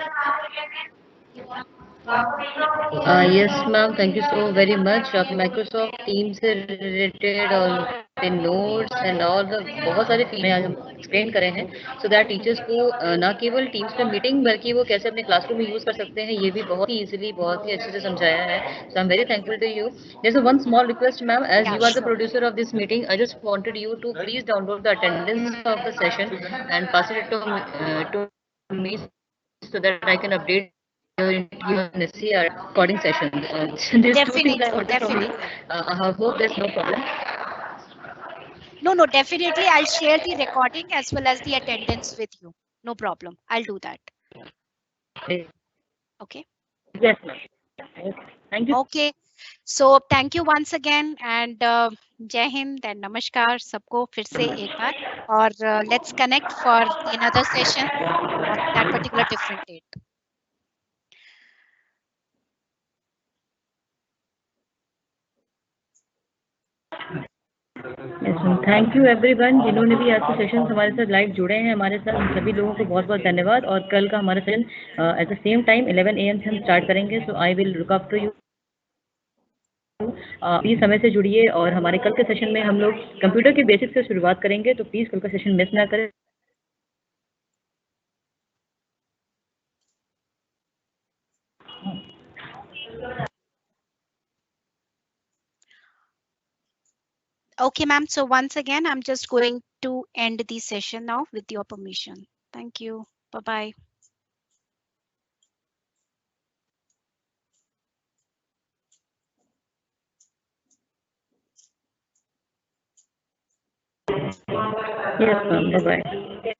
Speaker 2: Yes, ma'am. Thank you so very much. Microsoft Teams से related और the notes and all the बहुत सारे फीचर आज हम explain करे हैं, so that teachers को ना केवल Teams पे meeting बल्कि वो कैसे अपने classroom में use कर सकते हैं, ये भी बहुत ही easily, बहुत ही अच्छे से समझाया है. So I'm very thankful to you. There's one small request, ma'am. As you are the producer of this meeting, I just wanted you to please download the attendance of the session and pass it to me so that I can update your NSCR recording session. These two things I wanted from you. I hope there's no problem.
Speaker 1: No, definitely I'll share the recording as well as the attendance with you. No problem. I'll do that. Okay.
Speaker 2: Yes, ma'am. Thank you.
Speaker 1: Okay. So thank you once again and Jai Hind and Namaskar सबको फिर से एक बार, और let's connect for another session on that particular different date.
Speaker 2: Thank you everyone जिन्होंने भी आज के सेशन हमारे साथ लाइव जुड़े हैं. हमारे साथ उन सभी लोगों को बहुत बहुत धन्यवाद. और कल का हमारा session at the same time 11 AM से हम स्टार्ट करेंगे. So I will look up to you. Please समय से जुड़िए. और हमारे कल के सेशन में हम लोग कंप्यूटर के बेसिक्स से शुरुआत करेंगे, तो प्लीज कल का सेशन मिस ना करें.
Speaker 1: Okay, ma'am. So once again, I'm just going to end the session now with your permission. Thank you. Bye-bye.
Speaker 2: Yes, ma'am. Bye-bye.